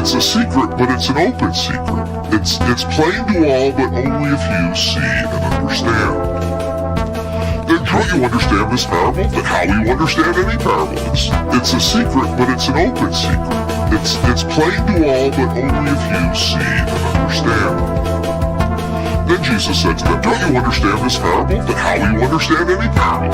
It's a secret, but it's an open secret. It's plain to all, but only if you see and understand. Then don't you understand this parable? Then how will you understand any parable? It's a secret, but it's an open secret. It's plain to all, but only if you see and understand. Then Jesus said to them, don't you understand this parable? Then how will you understand any parable?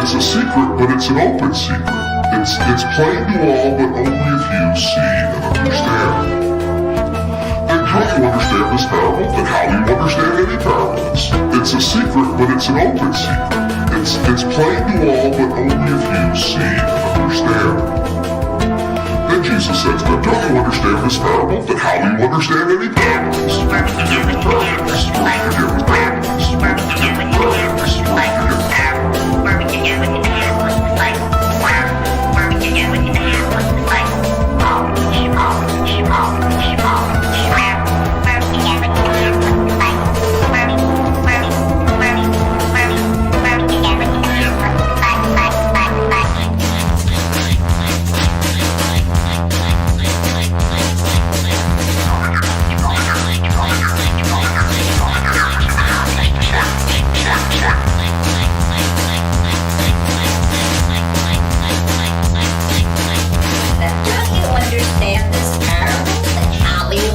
It's a secret, but it's an open secret. It's plain to all, but only if you see and understand. Then don't you understand this parable? Then how will you understand any parable? It's a secret, but it's an open secret. It's plain to all, but only if you see and understand. Then Jesus said to them, don't you understand this parable? Then how will you understand any parables? Understand this parable? Then how will you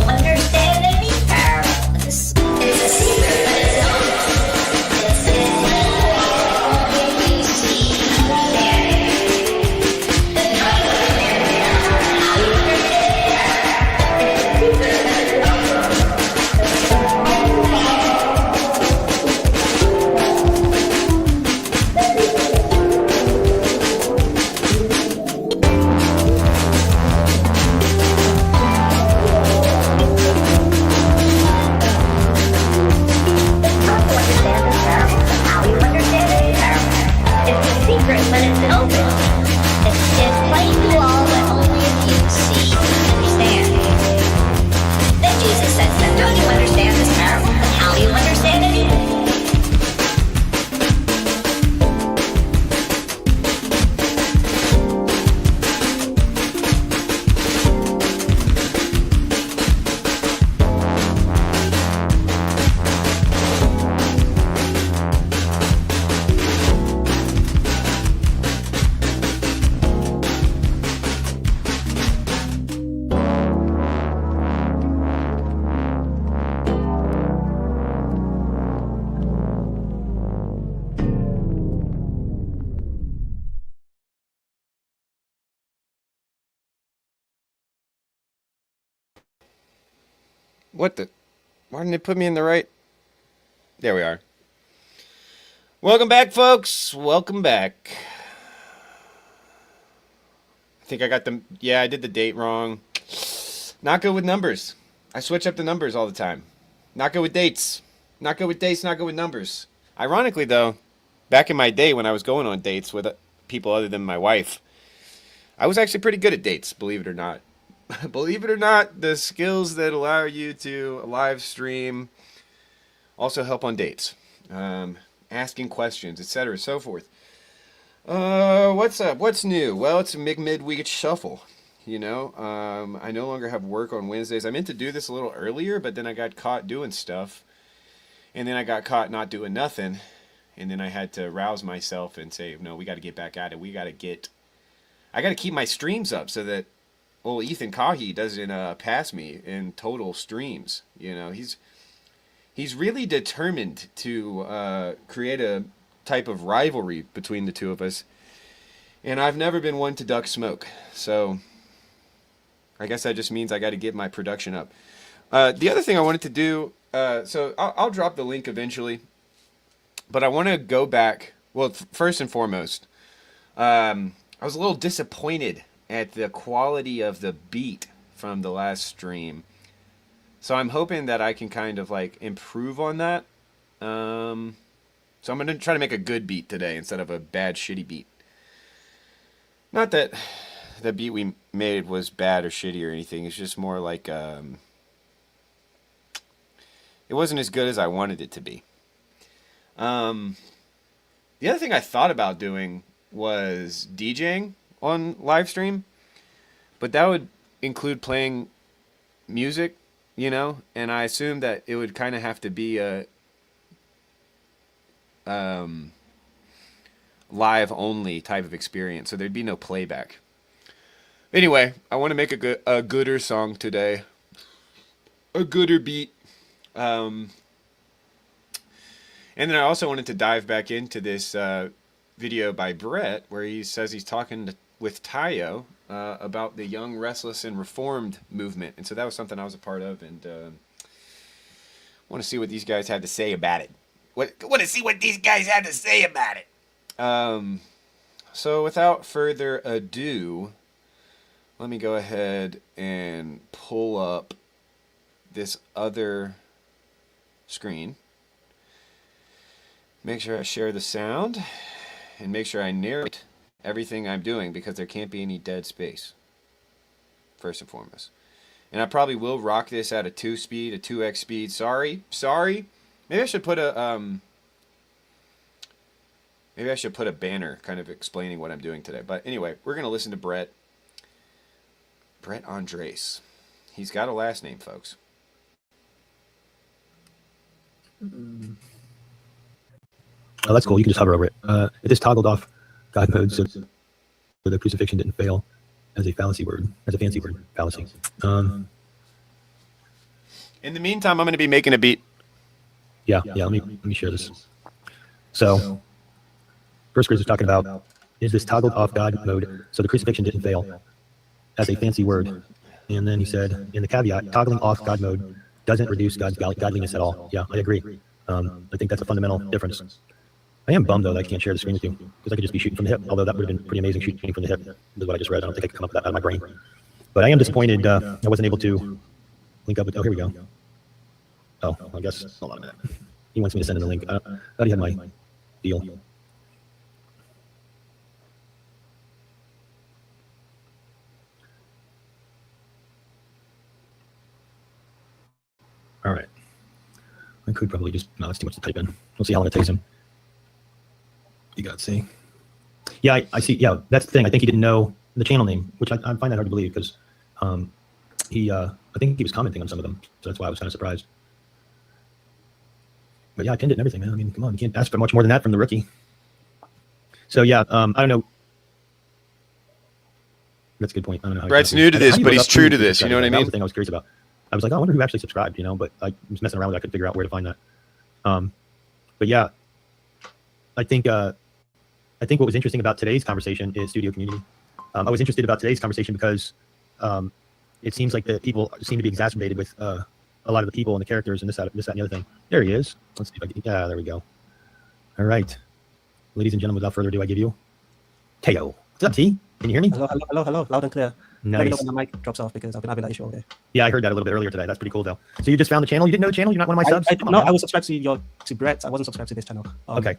What the? Why didn't it put me in the right? There we are. Welcome back, folks. Welcome back. I think I got the... Yeah, I did the date wrong. Not good with numbers. I switch up the numbers all the time. Not good with dates. Not good with dates, not good with numbers. Ironically, though, back in my day when I was going on dates with people other than my wife, I was actually pretty good at dates, believe it or not. Believe it or not, the skills that allow you to live stream also help on dates. Asking questions, etc., so forth. What's up? What's new? Well, it's a mcmidweek shuffle. You know, I no longer have work on Wednesdays. I meant to do this a little earlier, but then I got caught doing stuff. And then I got caught not doing nothing. And then I had to rouse myself and say, no, we got to get back at it. I got to keep my streams up so that old Ethan Kahi doesn't pass me in total streams. You know, he's really determined to create a type of rivalry between the two of us. And I've never been one to duck smoke. So I guess that just means I got to get my production up. The other thing I wanted to do, so I'll drop the link eventually. But I want to go back. Well, first and foremost, I was a little disappointed at the quality of the beat from the last stream. So I'm hoping that I can kind of like improve on that. So I'm going to try to make a good beat today instead of a bad, shitty beat. Not that the beat we made was bad or shitty or anything. It's just more like it wasn't as good as I wanted it to be. The other thing I thought about doing was DJing on live stream, but that would include playing music, you know, and I assumed that it would kind of have to be a live only type of experience, so there'd be no playback. Anyway, I want to make a gooder song today, a gooder beat. And then I also wanted to dive back into this video by Brett where he says he's talking with Tayo about the Young, Restless, and Reformed movement. And so that was something I was a part of, and want to see what these guys had to say about it. Want to see what these guys had to say about it. So without further ado, let me go ahead and pull up this other screen. Make sure I share the sound, and make sure I narrate everything I'm doing, because there can't be any dead space, first and foremost. And I probably will rock this at a 2x speed. Sorry. Maybe I should put a banner kind of explaining what I'm doing today. But anyway, we're going to listen to Brett Andres. He's got a last name, folks. Oh, that's cool. You can just hover over it. It is toggled off God mode, so the crucifixion didn't fail as a fancy word. Fallacy. In the meantime, I'm going to be making a beat. Yeah. Let me share this. So, first Chris is talking about, is this toggled off God mode so the crucifixion didn't fail as a fancy word? And then he said, in the caveat, toggling off God mode doesn't reduce God's godliness at all. Yeah, I agree. I think that's a fundamental difference. I am bummed, though, that I can't share the screen with you, because I could just be shooting from the hip, although that would have been pretty amazing shooting from the hip, is what I just read. I don't think I could come up with that out of my brain. But I am disappointed I wasn't able to link up with, oh, here we go. Oh, I guess, hold on a minute. He wants me to send in the link. I thought he had my deal. All right. I could probably just, no, that's too much to type in. We'll see how long it takes him. You got to see. Yeah, I see. Yeah, that's the thing. I think he didn't know the channel name, which I find that hard to believe, because I think he was commenting on some of them. So that's why I was kind of surprised. But yeah, I pinned it and everything, man. I mean, come on, you can't ask for much more than that from the rookie. So yeah, I don't know. That's a good point. I don't know how Brett's new to this, but he's true to this. You know what I mean? That was the thing I was curious about. I was like, oh, I wonder who actually subscribed, you know, but I was messing around with it. I couldn't figure out where to find that. But yeah, I think what was interesting about today's conversation is studio community. I was interested about today's conversation because it seems like the people seem to be exacerbated with a lot of the people and the characters and this, that, and the other thing. There he is. Let's see if I can. Yeah, there we go. All right, ladies and gentlemen, without further ado, I give you Teo. What's up, T? Can you hear me? Hello, loud and clear. Nice. Let me know when the mic drops off because I've been having that issue all day. Yeah, I heard that a little bit earlier today. That's pretty cool, though. So you just found the channel? You didn't know the channel? You're not one of my subs? I was subscribed to Brett. I wasn't subscribed to this channel. Okay.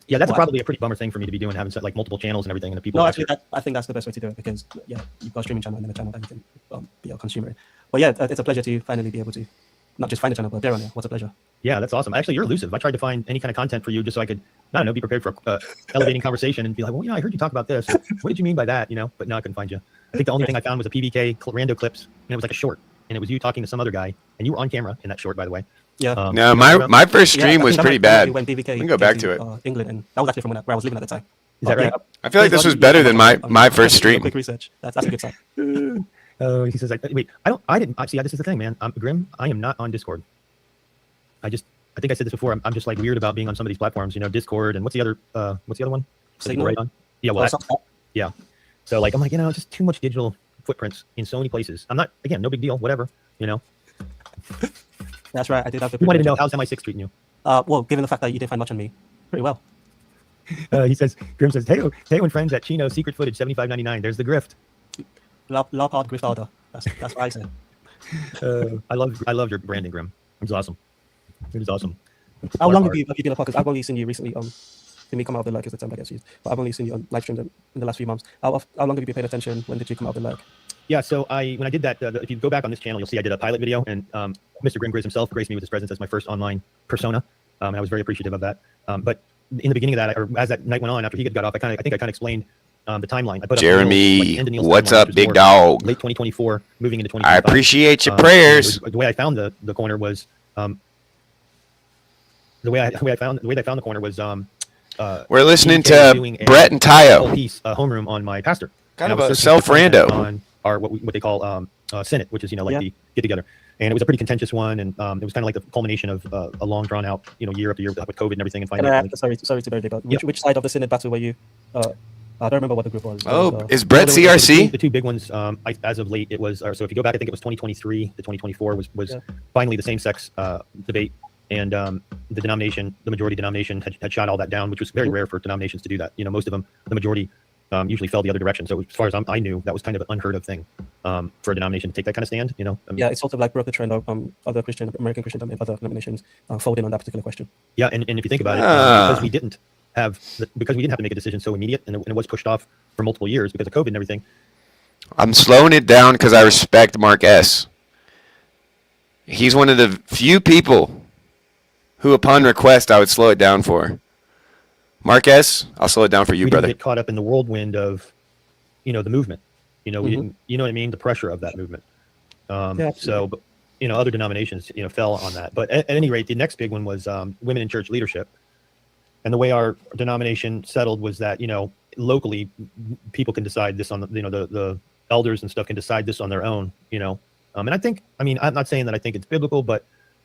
Yeah, that's probably a pretty bummer thing for me to be doing, having set like multiple channels and everything, and the people. No, actually, I think that's the best way to do it because you've got a streaming channel and then a channel that you can be a consumer. But yeah, it's a pleasure to finally be able to not just find a channel, but appear on it. What a pleasure. Yeah, that's awesome. Actually, you're elusive. I tried to find any kind of content for you just so I could, I don't know, be prepared for elevating conversation and be like, well, I heard you talk about this. What did you mean by that? But no, I couldn't find you. I think the only thing I found was a PBK rando clips, and it was like a short, and it was you talking to some other guy, and you were on camera in that short, by the way. Yeah. No, my first stream was pretty bad. When BBK We can go back to it. England, and that was actually from where I was living at the time. Is that right? I feel like this was better than my first stream. Quick research. That's a good sign. Oh, he says, wait, I didn't see. This is the thing, man. Grim, I am not on Discord. I think I said this before. I'm just like weird about being on some of these platforms. Discord and what's the other one? Signal. Right on. Yeah, well, yeah. So like I'm like just too much digital footprints in so many places. I'm not no big deal. Whatever. That's right. I did have the. You wanted to know how's MI6 treating you? Well, given the fact that you didn't find much on me, pretty well. He says, Grim says, Teo and friends at Chino secret footage $75.99. There's the grift. Lockhart grift order. That's what I said. I love your branding, Grim. It's awesome. It is awesome. How long have you been a podcast? I've only seen you recently. To me, come out of the lurk is the term I guess used. But I've only seen you on live stream in the last few months. How long have you been paying attention? When did you come out of the lurk? Yeah, so when I did that, if you go back on this channel, you'll see I did a pilot video, and Mr. Grim Grizz himself graced me with his presence as my first online persona, and I was very appreciative of that. But in the beginning of that, or as that night went on, after he got off, I think I kind of explained the timeline. I put Jeremy, up what's timeline, up, big dog? Late 2024, moving into 2025. I appreciate your prayers. The way I found the corner was the way I found the corner was we're listening to Brett and Tayo. Piece homeroom on my pastor. Kind of a self-rando on our what they call Senate, which is the get together, and it was a pretty contentious one, and it was kind of like the culmination of a long drawn out year after year with COVID and everything. And finally, sorry to bury you, but which side of the Senate battle were you? I don't remember what the group was. Is Brett CRC? The two big ones, as of late, it was. So if you go back, I think it was 2023 to 2024 was finally the same-sex debate, and the majority denomination had shot all that down, which was very rare for denominations to do that. Most of them, the majority, usually fell the other direction. So as far as I knew, that was kind of an unheard of thing for a denomination to take that kind of stand. It's sort of like broke the trend of other American Christian and other denominations folding on that particular question. Yeah, and if you think about it, because we didn't have to make a decision so immediate, and it was pushed off for multiple years because of COVID and everything. I'm slowing it down because I respect Mark S. He's one of the few people who, upon request, I would slow it down for. Mark S., I'll slow it down for you, brother. We didn't get caught up in the whirlwind of, the movement. We didn't, what I mean, the pressure of that movement. So, but, other denominations, fell on that. But at any rate, the next big one was women in church leadership. And the way our denomination settled was that, locally, people can decide this on the elders and stuff can decide this on their own, and I'm not saying that I think it's biblical, but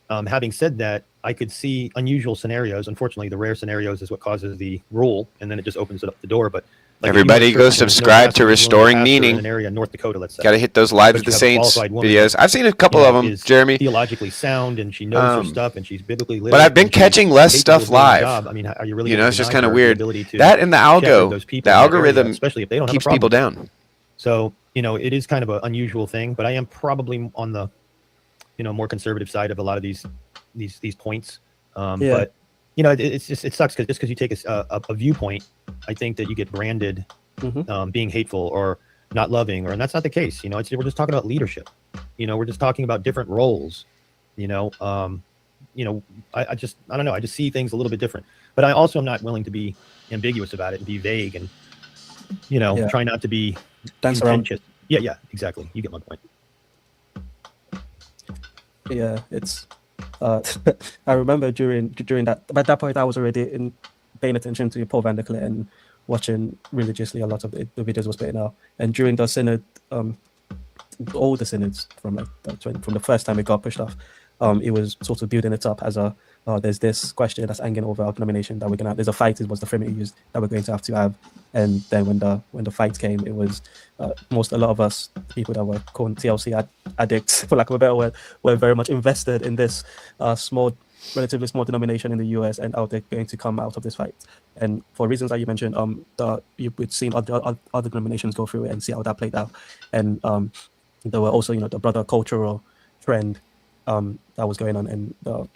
having said that, I could see unusual scenarios. Unfortunately, the rare scenarios is what causes the rule, and then it just opens it up the door. But everybody go subscribe to Restoring Meaning. An area in North Dakota, let's say. Got to hit those Lives of the Saints videos. I've seen a couple of them, Jeremy. Theologically sound, and she knows her stuff, and she's biblically literate. But I've been catching less stuff live. Are you really? It's just kind of weird. That and the algorithm, especially if they don't keeps people down. So it is kind of an unusual thing, but I am probably on the more conservative side of a lot of these points. But it sucks because you take a viewpoint, I think that you get branded being hateful or not loving, and that's not the case. We're just talking about leadership. We're just talking about different roles. I don't know. I just see things a little bit different. But I also am not willing to be ambiguous about it and be vague and try not to be contentious. Yeah, exactly. You get my point. Yeah, it's. I remember during that. At that point, I was already paying attention to Paul Van der Klee and watching religiously a lot of the videos was putting out. And during the synod, all the synods from the first time it got pushed off, it was sort of building it up as a there's this question that's hanging over our denomination that there's a fight. It was the framing used that we're going to have. And then when the fight came, it was a lot of us people that were called TLC addicts, for lack of a better word, were very much invested in this relatively small denomination in the US, and how they're going to come out of this fight. And for reasons that you mentioned, you've seen other denominations go through it and see how that played out. And there were also, the broader cultural trend that was going on, and the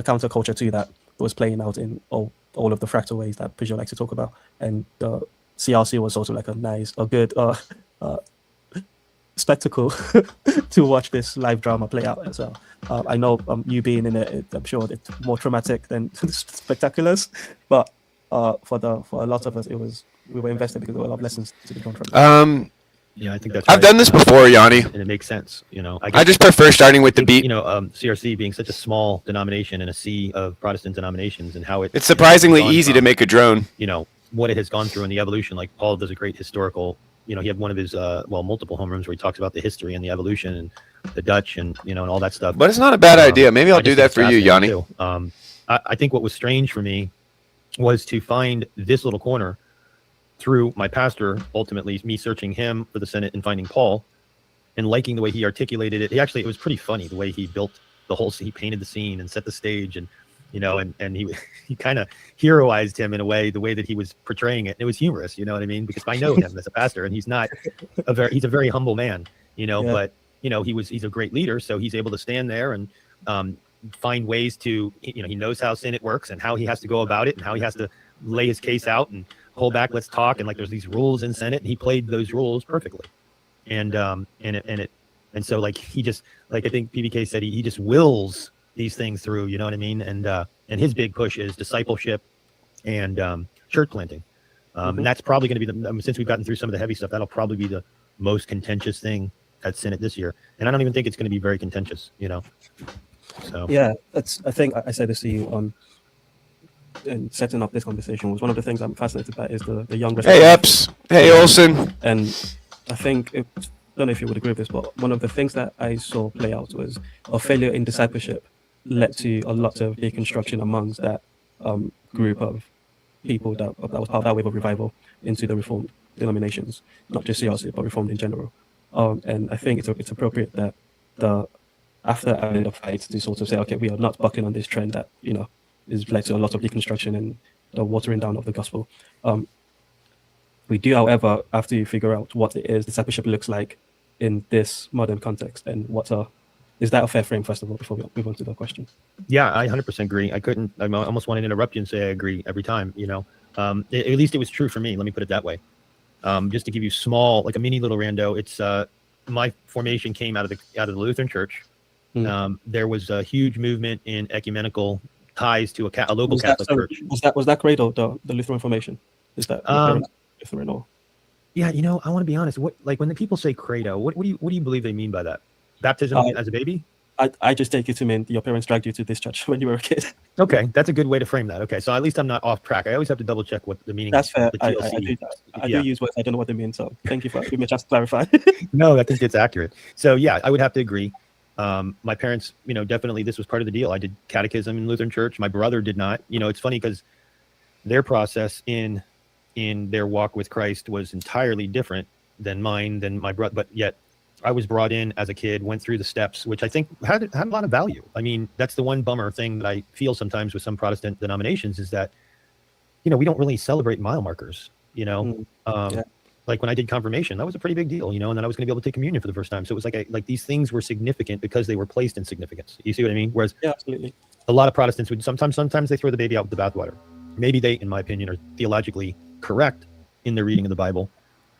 counter culture to that was playing out in all of the fractal ways that Peugeot likes to talk about. And the CRC was also like a good spectacle to watch this live drama play out as well. I know you being in it, I'm sure it's more traumatic than spectaculars, but for a lot of us, we were invested because there were a lot of lessons to be drawn from it. Yeah, I think that's. I've done this before, Yanni, and it makes sense. I just prefer starting with the beat. CRC being such a small denomination in a sea of Protestant denominations, and how it's surprisingly easy to make a drone. What it has gone through in the evolution. Like Paul does a great historical. He had one of his multiple homerooms where he talks about the history and the evolution and the Dutch and and all that stuff. But it's not a bad idea. Maybe I'll do that for you, Yanni. I think what was strange for me was to find this little corner through my pastor, ultimately me searching him for the Senate and finding Paul and liking the way he articulated it. It was pretty funny the way he built he painted the scene and set the stage, and and he kind of heroized him in a way, the way that he was portraying it. It was humorous, you know what I mean? Because I know him as a pastor, and he's a very humble man, but he's a great leader, so he's able to stand there and find ways to, he knows how Senate works and how he has to go about it and how he has to lay his case out and hold back, let's talk, and there's these rules in Senate, and he played those rules perfectly. And so he just, I think PBK said, he just wills these things through, you know what I mean? And his big push is discipleship and church planting. And that's probably going to be since we've gotten through some of the heavy stuff, that'll probably be the most contentious thing at Senate this year. And I don't even think it's going to be very contentious, So yeah, I think I said this to you in setting up this conversation. Was one of the things I'm fascinated by is the young. Hey Epps, hey Olson. And I think I don't know if you would agree with this, but one of the things that I saw play out was a failure in discipleship led to a lot of deconstruction amongst that group of people that was part of that wave of revival into the Reformed denominations, not just CRC, but Reformed in general. And I think it's appropriate that after having the fight to sort of say, okay, we are not bucking on this trend that is led to a lot of deconstruction and the watering down of the gospel. We do, however, have to figure out what it is discipleship looks like in this modern context, and is that a fair frame, first of all, before we move on to the question? Yeah, I 100% agree. I almost want to interrupt you and say I agree every time, at least it was true for me. Let me put it that way. Just to give you a mini little rando, it's my formation came out of the Lutheran Church. There was a huge movement in ecumenical ties to a local Catholic church. Was that Credo, the Lutheran formation? Is that Lutheran or? Yeah, I want to be honest. When the people say Credo, what do you believe they mean by that? Baptism as a baby? I just take it to mean your parents dragged you to this church when you were a kid. Okay, that's a good way to frame that. Okay, so at least I'm not off track. I always have to double check what the meaning. That's fair. I do use words I don't know what they mean. So thank you for giving me a chance to clarify. No, I think it's accurate. So yeah, I would have to agree. My parents, definitely this was part of the deal. I did catechism in Lutheran Church. My brother did not. It's funny because their process in their walk with Christ was entirely different than mine, than my brother. But yet, I was brought in as a kid, went through the steps, which I think had a lot of value. I mean, that's the one bummer thing that I feel sometimes with some Protestant denominations is that, we don't really celebrate mile markers. Like when I did confirmation, that was a pretty big deal, and then I was going to be able to take communion for the first time. So it was like these things were significant because they were placed in significance. You see what I mean? Whereas yeah, absolutely. A lot of Protestants would sometimes they throw the baby out with the bathwater. Maybe they, in my opinion, are theologically correct in their reading of the Bible.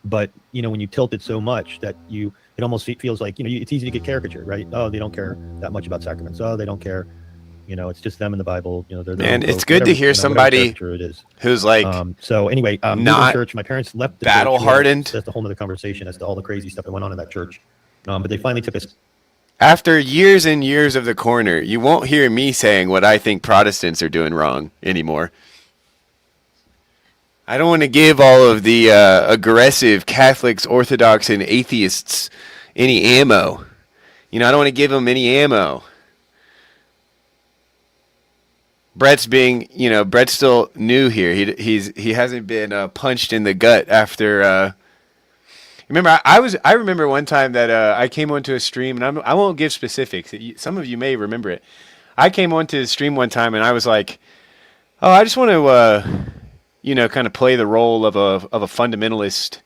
But, when you tilt it so much that it almost feels like, it's easy to get caricatured, right? Oh, they don't care that much about sacraments. Oh, they don't care. It's just them in the Bible. And it's good to hear somebody who's like, so anyway, not church. My parents left the battle church, hardened. That's a whole other conversation as to all the crazy stuff that went on in that church. But they finally took us. After years and years of the corner, you won't hear me saying what I think Protestants are doing wrong anymore. I don't want to give all of the aggressive Catholics, Orthodox, and atheists any ammo. I don't want to give them any ammo. Brett's Brett's still new here. He hasn't been punched in the gut after. Remember, I remember one time that I came onto a stream, and I won't give specifics. Some of you may remember it. I came onto the stream one time, and I was like, "Oh, I just want to, kind of play the role of a fundamentalist,"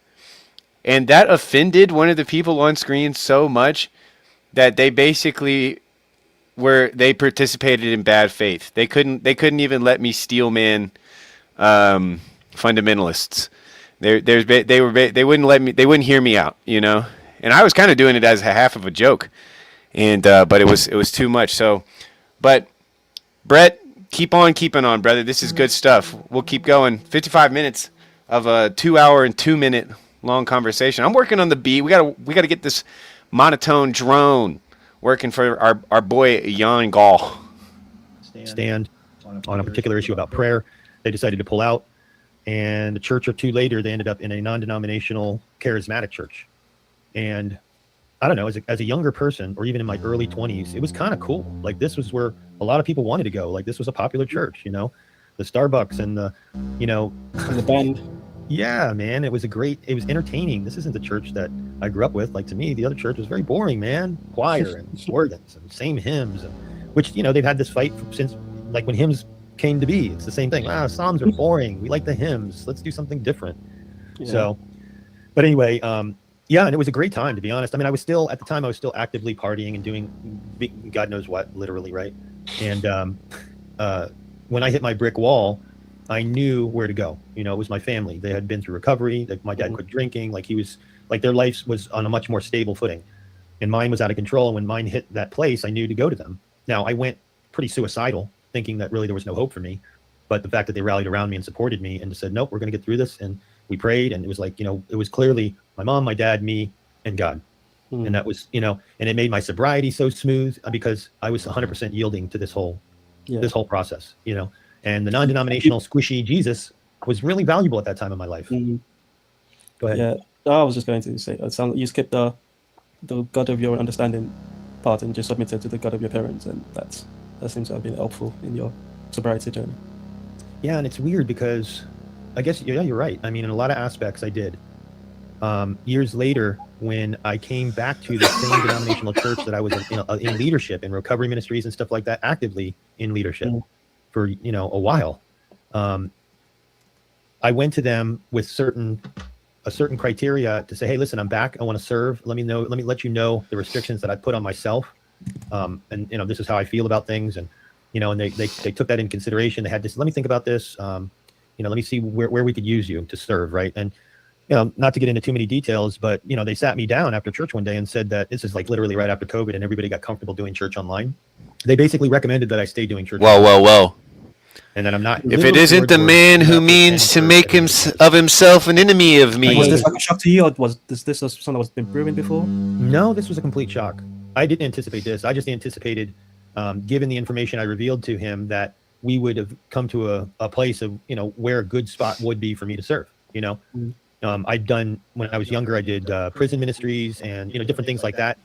and that offended one of the people on screen so much that they basically they participated in bad faith. They couldn't even let me steelman fundamentalists. They wouldn't hear me out, and I was kind of doing it as a half of a joke, and but it was too much. So, but Brett, keep on keeping on, brother. This is good stuff. We'll keep going. 55 minutes of a 2 hour and 2 minute long conversation. I'm working on the beat. We gotta get this monotone drone working for our boy Jan Gall. Stand on a particular issue about prayer. They decided to pull out, and a church or two later, they ended up in a non-denominational charismatic church. And I don't know, as a younger person, or even in my early 20s, it was kind of cool. Like, this was where a lot of people wanted to go. Like, this was a popular church, the Starbucks and the, And the band. Yeah, man, it was entertaining. This isn't the church that I grew up with. Like, to me, the other church was very boring, man. Choir and organs and same hymns, which, they've had this fight since, like, when hymns came to be. It's the same thing. Psalms are boring. We like the hymns. Let's do something different. Yeah. So, but anyway, yeah, and it was a great time, to be honest. I mean, at the time, I was still actively partying and doing God knows what, literally, right? And when I hit my brick wall, I knew where to go. It was my family. They had been through recovery. Like, my dad quit drinking. Like, their life was on a much more stable footing, and mine was out of control. And when mine hit that place, I knew to go to them. Now, I went pretty suicidal, thinking that really there was no hope for me. But the fact that they rallied around me and supported me and just said, nope, we're going to get through this. And we prayed, and it was like, it was clearly my mom, my dad, me, and God. And that was, and it made my sobriety so smooth because I was 100% yielding to this whole process, and the non-denominational squishy Jesus was really valuable at that time in my life. Go ahead. Yeah, I was just going to say, you skipped the God of your understanding part and just submitted to the God of your parents, and that seems to have been helpful in your sobriety journey. Yeah, and it's weird because I guess, yeah, you're right. I mean, in a lot of aspects, I did. Years later, when I came back to the same denominational church that I was in leadership, in recovery ministries and stuff like that, actively in leadership for a while, I went to them with a certain criteria to say, hey, listen, I'm back. I want to serve. Let me let you know the restrictions that I put on myself, and this is how I feel about things, and and they took that in consideration. They had this. Let me think about this. Let me see where we could use you to serve, right? And not to get into too many details, but they sat me down after church one day and said that this is like literally right after COVID and everybody got comfortable doing church online. They basically recommended that I stay doing church. Well. And that I'm not. If it isn't the man who means to make of himself an enemy of me. Was this like a shock to you, or was this something that was been brewing before? No, this was a complete shock. I didn't anticipate this. I just anticipated, given the information I revealed to him, that we would have come to a place of where a good spot would be for me to serve. I'd done, when I was younger, I did prison ministries and different things like that.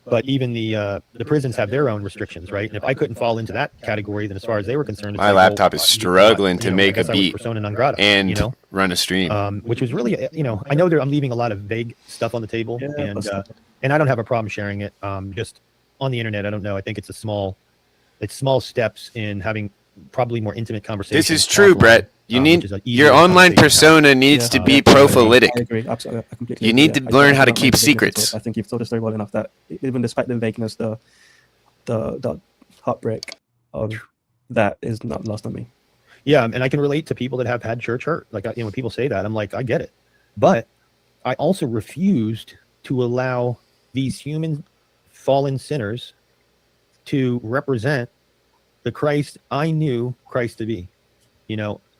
But even the prisons have their own restrictions, right? And if I couldn't fall into that category, then as far as they were concerned, my laptop is struggling to make a beat persona non grata, and run a stream, which was really, I know I'm leaving a lot of vague stuff on the table, and I don't have a problem sharing it. Just on the internet, I don't know. I think it's small steps in having probably more intimate conversations. This is true, Brett. You need your online persona needs to be prolific. I agree. Absolutely. I completely you need to learn how to keep secrets. I think you've told the story well enough that even despite the vagueness, the heartbreak of that is not lost on me. Yeah, and I can relate to people that have had church hurt. Like, when people say that, I'm like, I get it. But I also refused to allow these human fallen sinners to represent the Christ I knew Christ to be,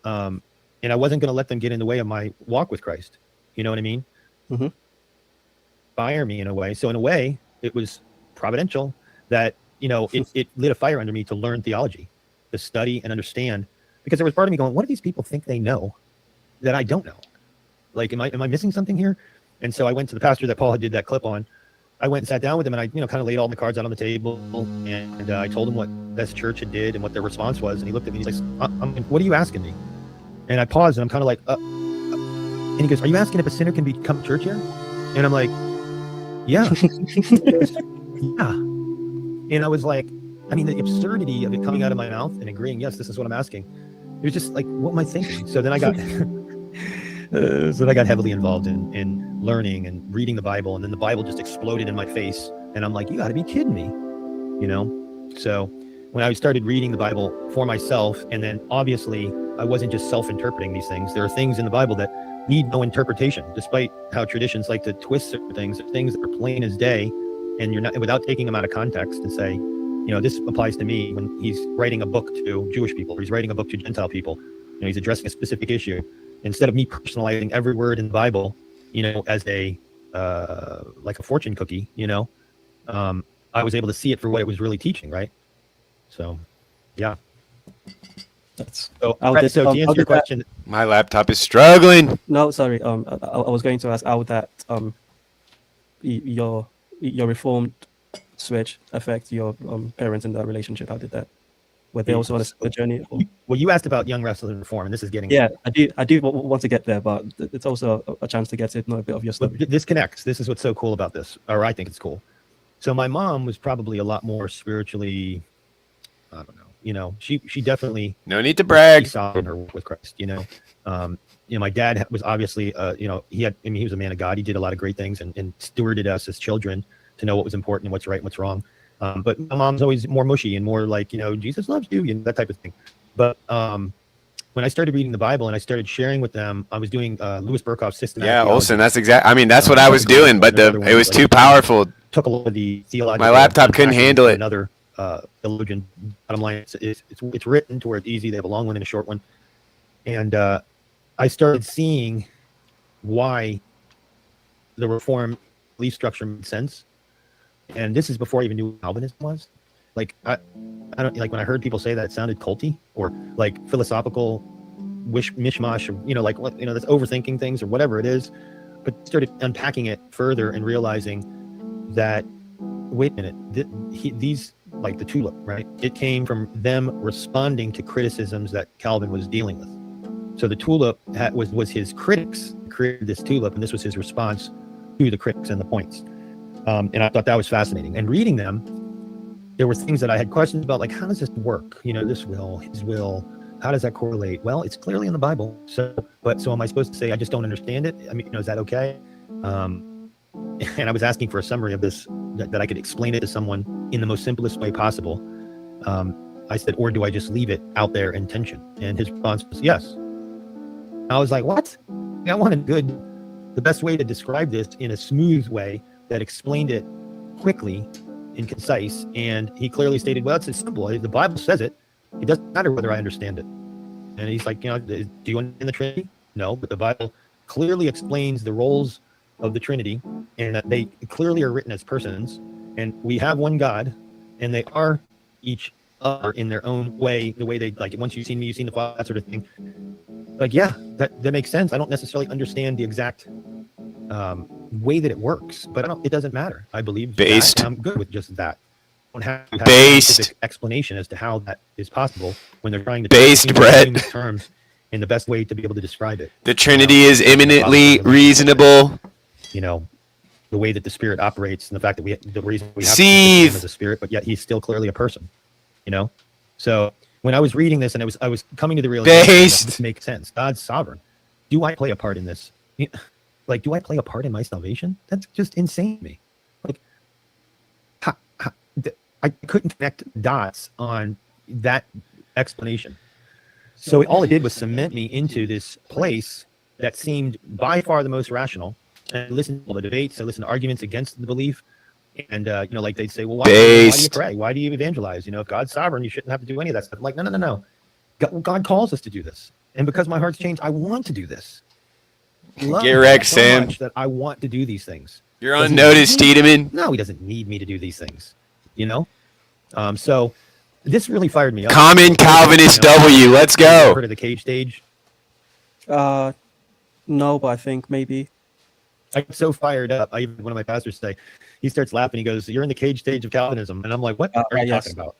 and I wasn't going to let them get in the way of my walk with Christ. You know what I mean? Mm-hmm. Fire me in a way. So in a way, it was providential that, it lit a fire under me to learn theology, to study and understand, because there was part of me going, what do these people think they know that I don't know? Like, am I missing something here? And so I went to the pastor that Paul had did that clip on. I went and sat down with him, and I, kind of laid all the cards out on the table, and I told him this church had did and what their response was. And he looked at me and he's like, what are you asking me? And I paused and I'm kind of like, and he goes, are you asking if a sinner can become a church here? And I'm like, yeah. Yeah. And I was like, I mean, the absurdity of it coming out of my mouth and agreeing, yes, this is what I'm asking. It was just like, what am I thinking? So then I got, heavily involved in learning and reading the Bible. And then the Bible just exploded in my face. And I'm like, you gotta be kidding me, you know? So when I started reading the Bible for myself, and then obviously I wasn't just self-interpreting these things. There are things in the Bible that need no interpretation, despite how traditions like to twist certain things. There are things that are plain as day, and you're not, without taking them out of context and say, you know, this applies to me when he's writing a book to Jewish people, or he's writing a book to Gentile people. You know, he's addressing a specific issue. Instead of me personalizing every word in the Bible, you know, as a like a fortune cookie, you know, I was able to see it for what it was really teaching, right? So, yeah. That's So, Brett, so to answer your question, My laptop is struggling. no, sorry. I was going to ask how that your reformed switch affect your parents in that relationship. How did that? Were they also on a journey? Or? well, you asked about young wrestling reform, and this is getting Yeah, I do want to get there, but it's also a chance to get to know a bit of your story. This connects. This is what's so cool about this, or I think it's cool. So my mom was probably a lot more spiritually, I don't know, you know, she definitely No need to brag. saw in her walk with Christ, you know. My dad was obviously, you know, he was a man of God. He did a lot of great things and stewarded us as children to know what was important and what's right and what's wrong. But my mom's always more mushy and more like, you know, Jesus loves you, and that type of thing. But when I started reading the Bible and I started sharing with them, I was doing Louis Burkhoff's systematic. Yeah, theology. Olson. That's exact. I mean, that's what I was doing, but it was too powerful. Took a lot of the theological. My laptop couldn't handle it. Another theologian. Bottom line, it's written to where it's easy. They have a long one and a short one, and I started seeing why the Reformed belief structure made sense. And this is before I even knew what Calvinism was. Like I don't like when I heard people say that, it sounded culty or like philosophical mishmash, or you know, like what, you know, that's overthinking things or whatever it is. But started unpacking it further and realizing that, wait a minute, these, like the tulip, right? It came from them responding to criticisms that Calvin was dealing with. So the tulip was his critics created this tulip, and this was his response to the critics and the points. And I thought that was fascinating. And reading them, there were things that I had questions about, like, how does this work? You know, this will, his will, how does that correlate? Well, it's clearly in the Bible. So am I supposed to say, I just don't understand it? I mean, you know, is that okay? And I was asking for a summary of this, that I could explain it to someone in the most simplest way possible. I said, or do I just leave it out there in tension? And his response was, yes. I was like, what? I wanted the best way to describe this in a smooth way that explained it quickly and concise. And he clearly stated, well, it's simple. The Bible says it. It doesn't matter whether I understand it. And he's like, you know, do you understand the Trinity? No, but the Bible clearly explains the roles of the Trinity, and that they clearly are written as persons, and we have one God, and they are each other in their own way, the way they, like, once you've seen me, you've seen the Father, that sort of thing. Like, yeah, that makes sense. I don't necessarily understand the exact way that it works, but it doesn't matter. I believe Based. that, I'm good with just that. I don't have to have Based. a specific explanation as to how that is possible when they're trying to Based, Brett. terms in the best way to be able to describe it. The Trinity is eminently reasonable. You know, the way that the Spirit operates, and the fact that the reason we have to Seethe. think of him as a spirit, but yet he's still clearly a person. You know, so when I was reading this, and I was coming to the realization that this makes sense. God's sovereign. Do I play a part in this? Like, do I play a part in my salvation? That's just insane to me. Like, I couldn't connect dots on that explanation. So all it did was cement me into this place that seemed by far the most rational. And I listened to all the debates. I listened to arguments against the belief. And, you know, like they'd say, well, why do you pray? Why do you evangelize? You know, if God's sovereign, you shouldn't have to do any of that stuff. I'm like, no. God calls us to do this. And because my heart's changed, I want to do this. Get wrecked, so Sam. much that I want to do these things. You're on notice, Tiedemann. No, he doesn't need me to do these things. You know? So this really fired me up. Common Calvinist W. Let's go. Heard of the cage stage? No, but I think maybe. I get so fired up. One of my pastors say, he starts laughing. He goes, "You're in the cage stage of Calvinism," and I'm like, "What are you talking about?"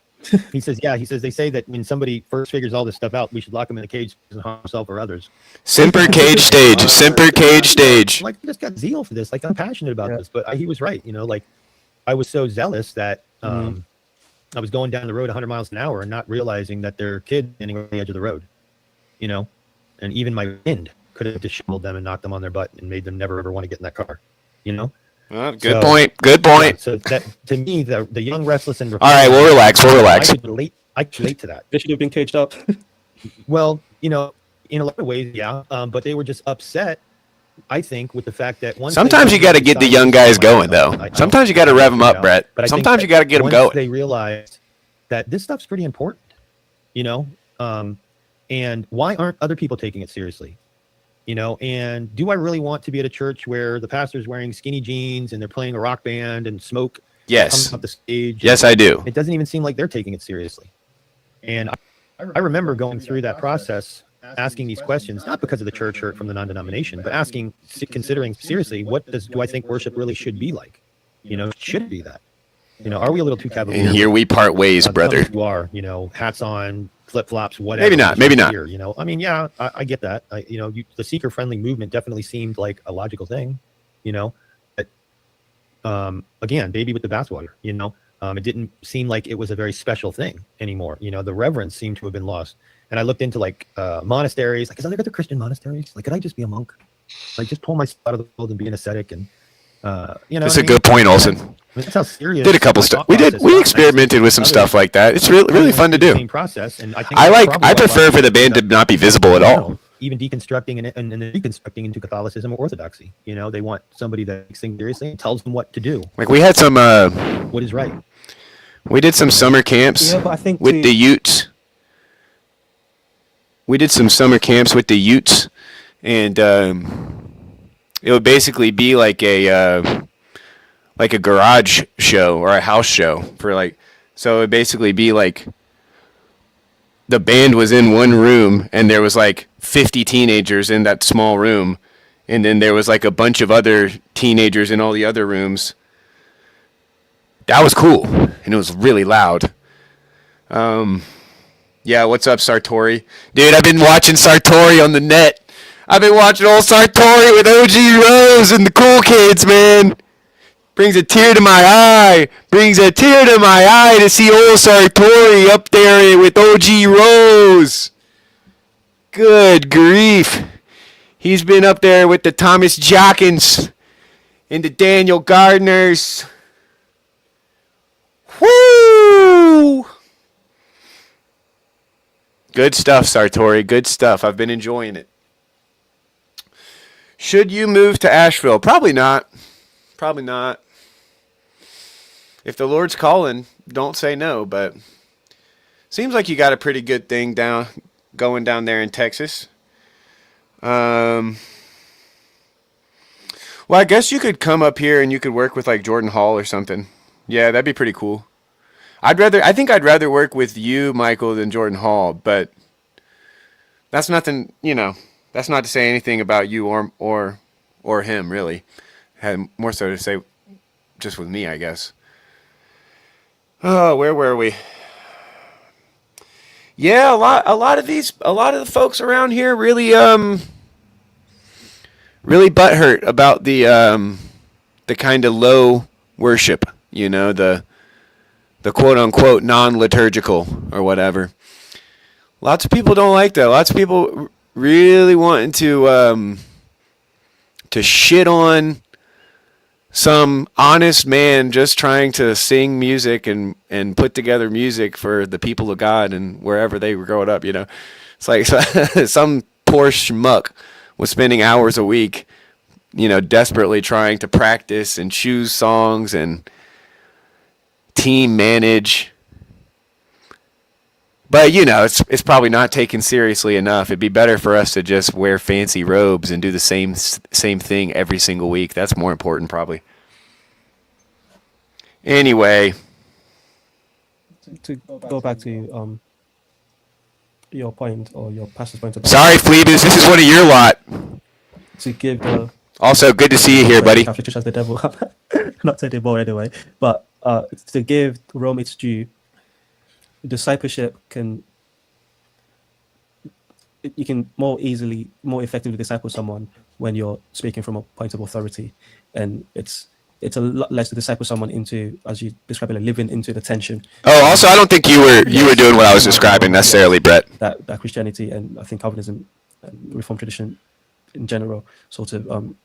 He says, yeah, he says, they say that when somebody first figures all this stuff out, we should lock him in a cage and harm himself or others. Semper cage stage. Semper cage stage. Like, I just got zeal for this. Like, I'm passionate about Yeah. this, but he was right. You know, like, I was so zealous that I was going down the road 100 miles an hour and not realizing that there are kids standing on the edge of the road, you know, and even my wind could have disheveled them and knocked them on their butt and made them never ever want to get in that car, you know. Good point. Good point. So that, to me, the young, restless, and All right, we'll relax. We'll relax. I could relate to that. They should have been caged up. Well, you know, in a lot of ways, yeah. But they were just upset, I think, with the fact that once Sometimes you got to get the young guys going, though. Sometimes you got to rev them up, Brett. But Sometimes you got to get them once going. they realized that this stuff's pretty important, you know, and why aren't other people taking it seriously? You know, and do I really want to be at a church where the pastor's wearing skinny jeans and they're playing a rock band and smoke Yes. comes off the stage? Yes, I do. It doesn't even seem like they're taking it seriously. And I remember going through that process, asking these questions, not because of the church hurt from the non-denomination, but considering seriously, what do I think worship really should be like? You know, should it be that? You know, are we a little too cavalier? And here we part ways, brother. You are, you know, hats on, flip-flops, whatever. Maybe not, maybe not. Here, you know, I mean, yeah, I get that. You know, the seeker-friendly movement definitely seemed like a logical thing, you know. But again, baby with the bathwater, you know. It didn't seem like it was a very special thing anymore. You know, the reverence seemed to have been lost. And I looked into like monasteries, like, is there other Christian monasteries? Like, could I just be a monk? Like, just pull myself out of the world and be an ascetic? And you know, That's a good point, Olsen. I mean, that's how serious. Did a couple my stuff. thought We process experimented with some Others- stuff like that. It's really fun to do. Same process, and I think I prefer for the band to not be visible at all. Even deconstructing and reconstructing into Catholicism or Orthodoxy. You know, they want somebody that takes things seriously and tells them what to do, Like we had some what is right. we did some summer camps Yeah, but I think with the Utes. We did some summer camps with the Utes, and it would basically be like a garage show or a house show for like. So it would basically be like the band was in one room and there was like 50 teenagers in that small room, and then there was like a bunch of other teenagers in all the other rooms. That was cool, and it was really loud. Yeah, what's up, Sartori? Dude, I've been watching Sartori on the net. I've been watching old Sartori with OG Rose and the cool kids, man. Brings a tear to my eye. Brings a tear to my eye to see old Sartori up there with OG Rose. Good grief. He's been up there with the Thomas Jockins and the Daniel Gardners. Woo! Good stuff, Sartori. Good stuff. I've been enjoying it. Should you move to Asheville? Probably not. Probably not. If the Lord's calling, don't say no, but seems like you got a pretty good thing going down there in Texas. Well, I guess you could come up here and you could work with like Jordan Hall or something. Yeah, that'd be pretty cool. I think I'd rather work with you, Michael, than Jordan Hall, but that's nothing, you know, that's not to say anything about you or him, really. Had more so to say just with me, I guess. Oh, where were we? Yeah, a lot of the folks around here really butthurt about the kind of low worship, you know, the quote unquote non-liturgical or whatever. Lots of people don't like that. Lots of people really wanting to shit on some honest man just trying to sing music and put together music for the people of God and wherever they were growing up, you know. It's like some poor schmuck was spending hours a week, you know, desperately trying to practice and choose songs and team manage. But, you know, it's probably not taken seriously enough. It'd be better for us to just wear fancy robes and do the same thing every single week. That's more important, probably. Anyway. To go back to your point or your pastor's point about Sorry, Phoebus, this is one of your lot. to give the Also, good to see you here, buddy. Catholic Church as the devil, not to anymore anyway, but to give Rome its due. discipleship you can more effectively disciple someone when you're speaking from a point of authority, and it's a lot less to disciple someone into, as you describe it, living into the tension. Oh, also, I don't think you were doing what I was describing necessarily, Brett. That Christianity and I think Calvinism and Reformed tradition in general sort of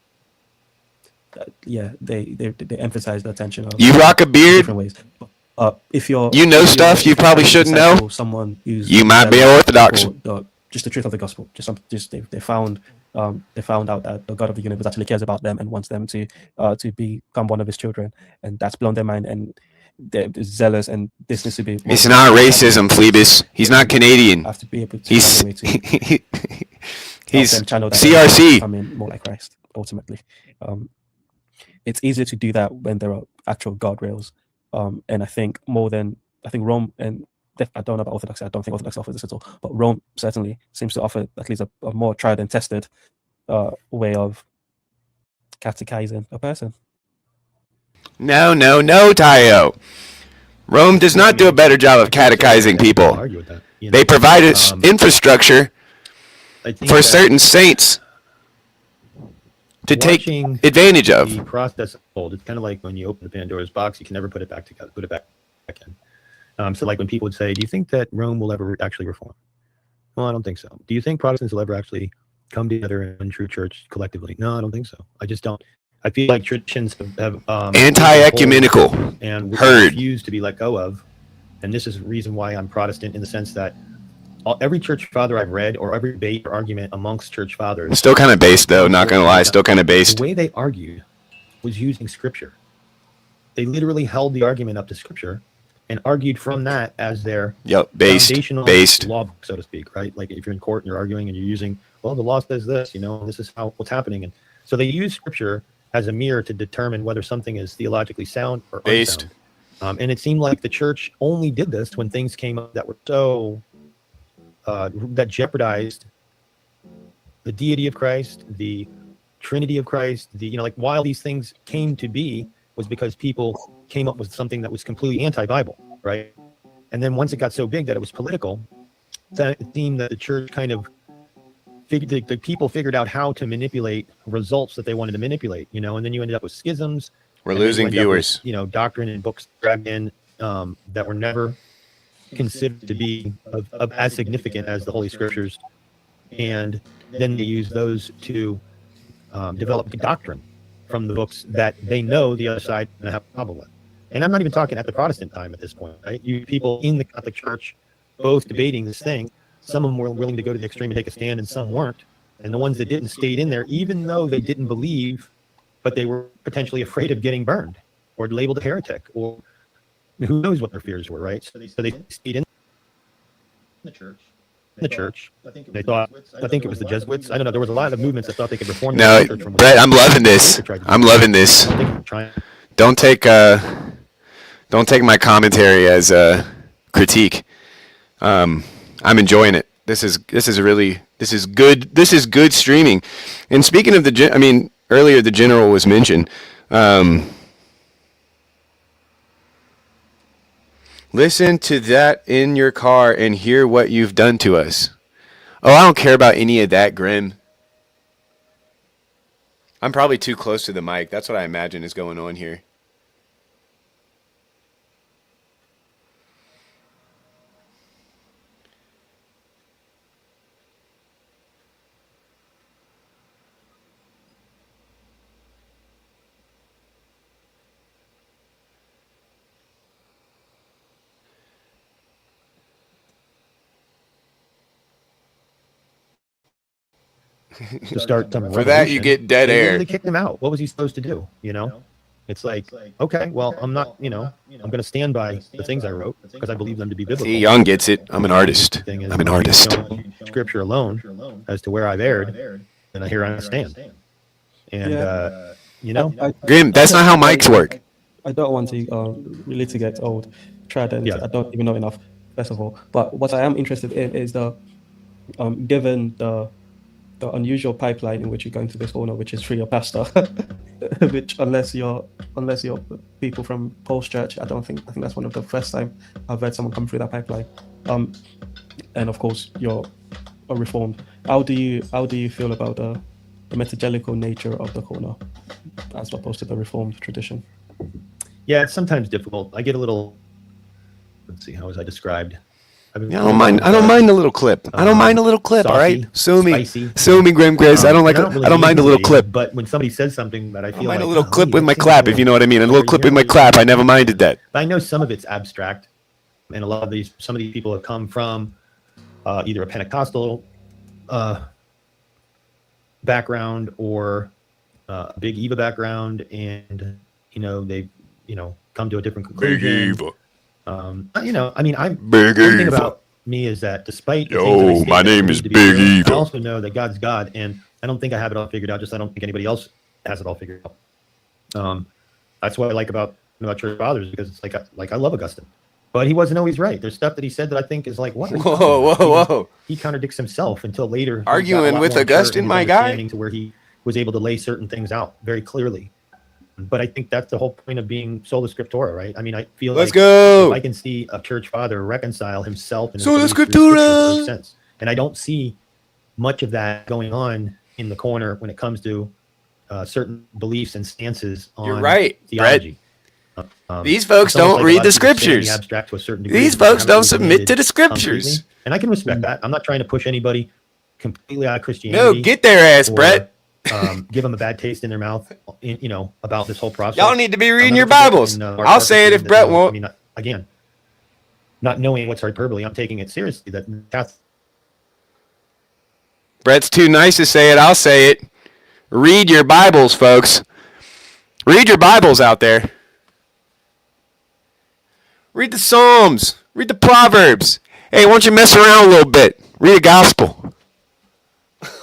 they emphasize the tension of You rock a beard. different ways. If you're stuff you probably shouldn't know. Someone who's You might be orthodox. Just the truth of the gospel. They found out that the God of the universe actually cares about them and wants them to become one of his children, and that's blown their mind, and they're zealous, and this needs to be. It's not racism, Phoebus. He's not Canadian. Have to be able to He's find a way to he's channel that CRC. becoming more like Christ. Ultimately, it's easier to do that when there are actual guardrails, and I think Rome and I don't know about Orthodoxy. I don't think Orthodox offers this at all. But Rome certainly seems to offer at least a more tried and tested way of catechizing a person. No, Tayo. Rome does not do a better job of catechizing people. They provide us infrastructure for certain saints to take advantage of. The process unfold. It's kind of like when you open the Pandora's box, you can never put it back together, put it back in. So like when people would say, do you think that Rome will ever actually reform? Well, I don't think so. Do you think Protestants will ever actually come together in true church collectively? No, I don't think so. I just don't. I feel like traditions have anti-ecumenical and heard refused to be let go of. And this is the reason why I'm Protestant, in the sense that every church father I've read, or every debate or argument amongst church fathers, still kind of based though, not gonna lie, still kind of based. The way they argued was using scripture. They literally held the argument up to scripture and argued from that as their foundational law book, so to speak, right? Like if you're in court and you're arguing and you're using, well, the law says this, this is what's happening. And so they use scripture as a mirror to determine whether something is theologically sound or unsound. And it seemed like the church only did this when things came up that were so, that jeopardized the deity of Christ, the Trinity of Christ, while these things came to be, was because people came up with something that was completely anti-Bible, right? And then once it got so big that it was political, then it seemed that the church kind of the people figured out how to manipulate results that they wanted to manipulate, and then you ended up with schisms. We're losing viewers. With, doctrine and books dragged in that were never considered to be of as significant as the Holy Scriptures, and then they use those to develop doctrine from the books that they know the other side going to have a problem with. And I'm not even talking at the Protestant time at this point, right? You people in the Catholic Church both debating this thing. Some of them were willing to go to the extreme and take a stand, and some weren't. And the ones that didn't stayed in there, even though they didn't believe, but they were potentially afraid of getting burned or labeled a heretic, or who knows what their fears were, right? So they stayed in the church. They thought, I think it was the Jesuits. I don't know. There was a lot of movements that thought they could reform the church. No, Brett, I'm loving this. I'm loving this. Don't take my commentary as a critique. I'm enjoying it. This is good. This is good streaming. And speaking of earlier the general was mentioned. Listen to that in your car and hear what you've done to us. Oh, I don't care about any of that, Grim. I'm probably too close to the mic. That's what I imagine is going on here. To start some for that you get dead air. They kicked him out. What was he supposed to do? It's like, okay, well, I'm not, I'm going to stand by the things I wrote because I believe them to be biblical. See, Young gets it. I'm an artist. I'm an artist. Scripture alone as to where I've erred, and here I stand. And Grim, that's not how mics work. I don't want to really to get old, tried, and I don't even know enough. First of all, but what I am interested in is given the unusual pipeline in which you're going to this owner, which is through your pastor, which unless you're unless you're people from Paul's church. I think that's one of the first time I've heard someone come through that pipeline. And of course, you're a reformed. How do you feel about the metagelical nature of the corner as opposed to the reformed tradition? Yeah, it's sometimes difficult. I get a little. Let's see, how was I described? I don't mind a little clip. I don't mind a little clip. Saucy, all right, spicy. sue me, Graham Grace. I don't mind a little clip. But when somebody says something that I feel mind like a little clip yeah, with my it's clap, if you know what I mean. A little clip with my clap. I never minded that. But I know some of it's abstract, and some of these people have come from either a Pentecostal background or a Big Eva background, and they've come to a different conclusion. Big Eva. Big Eva. thing about me is that despite My name is Big Eva. I also know that God's God, and I don't think I have it all figured out. Just I don't think anybody else has it all figured out. That's what I like about church fathers, because it's like I love Augustine, but he wasn't always right. There's stuff that he said that I think is like, what? Whoa! He contradicts himself until later. Arguing with Augustine, my guy, to where he was able to lay certain things out very clearly. But I think that's the whole point of being sola scriptura, right? I mean, I feel Let's like go. if I can see a church father reconcile himself and Sola his beliefs scriptura. through Scripture, it makes sense. And I don't see much of that going on in the corner when it comes to certain beliefs and stances on You're right, theology. These folks it's almost don't like a read lot the of people stay in scriptures. the abstract to a certain degree, These but they folks haven't don't really submit to the committed scriptures. completely. And I can respect that. I'm not trying to push anybody completely out of Christianity. No, get their ass, or, Brett. give them a bad taste in their mouth, about this whole process. Y'all need to be I'll reading never your forget Bibles. when, I'll Mark say it Parker if said Brett that, won't. Again, not knowing what's hyperbole, I'm taking it seriously. That's Brett's too nice to say it. I'll say it. Read your Bibles, folks. Read your Bibles out there. Read the Psalms. Read the Proverbs. Hey, why don't you mess around a little bit? Read a gospel.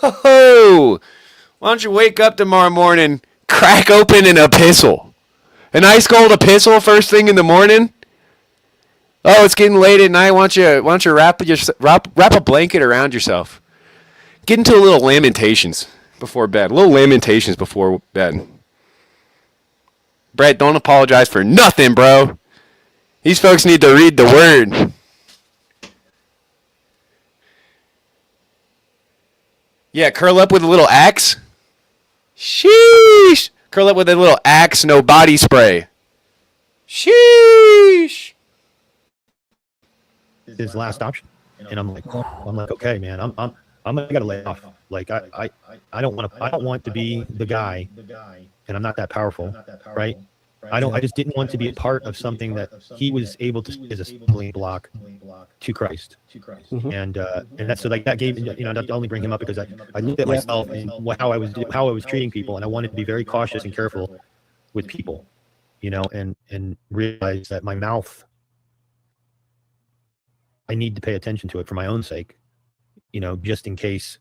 Oh, why don't you wake up tomorrow morning, crack open an epistle. A nice cold epistle first thing in the morning. Oh, it's getting late at night. Why don't you wrap a blanket around yourself? Get into a little lamentations before bed. A little lamentations before bed. Brett, don't apologize for nothing, bro. These folks need to read the word. Yeah, curl up with a little Axe. Sheesh. Curl up with a little Axe, no body spray. Sheesh. his last option. And I'm like, okay, man, I gotta lay off. Like I don't want to be the guy, and I'm not that powerful, right? I just didn't want to be a part of something that he was able to as a stumbling block to Christ. Mm-hmm. And that's so like that gave not to only bring him up because I looked at myself and how I was treating people, and I wanted to be very cautious and careful with people, and realize that my mouth, I need to pay attention to it for my own sake, just in case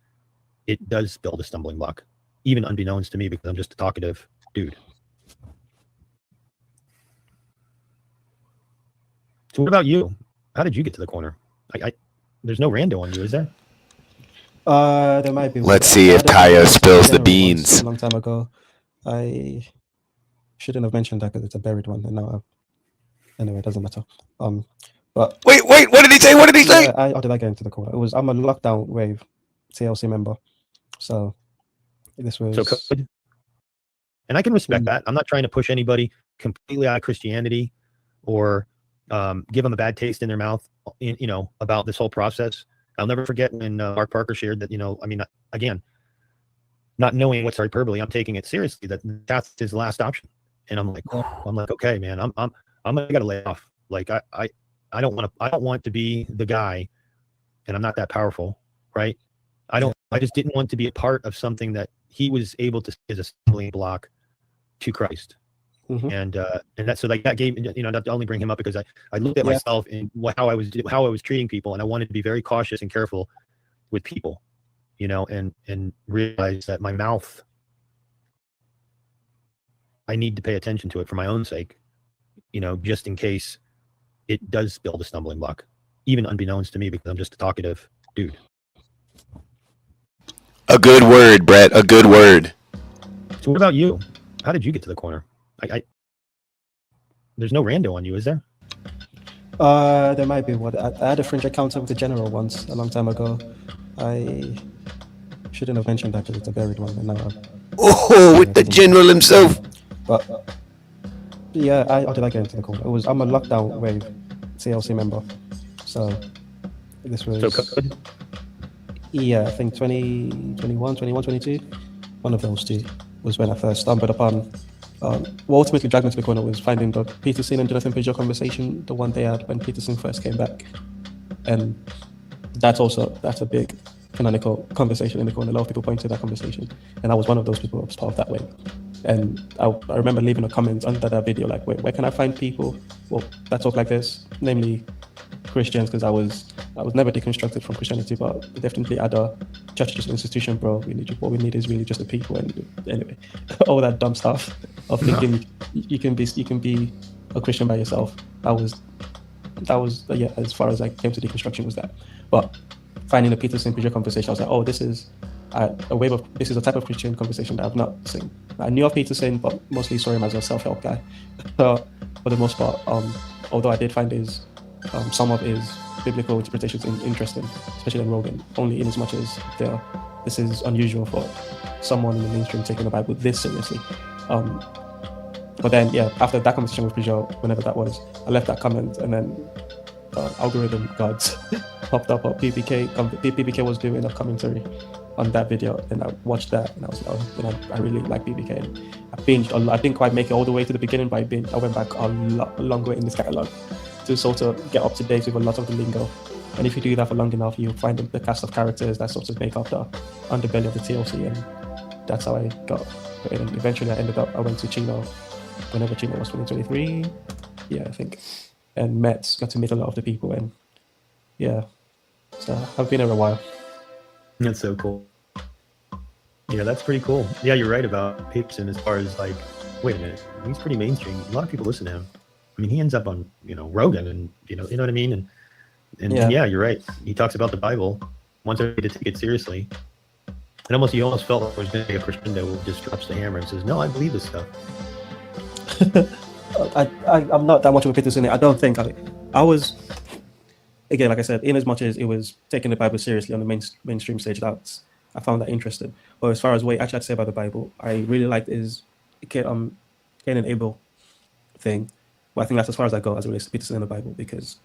it does build a stumbling block, even unbeknownst to me, because I'm just a talkative dude. So what about you? How did you get to the corner? There's no rando on you, is there? There might be. Let's see if Kaya spills the beans. A long time ago, I shouldn't have mentioned that because it's a buried one, and now anyway, it doesn't matter. But Wait, what did he say? What did he say? How did I get into the corner? I'm a lockdown wave TLC member, so this was so good. And I can respect that. I'm not trying to push anybody completely out of Christianity or give them a bad taste in their mouth, about this whole process. I'll never forget when Mark Parker shared that, again, not knowing what's hyperbole, I'm taking it seriously, that's his last option. And I'm like, okay, man, I gotta lay off. Like I don't want to be the guy, and I'm not that powerful, right? I just didn't want to be a part of something that he was able to as a stumbling block to Christ. Mm-hmm. And that's so like that gave not to only bring him up because I looked at myself and how I was treating people, and I wanted to be very cautious and careful with people, and realize that my mouth, I need to pay attention to it for my own sake, just in case it does build a stumbling block, even unbeknownst to me, because I'm just a talkative dude. A good word, Brett. A good word. So what about you? How did you get to the corner? There's no rando on you, is there? There might be one. I had a fringe encounter with the general once a long time ago. I shouldn't have mentioned that because it's a buried one. And now Oh, with the general himself. But yeah, how did I get into the call? I'm a lockdown wave CLC member. So this was So COVID? I think 2021, 21, 22. One of those two was when I first stumbled upon. What ultimately dragged me to the corner was finding the Peterson and Jonathan Pidgeot conversation the one they had when Peterson first came back. And that's a big canonical conversation in the corner. A lot of people point to that conversation. And I was one of those people who was part of that way. And I remember leaving a comment under that video like, where can I find people that talk like this? Namely Christians, because I was never deconstructed from Christianity, but definitely at a church is just an institution, bro. What we need is really just the people. And anyway, all that dumb stuff of thinking you can be a Christian by yourself. That was as far as I came to deconstruction was that. But finding a Peterson Pidgeot conversation, I was like, oh, this is a type of Christian conversation that I've not seen. I knew of Peterson, but mostly saw him as a self-help guy. For the most part, although I did find some of his biblical interpretations interesting, especially in Rogan, only in as much as this is unusual for someone in the mainstream taking the Bible this seriously. But then, after that conversation with Pidgeot, whenever that was, I left that comment, and then algorithm gods popped up. PBK was doing a commentary on that video, and I watched that, and I was like, I really like PBK. And I binged. I didn't quite make it all the way to the beginning, but I went back a long way in this catalog to sort of get up to date with a lot of the lingo. And if you do that for long enough, you find the cast of characters that sort of make up the underbelly of the TLC, and that's how I got. And eventually, I went to Chino, whenever Chino was 2023, I think, and got to meet a lot of the people, and so I've been here a while. That's so cool. Yeah, that's pretty cool. Yeah, you're right about Peterson as far as like, wait a minute, he's pretty mainstream. A lot of people listen to him. I mean, he ends up on, Rogan, and you know what I mean? And yeah, you're right. He talks about the Bible, wants everybody to take it seriously. And you almost felt like there was going to be a Christian that just drops the hammer and says, no, I believe this stuff. I'm not that much of a Peterson. I don't think I was, again, like I said, in as much as it was taking the Bible seriously on the mainstream stage, I found that interesting. But as far as what he actually had to say about the Bible, I really liked his Cain and Abel thing. But I think that's as far as I go as it relates to Peterson and the Bible, because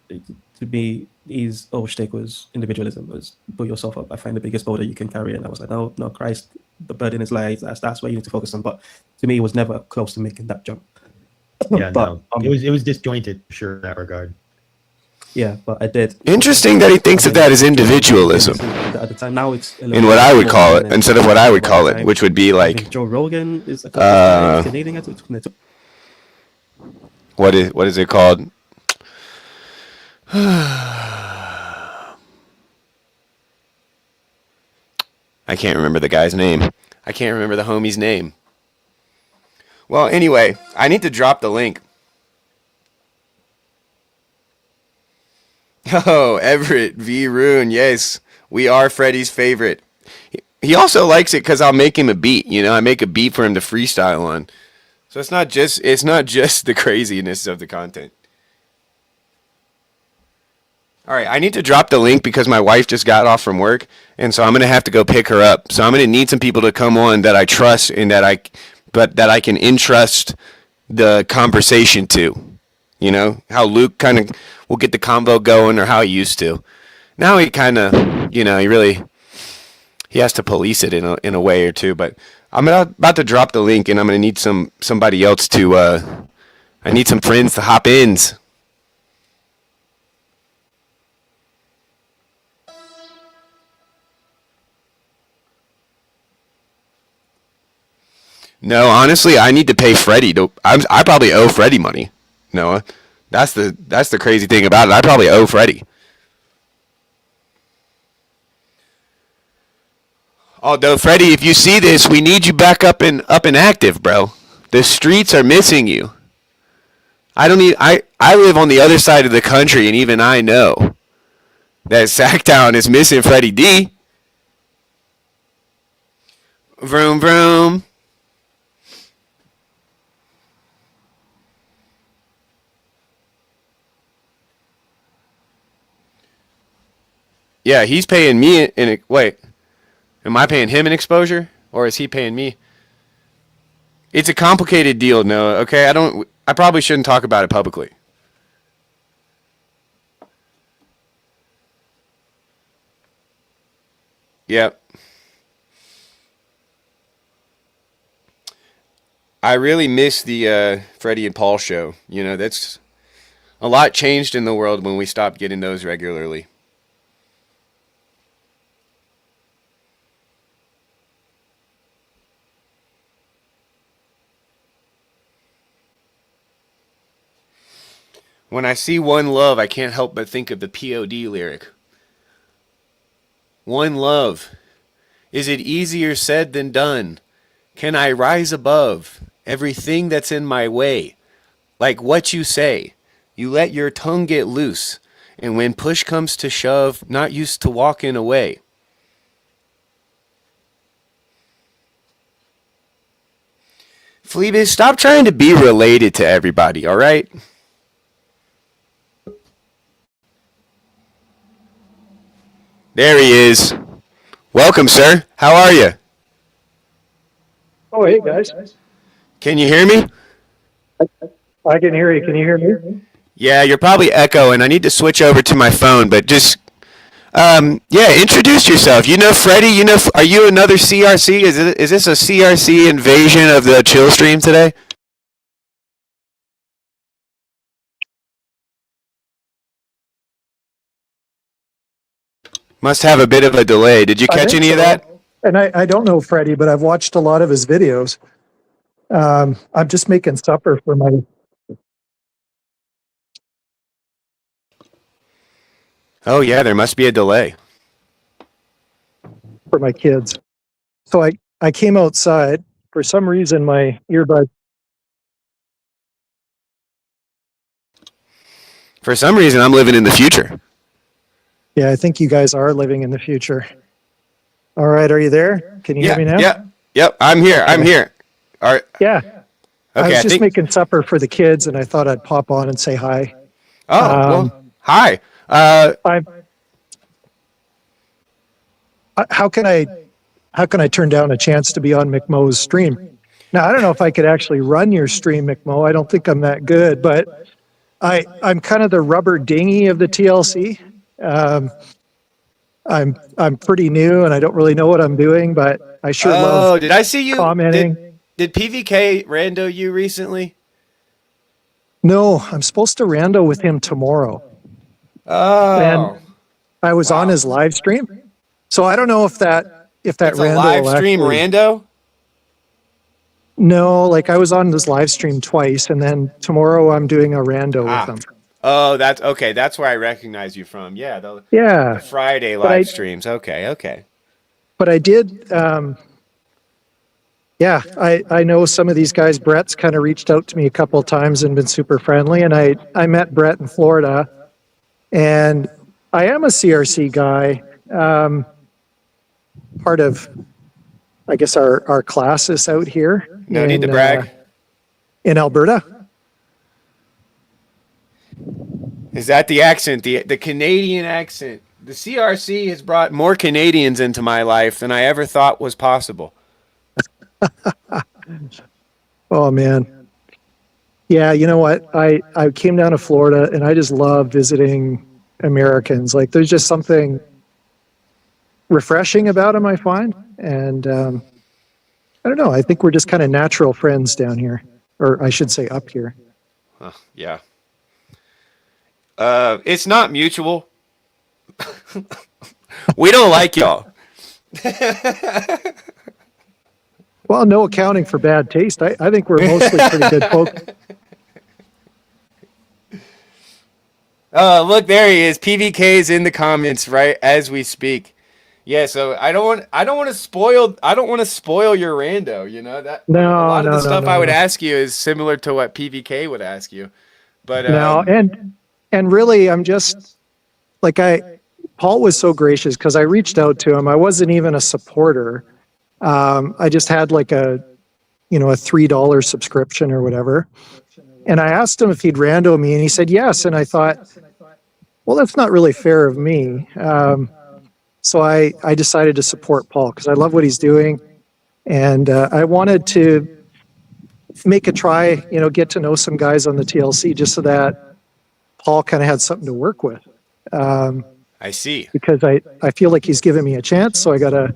to me, his whole shtick was individualism, was put yourself up. I find the biggest boulder you can carry. And I was like, no, Christ, the burden is light. That's where you need to focus on. But to me, it was never close to making that jump. Yeah, but, no. It was disjointed, for sure, in that regard. Yeah, but I did. Interesting that he thinks of that as individualism. At the time, now it's in what I would call it, instead of what I would call it, which would be like Joe Rogan is a Canadian. What is it called? I can't remember the guy's name. I can't remember the homie's name. Well, anyway, I need to drop the link. Oh, Everett V. Rune, yes. We are Freddie's favorite. He also likes it because I'll make him a beat. I make a beat for him to freestyle on. So it's not just the craziness of the content. All right, I need to drop the link because my wife just got off from work, and so I'm going to have to go pick her up. So I'm going to need some people to come on that I trust and that I can entrust the conversation to. How Luke kind of will get the convo going, or how he used to. Now he kind of, he has to police it in a way or two. But I'm about to drop the link, and I'm going to need somebody else to, I need some friends to hop in. No, honestly, I need to pay Freddie. I probably owe Freddie money. Noah, that's the crazy thing about it. I probably owe Freddie. Although Freddie, if you see this, we need you back up and active, bro. The streets are missing you. I live on the other side of the country, and even I know that Sacktown is missing Freddie D. Vroom vroom. Yeah, he's paying me in. Wait, am I paying him in exposure, or is he paying me? It's a complicated deal, Noah. Okay, I probably shouldn't talk about it publicly. Yep. I really miss the Freddie and Paul show. You know, that's a lot changed in the world when we stopped getting those regularly. When I see One Love, I can't help but think of the POD lyric. One love. Is it easier said than done? Can I rise above everything that's in my way? Like what you say. You let your tongue get loose. And when push comes to shove, not used to walking away. Fleabis, stop trying to be related to everybody, all right? There he is. Welcome, sir. How are you? Oh, hey guys. Can you hear me? I can hear you. Can you hear me? Yeah, you're probably echoing. I need to switch over to my phone, but just, yeah, introduce yourself. You know Freddie? You know, are you another CRC? Is this a CRC invasion of the chill stream today? Must have a bit of a delay. Did you I catch think any of so. that? And I don't know Freddie, but I've watched a lot of his videos. I'm just making supper for Oh, yeah, there must be a delay. my kids. So I came outside. For some reason, my earbuds. For some reason, I'm living in the future. Yeah, I think you guys are living in the future. All right, are you there? Can you Yeah, hear me now? yeah, yep, I'm here. I'm here. All right. Yeah. I Okay, was just making supper for the kids, and I thought I'd pop on and say hi. Oh, well, hi. I'm. How can I turn down a chance to be on McMo's stream? Now I don't know if I could actually run your stream, McMo. I don't think I'm that good, but I'm kind of the rubber dinghy of the TLC. I'm pretty new and I don't really know what I'm doing, but I sure love Did I see you? commenting. Did PVK rando you recently? No, I'm supposed to rando with him tomorrow. Oh, And I was on his live stream. So I don't know if that it's a rando live will stream actually, rando? No, like I was on this live stream twice, and then tomorrow I'm doing a rando with him. Oh, that's okay. That's where I recognize you from. Yeah, the Yeah, Friday but live streams. Okay, okay. but I did. Yeah, I know some of these guys. Brett's kind of reached out to me a couple of times and been super friendly. And I met Brett in Florida, and I am a CRC guy. Part of, I guess, our classes out here. No need to brag. In Alberta. Is that the accent? The Canadian accent? The CRC has brought more Canadians into my life than I ever thought was possible. Oh man. Yeah, you know what? I came down to Florida and I just love visiting Americans. Like there's just something refreshing about them, I find. And I don't know. I think we're just kind of natural friends down here, or I should say up here. Yeah. It's not mutual. We don't like y'all. Well, no accounting for bad taste. I think we're mostly pretty good folks. Oh, look, there he is. PVK is in the comments right as we speak. Yeah, so I don't want to spoil your rando, you know? That No, a lot of the no, stuff no, I would no. ask you is similar to what PVK would ask you. But No, and really, I'm just like Paul was so gracious because I reached out to him. I wasn't even a supporter. I just had like a $3 subscription or whatever. And I asked him if he'd rando me, and he said yes. And I thought, well, that's not really fair of me. So I decided to support Paul because I love what he's doing. And I wanted to make a try, get to know some guys on the TLC just so that Paul kind of had something to work with. I see. Because I feel like he's given me a chance. So I got to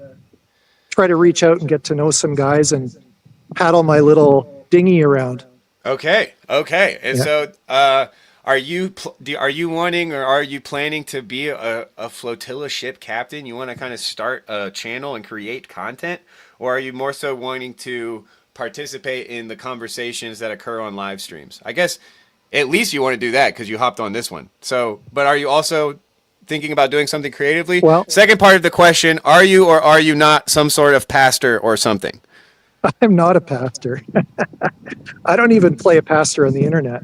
try to reach out and get to know some guys and paddle my little dinghy around. Okay. And Yeah. so, are you wanting or are you planning to be a flotilla ship captain? You want to kind of start a channel and create content, or are you more so wanting to participate in the conversations that occur on live streams? I guess at least you want to do that because you hopped on this one. So, but are you also thinking about doing something creatively? Well- Second part of the question: are you or are you not some sort of pastor or something? I'm not a pastor. I don't even play a pastor on the internet.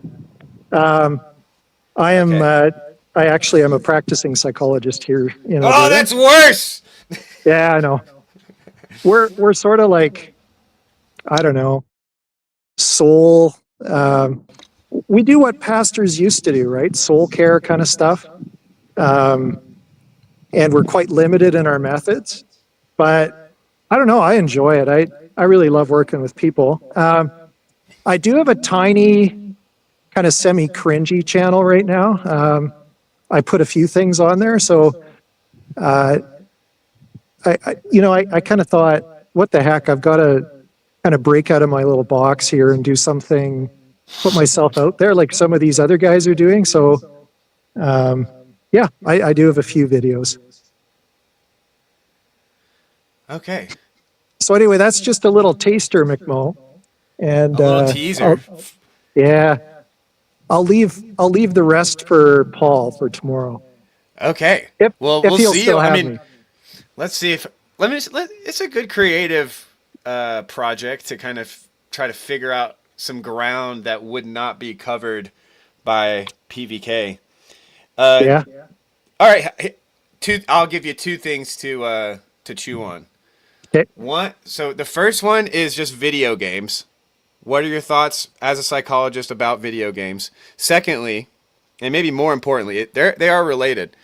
I am. Okay. I actually am a practicing psychologist here. Oh, that's worse. Yeah, I know. We're sort of like, I don't know, soul. We do what pastors used to do, right? Soul care kind of stuff. And we're quite limited in our methods, but I don't know. I enjoy it. I really love working with people. I do have a tiny kind of semi-cringy channel right now. I put a few things on there. So, I kind of thought, what the heck? I've got to kind of break out of my little box here and do something, put myself out there like some of these other guys are doing. So, yeah, I do have a few videos. Okay. So anyway, that's just a little taster, McMo. And A little teaser. I'll leave the rest for Paul for tomorrow. Okay. If, Well, if we'll he'll see. still I have mean, me. let's see if it's a good creative project to kind of try to figure out some ground that would not be covered by PVK. Yeah. All right. I'll give you two things to chew on. Okay. One. So the first one is just video games. What are your thoughts as a psychologist about video games? Secondly, and maybe more importantly, they are related.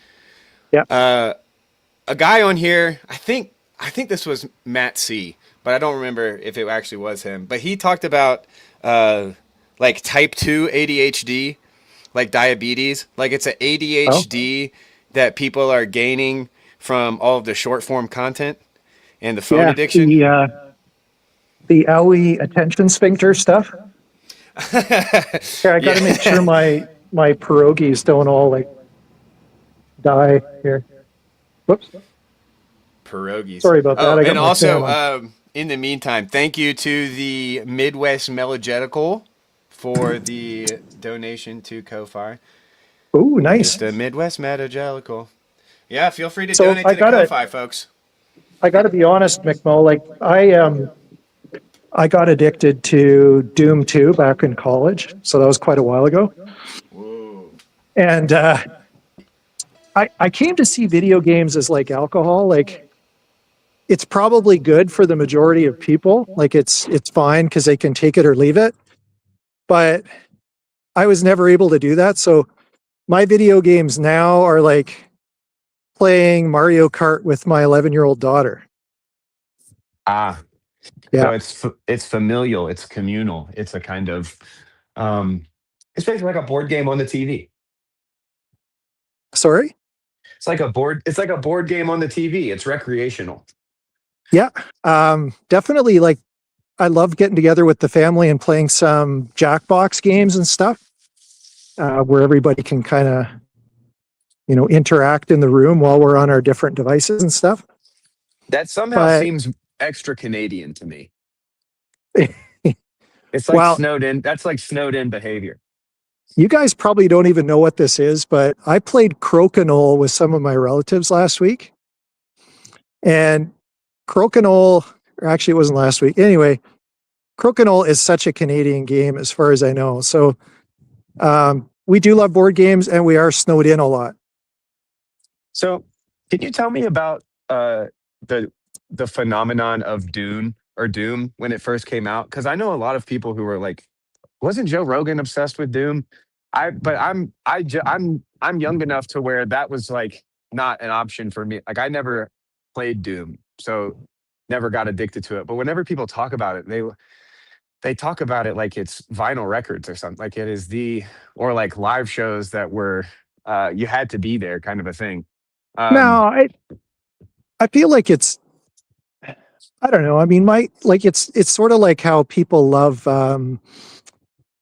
Yeah. A guy on here, I think this was Matt C, but I don't remember if it actually was him. But he talked about like type 2 ADHD, like diabetes, like it's an ADHD that people are gaining from all of the short form content and the phone addiction. The owie attention sphincter stuff. Here, I got to make sure my pierogies don't all like die here. Whoops. Pierogies. Sorry about that. Oh, I got and my also, fan on. in the meantime, thank you to the Midwest Melogetical for the donation to Ko-Fi. Ooh, nice. Just a Midwest Melogetical. Yeah, feel free to So donate to the Ko-Fi, folks. I got to be honest, McMo. Like I got addicted to Doom 2 back in college, so that was quite a while ago. Whoa. And I came to see video games as like alcohol. Like it's probably good for the majority of people. Like it's fine because they can take it or leave it. But I was never able to do that. So my video games now are like playing Mario Kart with my 11-year-old daughter. Ah, Yeah. so it's familial, it's communal, it's a kind of it's basically like a board game on the TV. Sorry? It's like a board game on the TV. It's recreational. Yeah. Definitely like I love getting together with the family and playing some Jackbox games and stuff, where everybody can kind of, interact in the room while we're on our different devices and stuff. That somehow But- seems extra Canadian to me. It's like Well- snowed in. That's like snowed in behavior. You guys probably don't even know what this is, but I played Crokinole with some of my relatives last week. And Crokinole, or actually it wasn't last week. Anyway, Crokinole is such a Canadian game as far as I know. So we do love board games and we are snowed in a lot. So, can you tell me about the phenomenon of Doom when it first came out? Because I know a lot of people who were like, wasn't Joe Rogan obsessed with Doom? I'm young enough to where that was like not an option for me. Like I never played Doom, so never got addicted to it. But whenever people talk about it, they talk about it like it's vinyl records or something. Like it is or like live shows that were you had to be there kind of a thing. Um, No, I feel like it's, I don't know. I mean, it's sort of like how people love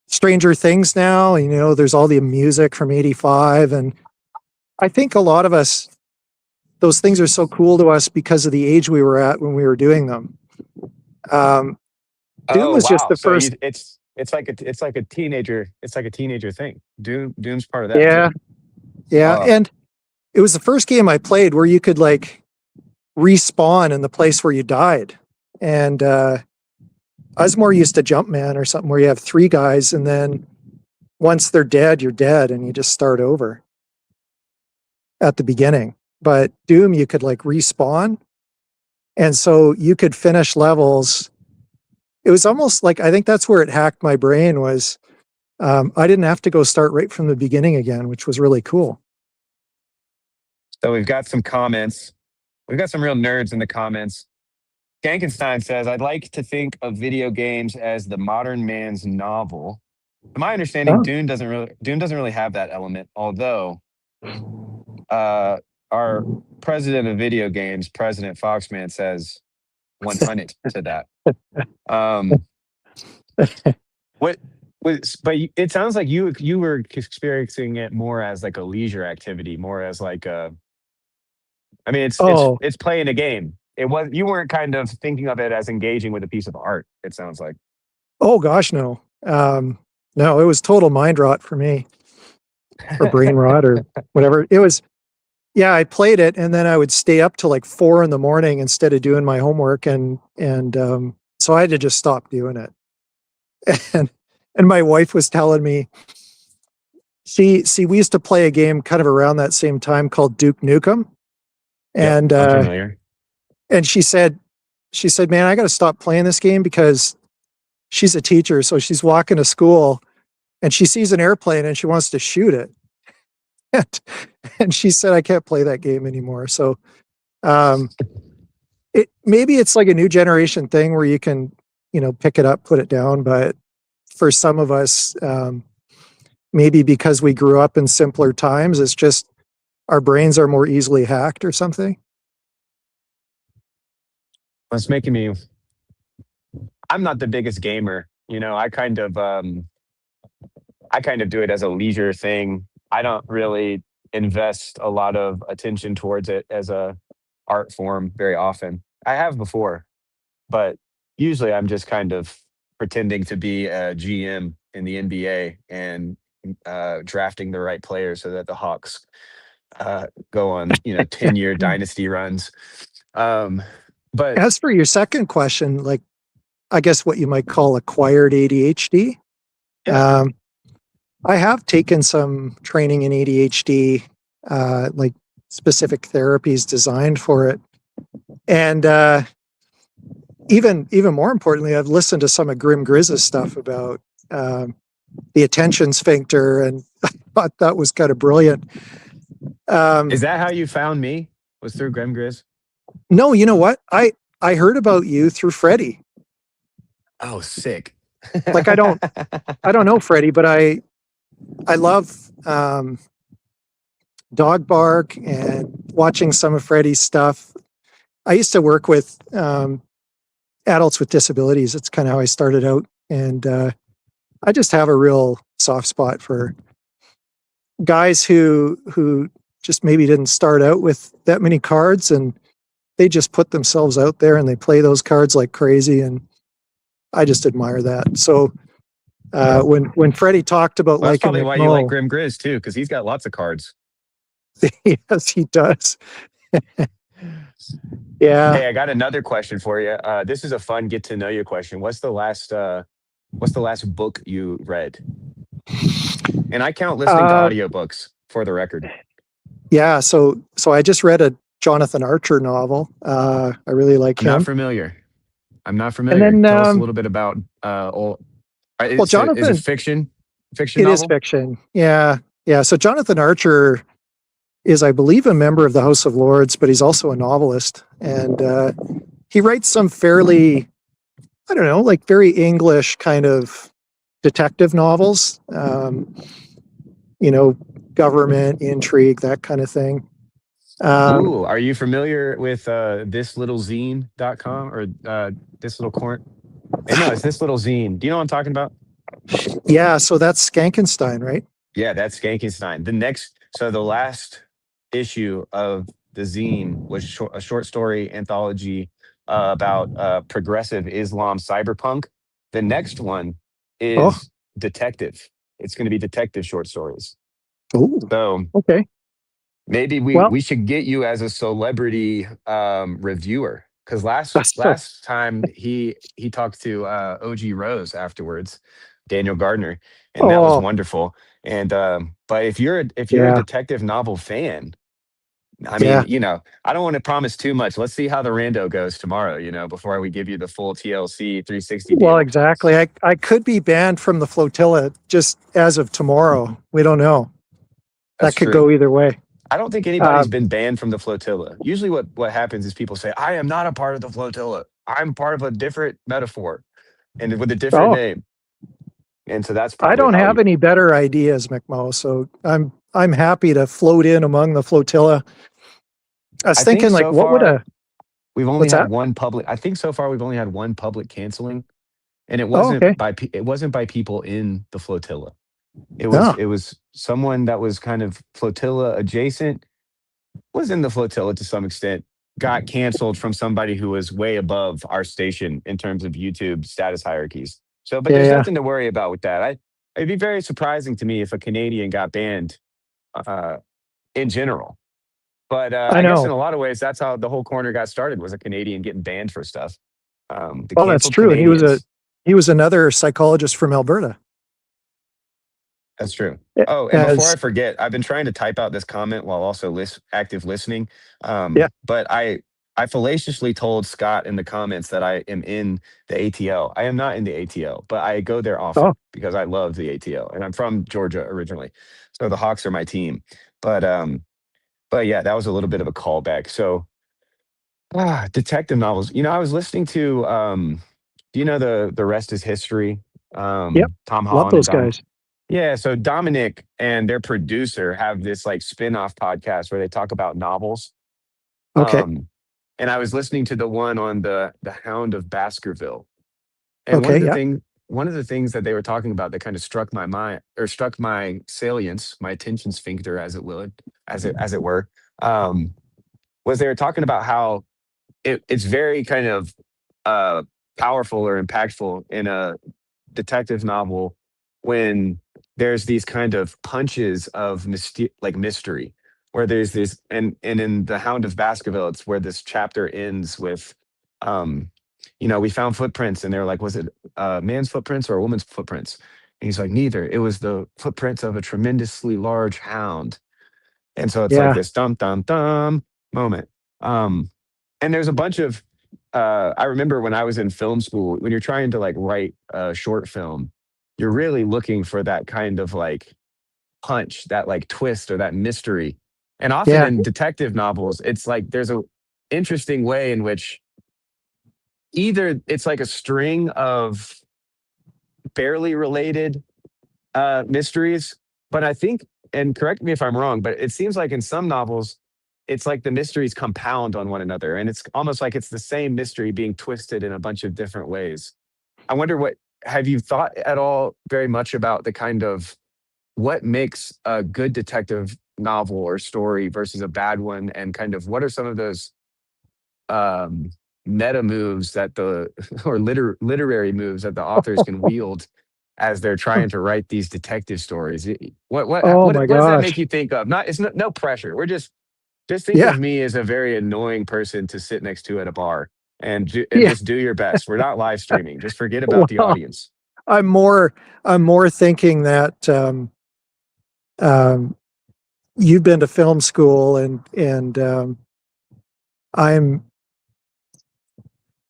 Stranger Things now. You know, there's all the music from '85, and I think a lot of us, those things are so cool to us because of the age we were at when we were doing them. Um, Doom oh was just wow! the So first. it's like a teenager thing. Doom's part of that Yeah, too. yeah, Uh, and it was the first game I played where you could like respawn in the place where you died, and I was more used to Jumpman or something where you have three guys, and then once they're dead, you're dead, and you just start over at the beginning. But Doom, you could like respawn, and so you could finish levels. It was almost like, I think that's where it hacked my brain was, I didn't have to go start right from the beginning again, which was really cool. so we've got some comments. We've got some real nerds in the comments. Gankenstein says, "I'd like to think of video games as the modern man's novel. To my understanding, Oh. Doom doesn't really have that element. Although our president of video games, President Foxman, says 100 to that. Um, what but it sounds like you were experiencing it more as like a leisure activity, more as like a. I mean, Oh, it's playing a game. It was you weren't kind of thinking of it as engaging with a piece of art. It sounds like. oh gosh, no. No, it was total mind rot for me, or brain rot, or whatever. It was, yeah, I played it and then I would stay up till like 4 in the morning instead of doing my homework. And so I had to just stop doing it. And my wife was telling me, we used to play a game kind of around that same time called Duke Nukem. Yep, And, I'm familiar. and she said, man, I got to stop playing this game because she's a teacher. So she's walking to school and she sees an airplane and she wants to shoot it. And she said, I can't play that game anymore. So, maybe it's like a new generation thing where you can, pick it up, put it down. But for some of us, maybe because we grew up in simpler times, it's just our brains are more easily hacked or something. It's making me. I'm not the biggest gamer. I kind of do it as a leisure thing. I don't really invest a lot of attention towards it as a art form very often. I have before, but usually I'm just kind of pretending to be a GM in the NBA and drafting the right players so that the Hawks go on 10-year dynasty runs. But As for your second question, like, I guess what you might call acquired ADHD. yeah, I have taken some training in ADHD, like specific therapies designed for it. And even more importantly, I've listened to some of Grim Grizz's stuff about the attention sphincter, and I thought that was kind of brilliant. is that how you found me? Was through Grim Grizz? No, you know what? I heard about you through Freddie. Oh, sick. Like I don't know Freddie, but I love dog bark and watching some of Freddie's stuff. I used to work with adults with disabilities. That's kind of how I started out, and I just have a real soft spot for guys who just maybe didn't start out with that many cards, and they just put themselves out there and they play those cards like crazy, and I just admire that. So when Freddie talked about Well, that's liking probably why you like McMo, Grim Grizz too, because he's got lots of cards. yes, he does. Yeah. Hey, I got another question for you. This is a fun get to know you question. What's the last book you read? And I count listening to audiobooks for the record. Yeah. So I just read a Jonathan Archer novel. I really like I'm him. not familiar. And then, tell us a little bit about Jonathan, is it fiction? Fiction it novel? is fiction. Yeah. Yeah. So Jonathan Archer, is, I believe, a member of the House of Lords, but he's also a novelist. And he writes some fairly, I don't know, like very English kind of detective novels, government, intrigue, that kind of thing. Ooh, are you familiar with thislittlezine.com or this little corn? No, it's this little zine. Do you know what I'm talking about? Yeah, so that's Skankenstein, right? Yeah, that's Skankenstein. The last issue of the zine was a short story anthology about progressive Islam cyberpunk. The next one Oh, is detective. It's going to be detective short stories. oh, So okay. maybe Well, we should get you as a celebrity reviewer because that's so, last time he talked to OG Rose afterwards, Daniel Gardner, and that was oh, wonderful. And but if you're a yeah, detective novel fan, I yeah. mean, I don't want to promise too much. Let's see how the rando goes tomorrow. Before we give you the full TLC 360 Well, deal. exactly. I could be banned from the flotilla just as of tomorrow. We don't know. That's That could true. go either way. I don't think anybody's Um, been banned from the flotilla. Usually what happens is people say, I am not a part of the flotilla. I'm part of a different metaphor and with a different oh, name. And so that's I probably don't how have you any better ideas, McMo. So I'm happy to float in among the flotilla. I was I think thinking, like, so what would far we've only what's had that? one public I think so far we've only had one public canceling and Oh, okay. it wasn't by people in the flotilla. It was Yeah, it was someone that was kind of flotilla adjacent, was in the flotilla to some extent, got canceled from somebody who was way above our station in terms of YouTube status hierarchies. So, but yeah, there's yeah. nothing to worry about with that. It'd be very surprising to me if a Canadian got banned uh, in general. But I I guess in know. a lot of ways, that's how the whole corner got started was a Canadian getting banned for stuff. The Well, that's canceled true. And Canadians. he was another psychologist from Alberta. That's true. Yeah, Oh, and before I as forget, I've been trying to type out this comment while also active listening. yeah. But I fallaciously told Scott in the comments that I am in the ATL. I am not in the ATL, but I go there Oh, often because I love the ATL, and I'm from Georgia originally, so the Hawks are my team. But but yeah, that was a little bit of a callback. So detective novels. I was listening to do you know the rest is history? yep. Tom Love Holland and those Dom. guys. Yeah, so Dominic and their producer have this like spin-off podcast where they talk about novels. Okay. Um, and I was listening to the one on the Hound of Baskerville. And Okay. Yeah. one of the things that they were talking about that kind of struck my mind or struck my salience, my attention sphincter as it were, um, was they were talking about how it's very kind of uh powerful or impactful in a detective novel when there's these kind of punches of mystery where there's this and in the Hound of Baskerville it's where this chapter ends with um we found footprints and they're like, was it a man's footprints or a woman's footprints? And he's like, neither, it was the footprints of a tremendously large hound. And so it's like Yeah. this dum dum dum moment. And there's a bunch of I remember when I was in film school, when you're trying to like write a short film, you're really looking for that kind of like punch, that like twist or that mystery. And often Yeah. in detective novels, it's like there's a interesting way in which either it's like a string of barely related mysteries. But I think, and correct me if I'm wrong, but it seems like in some novels, it's like the mysteries compound on one another. And it's almost like it's the same mystery being twisted in a bunch of different ways. I wonder have you thought at all very much about the kind of what makes a good detective novel or story versus a bad one? And kind of what are some of those um, meta moves that or literary moves that the authors can wield as they're trying to write these detective stories. Oh my What does that make gosh. you think of? It's no pressure. Just think Yeah. of me as a very annoying person to sit next to at a bar and Yeah. just do your best. We're not live streaming. Just forget about the Well, audience. I'm more I'm more thinking that um, you've been to film school and I'm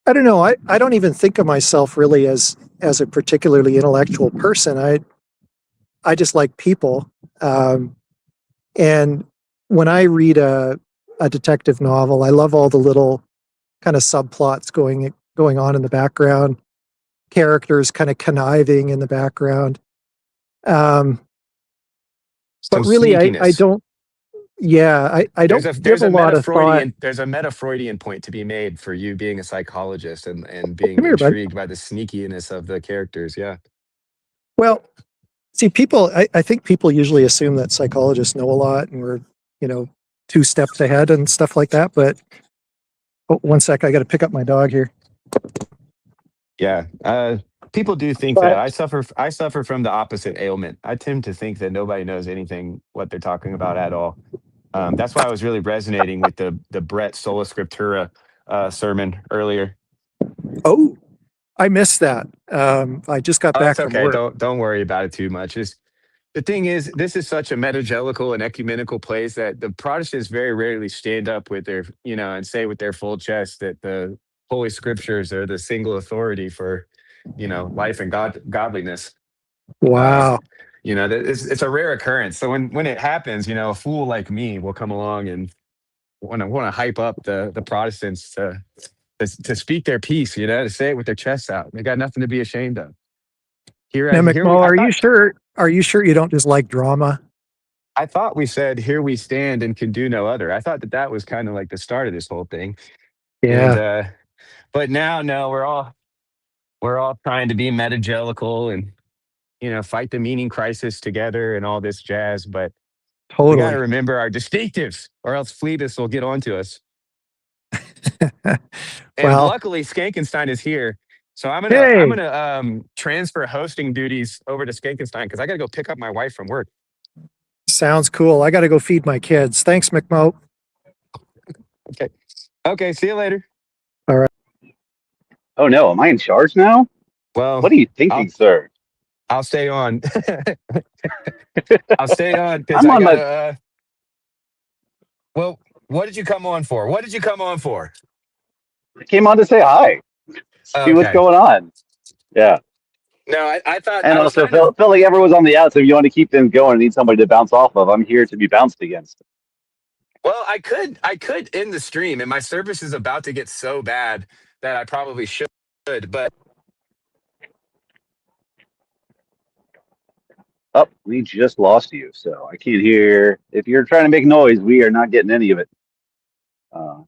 I don't know. I don't even think of myself really as a particularly intellectual person. I just like people. And when I read a detective novel, I love all the little kind of subplots going on in the background, characters kind of conniving in the background. But Some really, I sneakiness. don't. Yeah, I don't give a lot of thought. There's a meta-Freudian point to be made for you being a psychologist and being Come here, bud. intrigued by the sneakiness of the characters. Yeah. Well, see, I think people usually assume that psychologists know a lot and we're, you know, 2 steps ahead and stuff like that. But one sec, I got to pick up my dog here. Yeah. People do think that. But I suffer from the opposite ailment. I tend to think that nobody knows anything what they're talking about at all. That's why I was really resonating with the Brett Sola Scriptura sermon earlier. oh, I missed that. I just got Oh, back that's from okay. work. Don't worry about it too much. The thing is, this is such a metagelical and ecumenical place that the Protestants very rarely stand up with their, and say with their full chest that the Holy Scriptures are the single authority for, life and godliness. Wow. It's a rare occurrence. So when it happens, a fool like me will come along and want to hype up the Protestants to speak their piece, to say it with their chests out. They got nothing to be ashamed of. Now, McMullen, are you sure? Are you sure you don't just like drama? I thought we said, "Here we stand and can do no other." I thought that was kind of like the start of this whole thing. Yeah. And but now, no, we're all trying to be metagelical and fight the meaning crisis together and all this jazz. But we got to Totally. remember our distinctives, or else Phoebus will get onto us. And Well, luckily, Skankenstein is here. So I'm hey, gonna transfer hosting duties over to Skankenstein because I got to go pick up my wife from work. sounds cool. I got to go feed my kids. Thanks, McMo. Okay, see you later. All right. Oh no, am I in charge now? Well, What are you thinking, sir? I'll stay on. I'll stay on because I'm I on my. gotta. Well, what did you come on for? What did you come on for? I came on to say hi, see what's Okay. going on. Yeah, No, I thought and I was also trying to. Philly ever was on the outs. If you want to keep things going and need somebody to bounce off of, I'm here to be bounced against. Well, I could end the stream, and my service is about to get so bad that I probably should. But Oh, we just lost you, so I can't hear. If you're trying to make noise, we are not getting any of it. Uh,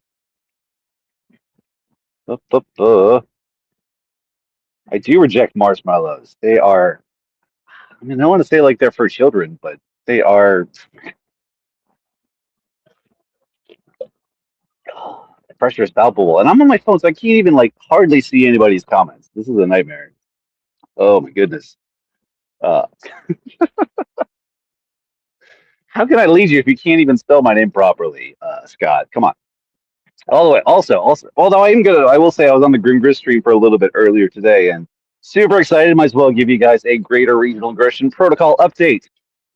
uh, uh, uh. I do reject marshmallows. They are. I mean, I don't want to say like they're for children, but they are. The pressure is palpable, and I'm on my phone, so I can't even like hardly see anybody's comments. This is a nightmare. Oh my goodness. Uh, how can I lead you if you can't even spell my name properly, Scott? Come on. All the way. Also, although I will say I was on the Grim Gris stream for a little bit earlier today, and super excited. Might as well give you guys a greater regional aggression protocol update.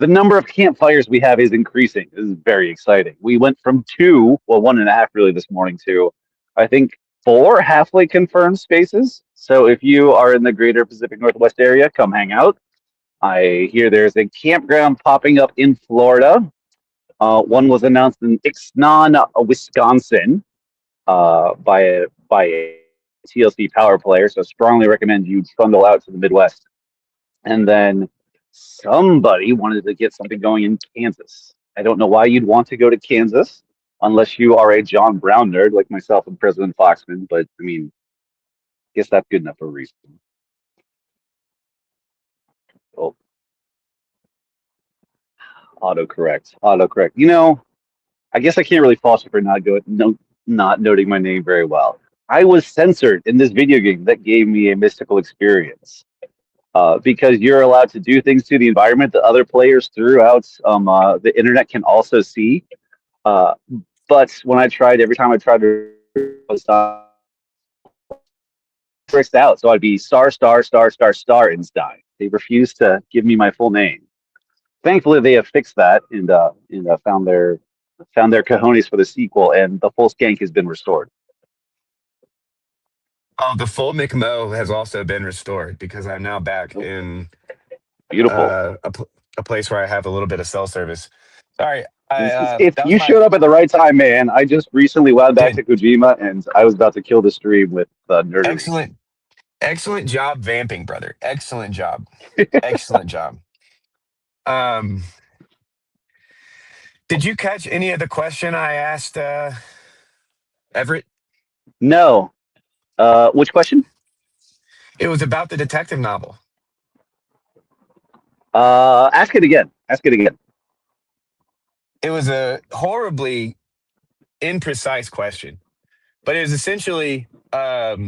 The number of campfires we have is increasing. This is very exciting. We went from 2, well, 1.5 really this morning to, I think, 4 halfway confirmed spaces. So if you are in the greater Pacific Northwest area, come hang out. I hear there's a campground popping up in Florida. One was announced in Ixnon, Wisconsin, by a TLC power player. So strongly recommend you trundle out to the Midwest. And then somebody wanted to get something going in Kansas. I don't know why you'd want to go to Kansas unless you are a John Brown nerd like myself and President Foxman. But I mean, I guess that's good enough for a reason. Oh, autocorrect. I guess I can't really fault you for not noting my name very well. I was censored in this video game that gave me a mystical experience. Because you're allowed to do things to the environment that other players throughout the internet can also see. But when every time I tried to fixed out, so I'd be star Einstein. They refused to give me my full name. Thankfully, they have fixed that and found their cojones for the sequel, and the full skank has been restored. Oh, the full McMo has also been restored because I'm now back in Beautiful. a place where I have a little bit of cell service. Sorry, That was You my showed up at the right time, man. I just recently wound back dude. to Kojima, and I was about to kill the stream with nerdery. Excellent job vamping, brother. Excellent job. Excellent job. Um, did you catch any of the question I asked Everett? No. Which question? It was about the detective novel. Ask it again. Ask it again. It was a horribly imprecise question, but it was essentially that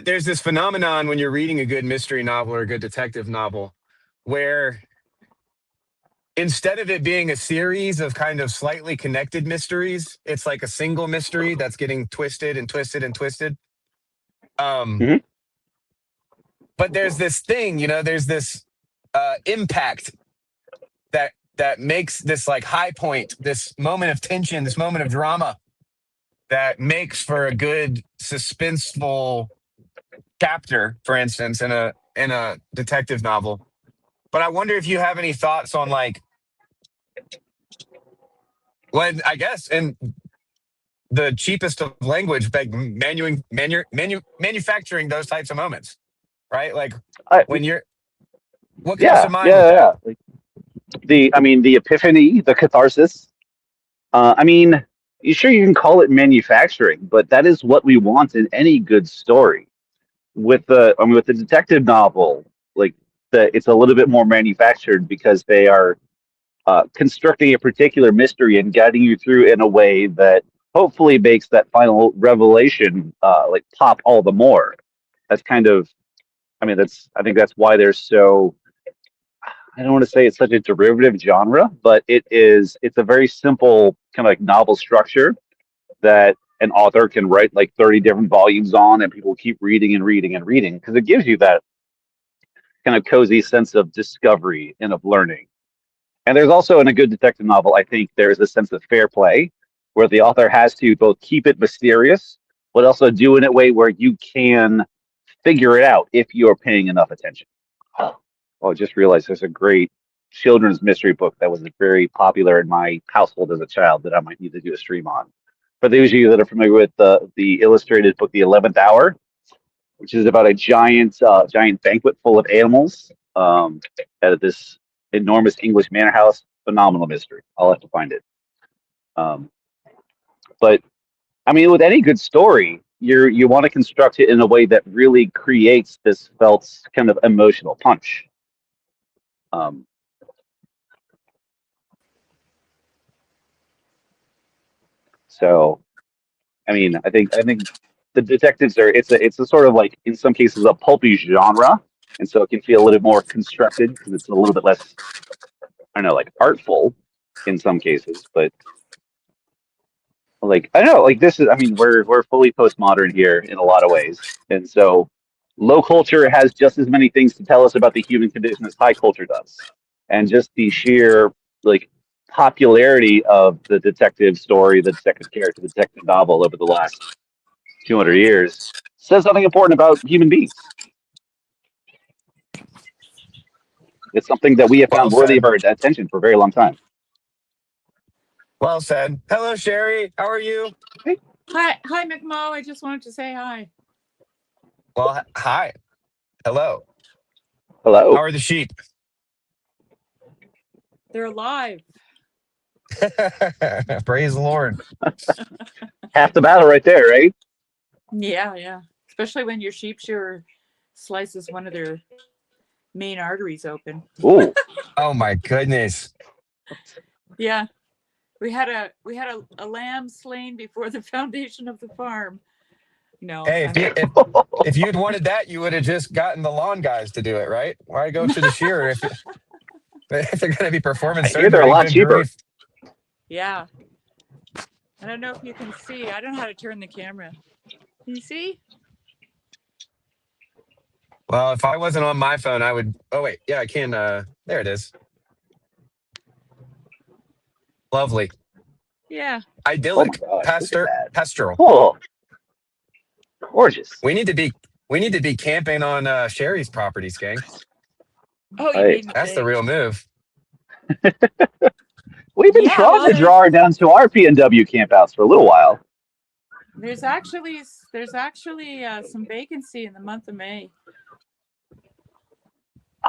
there's this phenomenon when you're reading a good mystery novel or a good detective novel where instead of it being a series of kind of slightly connected mysteries, it's like a single mystery that's getting twisted and twisted and twisted. Mhm. But there's this thing, there's this impact that makes this like high point, this moment of tension, this moment of drama that makes for a good suspenseful chapter, for instance, in a detective novel. But I wonder if you have any thoughts on like when I guess in the cheapest of language, like manufacturing those types of moments, right? Like I, when you're what comes to yeah, mind with yeah, that? yeah. Like the epiphany, the catharsis. I mean, you sure you can call it manufacturing, but that is what we want in any good story. With the detective novel, like it's a little bit more manufactured because they are constructing a particular mystery and guiding you through in a way that hopefully makes that final revelation like pop all the more. That's kind of, I think that's why they're so. I don't want to say it's such a derivative genre, but it's a very simple kind of like novel structure that an author can write like 30 different volumes on, and people keep reading and reading and reading because it gives you that kind of cozy sense of discovery and of learning. And there's also in a good detective novel, I think there is a sense of fair play where the author has to both keep it mysterious, but also do it in a way where you can figure it out if you're paying enough attention. Oh, I just realized there's a great children's mystery book that was very popular in my household as a child that I might need to do a stream on. For those of you that are familiar with the illustrated book, The 11th Hour, which is about a giant banquet full of animals at this enormous English manor house. Phenomenal mystery. I'll have to find it. Um, but I mean, with any good story, you want to construct it in a way that really creates this felt kind of emotional punch. Um, so, I mean, I think the detectives are it's a sort of like in some cases a pulpy genre, and so it can feel a little more constructed because it's a little bit less I don't know like artful in some cases, but like I don't know like this is I mean we're fully postmodern here in a lot of ways, and so low culture has just as many things to tell us about the human condition as high culture does, and just the sheer like popularity of the detective story, the detective character, the detective novel over the last 200 years says something important about human beings. It's something that we have Well found worthy of said. our attention for a very long time. Well said. Hello, Sherry. How are you? Hey, Hi, McMo. I just wanted to say hi. Well, hi. Hello. How hello. are the sheep? They're alive. Praise the Lord. Half the battle right there, right? Yeah. Especially when your sheep shearer slices one of their main arteries open. Ooh. Oh my goodness. Yeah. We had a lamb slain before the foundation of the farm. No. Hey, if you'd wanted that, you would have just gotten the lawn guys to do it, right? Why go to the shearer if they're going to be performing I hear they're a surgery? lot Good cheaper. grief. Yeah. I don't know if you can see. I don't know how to turn the camera. Can you see? Well, if I wasn't on my phone, I would. Oh wait, yeah, I can. There it is. Lovely, Yeah. Oh my idyllic, gosh, look at that. pastoral. Oh, gorgeous. We need to be camping on Sherry's property, Skang. Oh, you Hey, made me That's the say. real move. We've been Yeah, trying well, to draw her down to our PNW campouts for a little while. there's actually some vacancy in the month of May.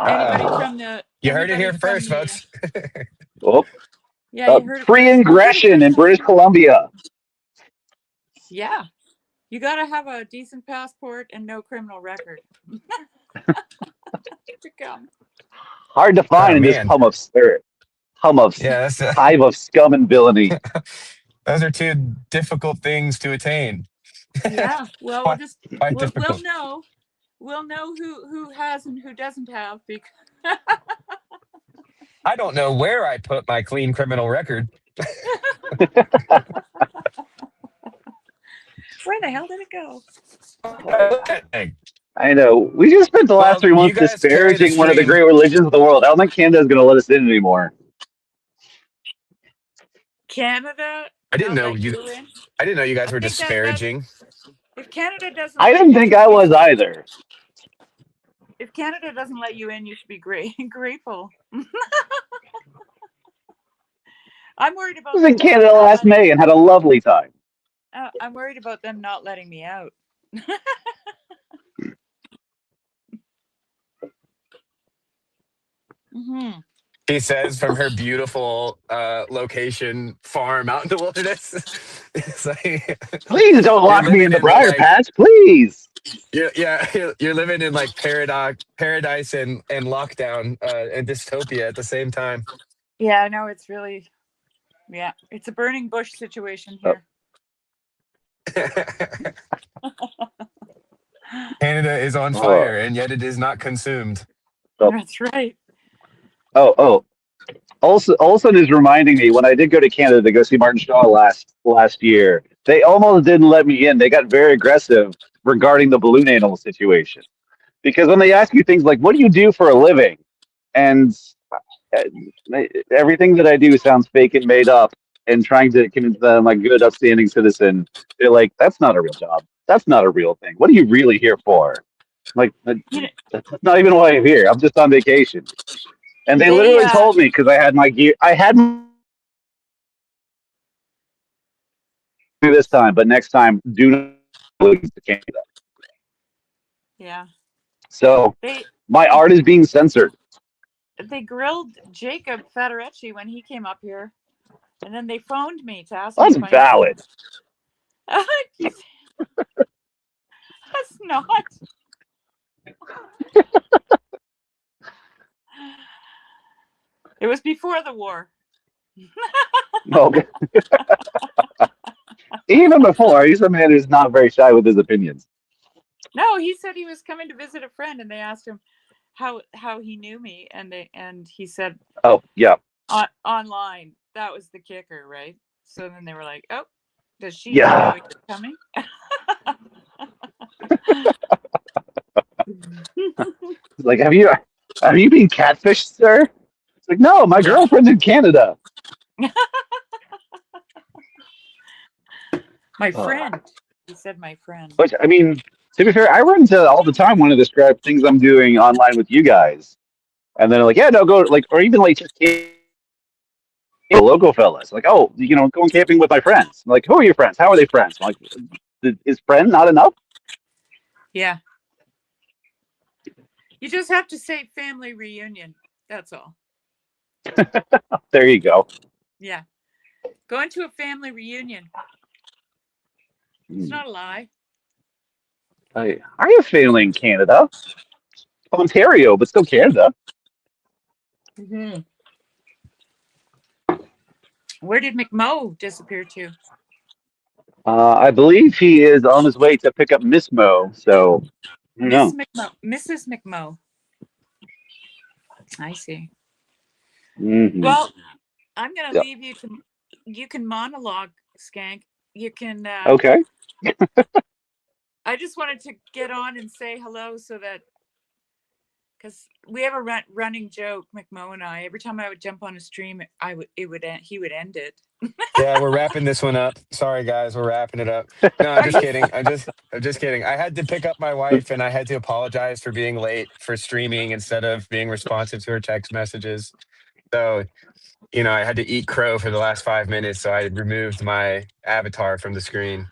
Anybody from the You heard it anybody here from first, the folks. Oh, yeah, you heard it free first. ingression in British Columbia. Yeah, you got to have a decent passport and no criminal record to come. Hard to find Oh in this man, hive yeah, of scum and villainy. those are two difficult things to attain. Yeah, well, Quite, quite we'll difficult. know who has and who doesn't have because I don't know where I put my clean criminal record. where the hell did it go? I know. We just spent the last Well, 3 months you guys carry the disparaging one of the stream. great religions of the world. I don't think Canada's going to let us in anymore. Canada I didn't not know let you. you in. I didn't know you I guys were think that's disparaging. if Canada doesn't I let didn't you think in, I was either. if Canada doesn't let you in, you should be grateful. I'm worried I about was them in Canada not last letting. May and had a lovely time. I'm worried about them not letting me out. Mm-hmm. She says from her beautiful location farm out in the wilderness. It's like Please don't you're lock me in living the in briar like patch, please. you're living in like paradise and lockdown and dystopia at the same time. Yeah, no, it's really it's a burning bush situation Oh, here. Canada is on oh, fire and yet it is not consumed. oh, That's right. oh. Olson is reminding me when I did go to Canada to go see Martin Shaw last year, they almost didn't let me in. They got very aggressive regarding the balloon animal situation. Because when they ask you things like, what do you do for a living? And uh, everything that I do sounds fake and made up, and trying to convince them I'm a good, upstanding citizen, they're like, that's not a real job. That's not a real thing. What are you really here for? Like, You know, that's not even why I'm here. I'm just on vacation. And they they literally told me because I had my gear, this time, but next time, do not lose to Canada. yeah So they my art is being censored. they grilled Jacob Federecci when he came up here, and then they phoned me to ask me That's if I knew him. valid. That's not. It was before the war. No, even before, he's a man who's not very shy with his opinions. No, he said he was coming to visit a friend, and they asked him how he knew me, and he said Oh, yeah. online. That was the kicker, right? So then they were like, "Oh, does she know Yeah. you're coming?" Like, have you been catfished, sir? It's like, no, my Yeah. girlfriend's in Canada. My Uh, friend. He said my friend. which, I mean, to be fair, I run into all the time want to describe things I'm doing online with you guys. And then like, yeah, no, go, like, or even like just the local fellas. Like, oh, going camping with my friends. I'm like, who are your friends? How are they friends? I'm like, is friend not enough? Yeah. You just have to say family reunion. That's all. There you go. Yeah. Going to a family reunion. It's not a lie. I have family in Canada, Ontario, but still Canada. Mm-hmm. Where did McMo disappear to? I believe he is on his way to pick up Miss Mo. So I don't Miss know. McMo. Mrs. McMo. I see. Mm-hmm. Well, I'm going to Yeah. leave you to, you can monologue, Skank. You can, Okay. I just wanted to get on and say hello so that, because we have a running joke, McMo and I. Every time I would jump on a stream, he would end it. Yeah, we're wrapping this one up. Sorry, guys, we're wrapping it up. No, I'm Are just you? kidding. I'm just kidding. I had to pick up my wife, and I had to apologize for being late for streaming instead of being responsive to her text messages. So, I had to eat crow for the last 5 minutes, so I removed my avatar from the screen.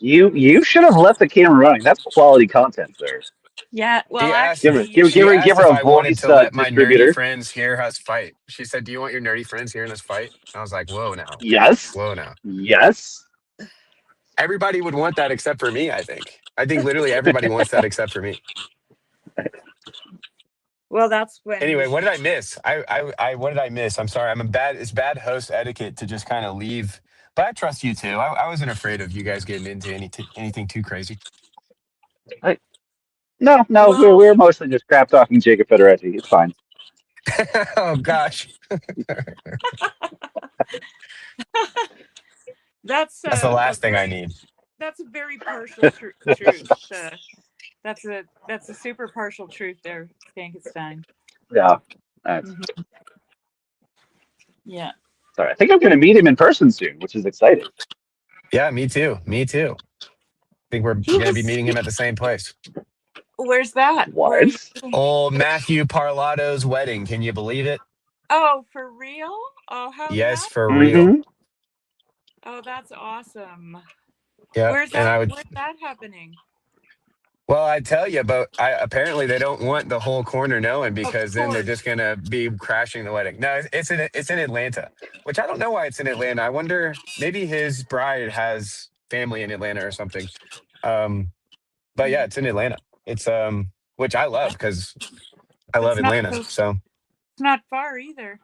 You should have left the camera running. That's quality content, sir. Yeah. Well, She asked, Give her actually, give, you. give she her give asked her if a I wanted voice to let my nerdy distributor. friends hear us fight. She said, "Do you want your nerdy friends hearing us fight?" I was like, "Whoa, now, Yes. whoa, now." Yes. Everybody would want that except for me. I think. I think literally everybody wants that except for me. Well, that's when you Anyway, what should. did I miss? What did I miss? I'm sorry. It's bad host etiquette to just kind of leave. But I trust you too. I wasn't afraid of you guys getting into anything too crazy. No, we're, Well, we're mostly just crap talking Jacob Federetti. It's fine. Oh gosh, that's that's the a last thing I very need. that's a very partial truth. That's a super partial truth there, Frankenstein. Yeah. That's Mhm. Yeah. sorry. I think I'm going to meet him in person soon, which is exciting. Yeah, me too. Me too. I think we're He gonna be was. meeting him at the same place. Where's that? Where are What? you meeting? Old Matthew Parlato's wedding. Can you believe it? Oh, for real? Oh, how's Yes, that? for real. Mm-hmm. Oh, that's awesome. Yeah, Where's and that? I would. Where's that happening? Well, I tell you, but apparently they don't want the whole corner knowing Of because then they're just course. gonna be crashing the wedding. No, it's in Atlanta, which I don't know why it's in Atlanta. I wonder maybe his bride has family in Atlanta or something. Um, but yeah, it's in Atlanta. It's which I love because I love That's not Atlanta. so. So It's not far either.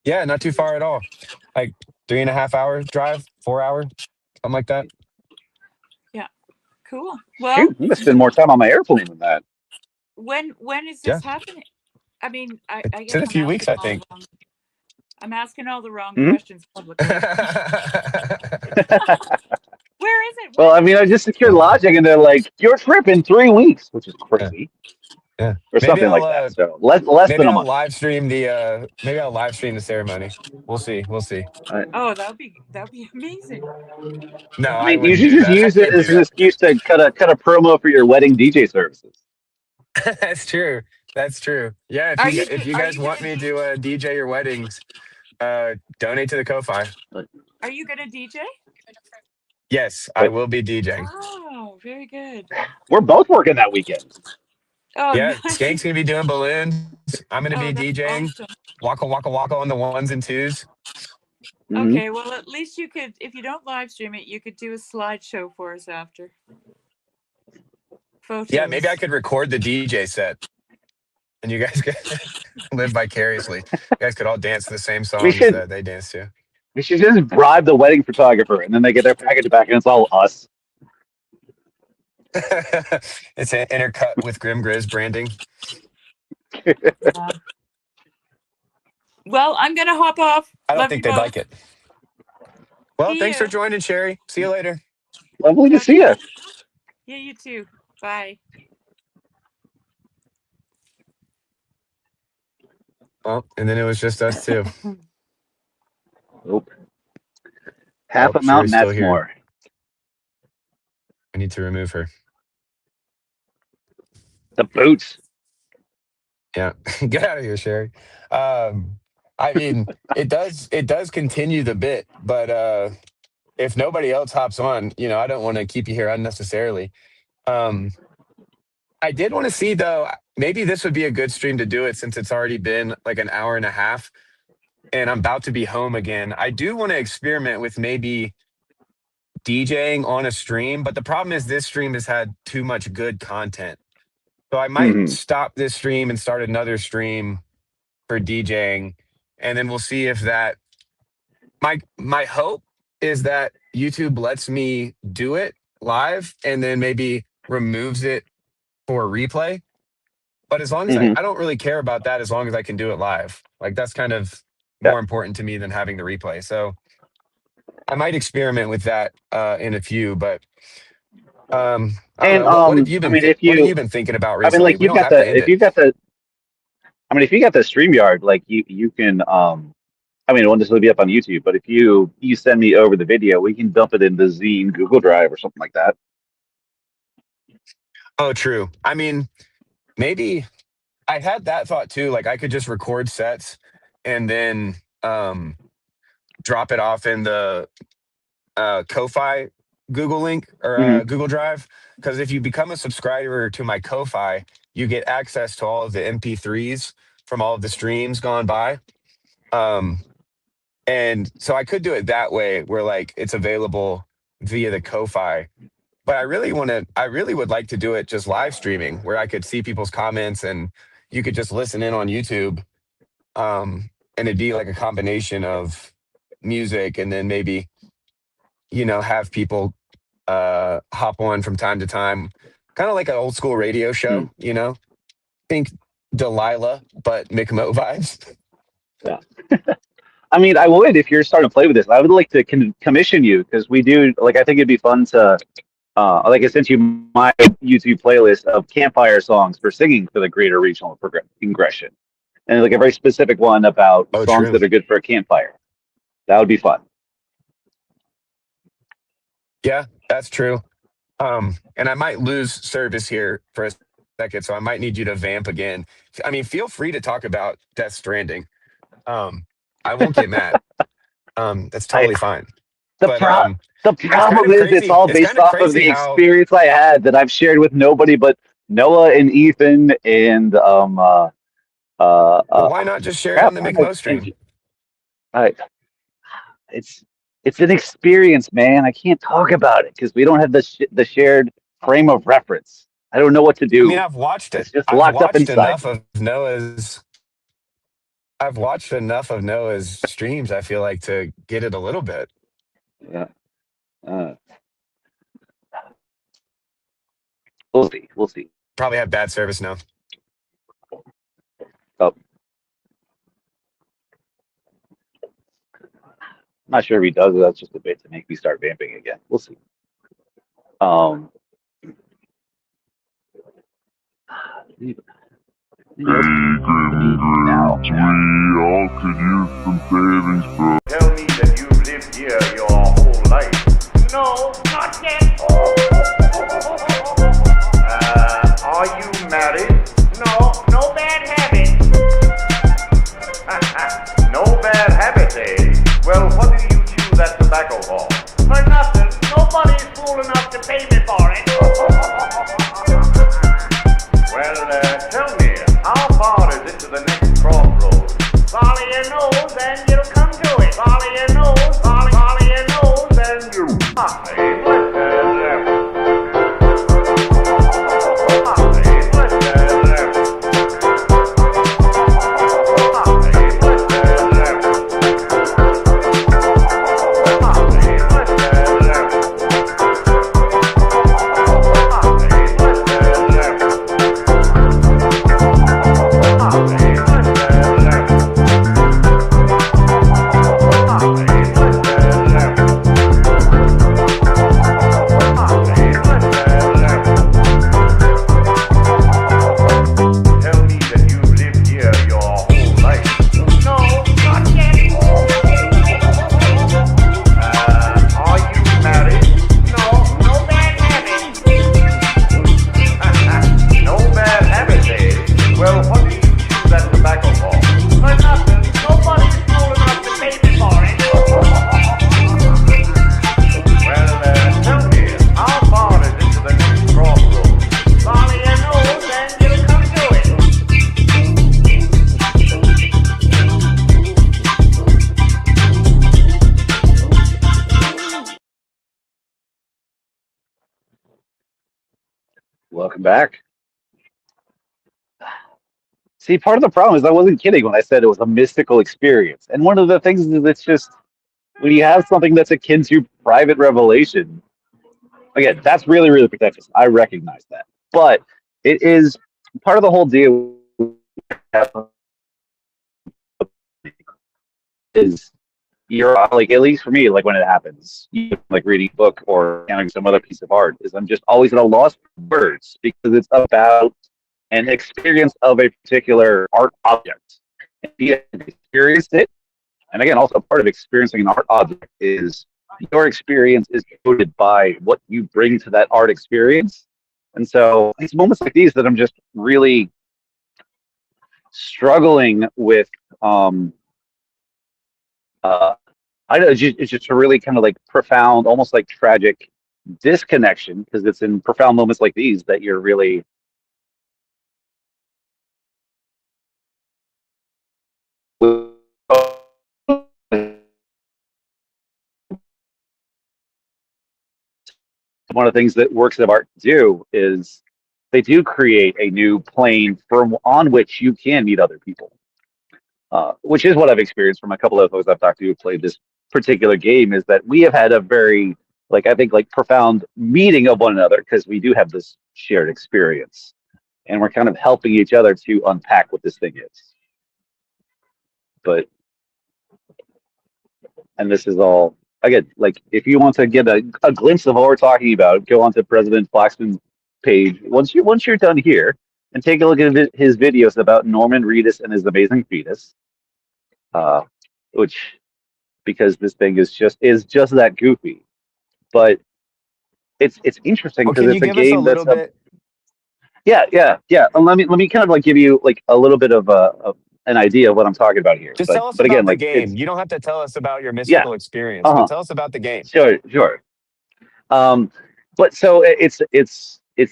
yeah, not too far at all. Like 3.5 hour drive, 4 hour, something like that. Yeah. Cool. Shoot, Well, I'm going to spend more time on my airplane than that. when is Yeah, this happening? I mean, I it's in guess a few weeks, I think. I'm asking all the wrong Hmm. questions publicly. Where is it? Well, When I is mean, I it? just secured lodging, and they're like, "Your trip in 3 weeks," which is Yeah, crazy, yeah. or Maybe something I'll like that. So less maybe than a I'll month. live stream the ceremony. We'll see. We'll see. I, Oh, that would be amazing. No, I I mean, you wouldn't should do just that. I use it can't do as an that. excuse to cut a promo for your wedding DJ services. That's true. That's true. Yeah, Are you if you are guys you want gonna me to DJ your weddings, donate to the Ko-fi. Like, are you gonna DJ? Yes, I but will be DJing. Oh, very good. we're both working that weekend. Oh, Yeah, nice. Skank's gonna be doing balloons. I'm gonna Oh, be that's DJing. awesome. Waka waka waka on the ones and twos. Hmm. Okay, well, at least you could, if you don't live stream it, you could do a slideshow for us after. Yeah, maybe I Photos. could record the DJ set, and you guys could live vicariously. You guys could all dance to the same We songs should that they dance to. we should just bribe the wedding photographer, and then they get their package back, and it's all us. It's an intercut with Grim Grizz branding. Yeah. Well, I'm gonna hop off. I don't Love think you they'd both. like it. Well, See thanks for you. joining, Sherry. See you later. Lovely to Ciao, see you. ciao. Yeah, you too. Bye. Well, and then it was just us two. Nope. Oh, Half a Sherry's mountain, still that's here. more. I need to remove her. The boots. Yeah, get out of here, Sherry. I mean, it does continue the bit, but if nobody else hops on, I don't want to keep you here unnecessarily. Um, I did want to see though, maybe this would be a good stream to do it since it's already been like an hour and a half, and I'm about to be home again. I do want to experiment with maybe DJing on a stream, but the problem is this stream has had too much good content. So I might Hmm. stop this stream and start another stream for DJing, and then we'll see if that. My hope is that YouTube lets me do it live and then maybe removes it for replay. But as long as I Hmm. I don't really care about that as long as I can do it live. Like that's kind of Yeah. more important to me than having the replay. So I might experiment with that in a few, but I don't And know. What have you I been mean, what have you been thinking about I mean, recently? like We you've don't got have to the, end if it. you've got the, I mean, if you got the StreamYard, like you can, I mean, it won't necessarily be up on YouTube, but if you send me over the video, we can dump it into Zine, Google Drive, or something like that. Oh, true. I mean, maybe I had that thought too. Like I could just record sets and then drop it off in the Ko-fi Google link or Mhm. Google Drive. Because if you become a subscriber to my Ko-fi, you get access to all of the MP3s from all of the streams gone by. And so I could do it that way, where like it's available via the Ko-fi. But I really would like to do it just live streaming, where I could see people's comments and you could just listen in on YouTube. And it'd be like a combination of music and then maybe, have people hop on from time to time, kind of like an old school radio show, Think Delilah, but McMo vibes. Yeah. I mean, I would, if you're starting to play with this, I would like to commission you, because we do, like, I think it'd be fun to, like I sent you my YouTube playlist of campfire songs for singing for the greater regional progression. And like a very specific one about Oh, songs true. that are good for a campfire. That would be fun. Yeah, that's true. And I might lose service here for a second, so I might need you to vamp again. I mean, feel free to talk about Death Stranding. I won't get mad. That's totally fine. The But the problem is, it's all based off of the experience I had that I've shared with nobody but Noah and Ethan and well, why not just share it on the McMo stream? It's an experience, man. I can't talk about it because we don't have the shared frame of reference. I don't know what to do. I mean, I've watched it. It's just locked up inside. I've watched enough of Noah's streams, I feel like, to get it a little bit. Yeah. We'll see. We'll see. Probably have bad service now. Oh. I'm not sure if he does it. That's just a bit to make me start vamping again. We'll see. Hey, Now. we all could use some savings, bro. Tell me that you've lived here your whole life. No, not yet. Are you married? No, no bad habit. No bad habit, eh? Well, what do you chew that tobacco for? For nothing. Nobody's fool enough to pay me for it. Well, tell me, how far is it to the next crossroads? Follow your nose and you'll come to it. Follow your nose, follow your nose and you'll Welcome back. See, part of the problem is I wasn't kidding when I said it was a mystical experience. And one of the things is it's just when you have something that's akin to private revelation, again, that's really, really pretentious. I recognize that. But it is part of the whole deal is you're like, at least for me, like when it happens, like reading a book or counting some other piece of art, is I'm just always at a loss for words because it's about an experience of a particular art object. And you experienced it. And again, also part of experiencing an art object is your experience is coded by what you bring to that art experience. And so it's moments like these that I'm just really struggling with uh, I know it's just a really kind of like profound, almost like tragic disconnection, because it's in profound moments like these that you're really one of the things that works of art do is they do create a new plane from on which you can meet other people, which is what I've experienced from a couple of folks I've talked to who played this particular game. Is that we have had a very, like, I think, like, profound meeting of one another because we do have this shared experience, and we're kind of helping each other to unpack what this thing is. But, and this is all, again, like, if you want to get a glimpse of what we're talking about, go onto President Flaxman's page once you're done here and take a look at his videos about Norman Reedus and his amazing fetus, which, because this thing is just that goofy. But it's interesting Well, because can you it's a give us a game little that's bit? yeah. And let me kind of like give you like a little bit of an idea of what I'm talking about here. Just tell us But again, about the like, game. it's You don't have to tell us about your yeah, mystical experience, but uh-huh, tell us about the game. sure. Um, but so it's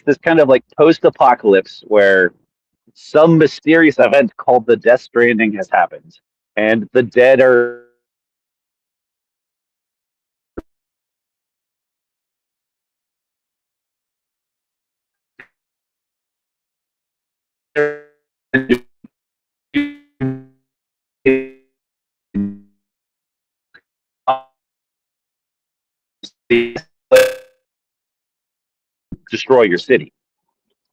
this kind of like post-apocalypse where some mysterious event called the Death Stranding has happened, and the dead are destroy your city.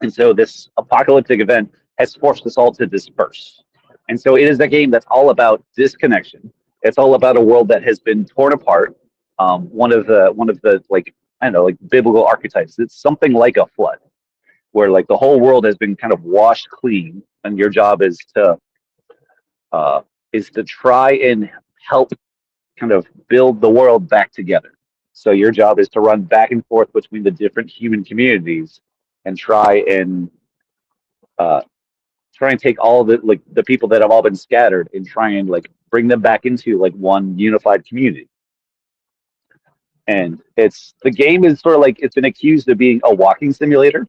And so this apocalyptic event has forced us all to disperse. And so it is a game that's all about disconnection. It's all about a world that has been torn apart. One of the like, I don't know, like, biblical archetypes. It's something like a flood, where like the whole world has been kind of washed clean, and your job is to try and help kind of build the world back together. So your job is to run back and forth between the different human communities and uh, try and take all the, like, the people that have all been scattered and try and like bring them back into like one unified community. And the game is sort of like, it's been accused of being a walking simulator,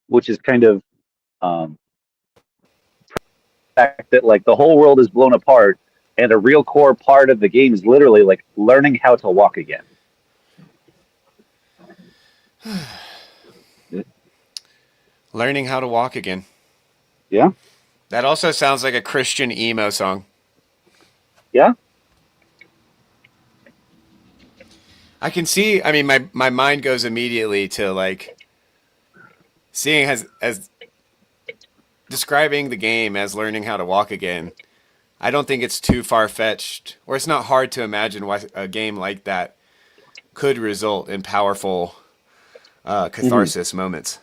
which is kind of fact that like the whole world is blown apart, and a real core part of the game is literally like learning how to walk again. Learning how to walk again. Yeah. That also sounds like a Christian emo song. Yeah. I can see, I mean, my mind goes immediately to like seeing as describing the game as learning how to walk again. I don't think it's too far-fetched, or it's not hard to imagine why a game like that could result in powerful catharsis moments.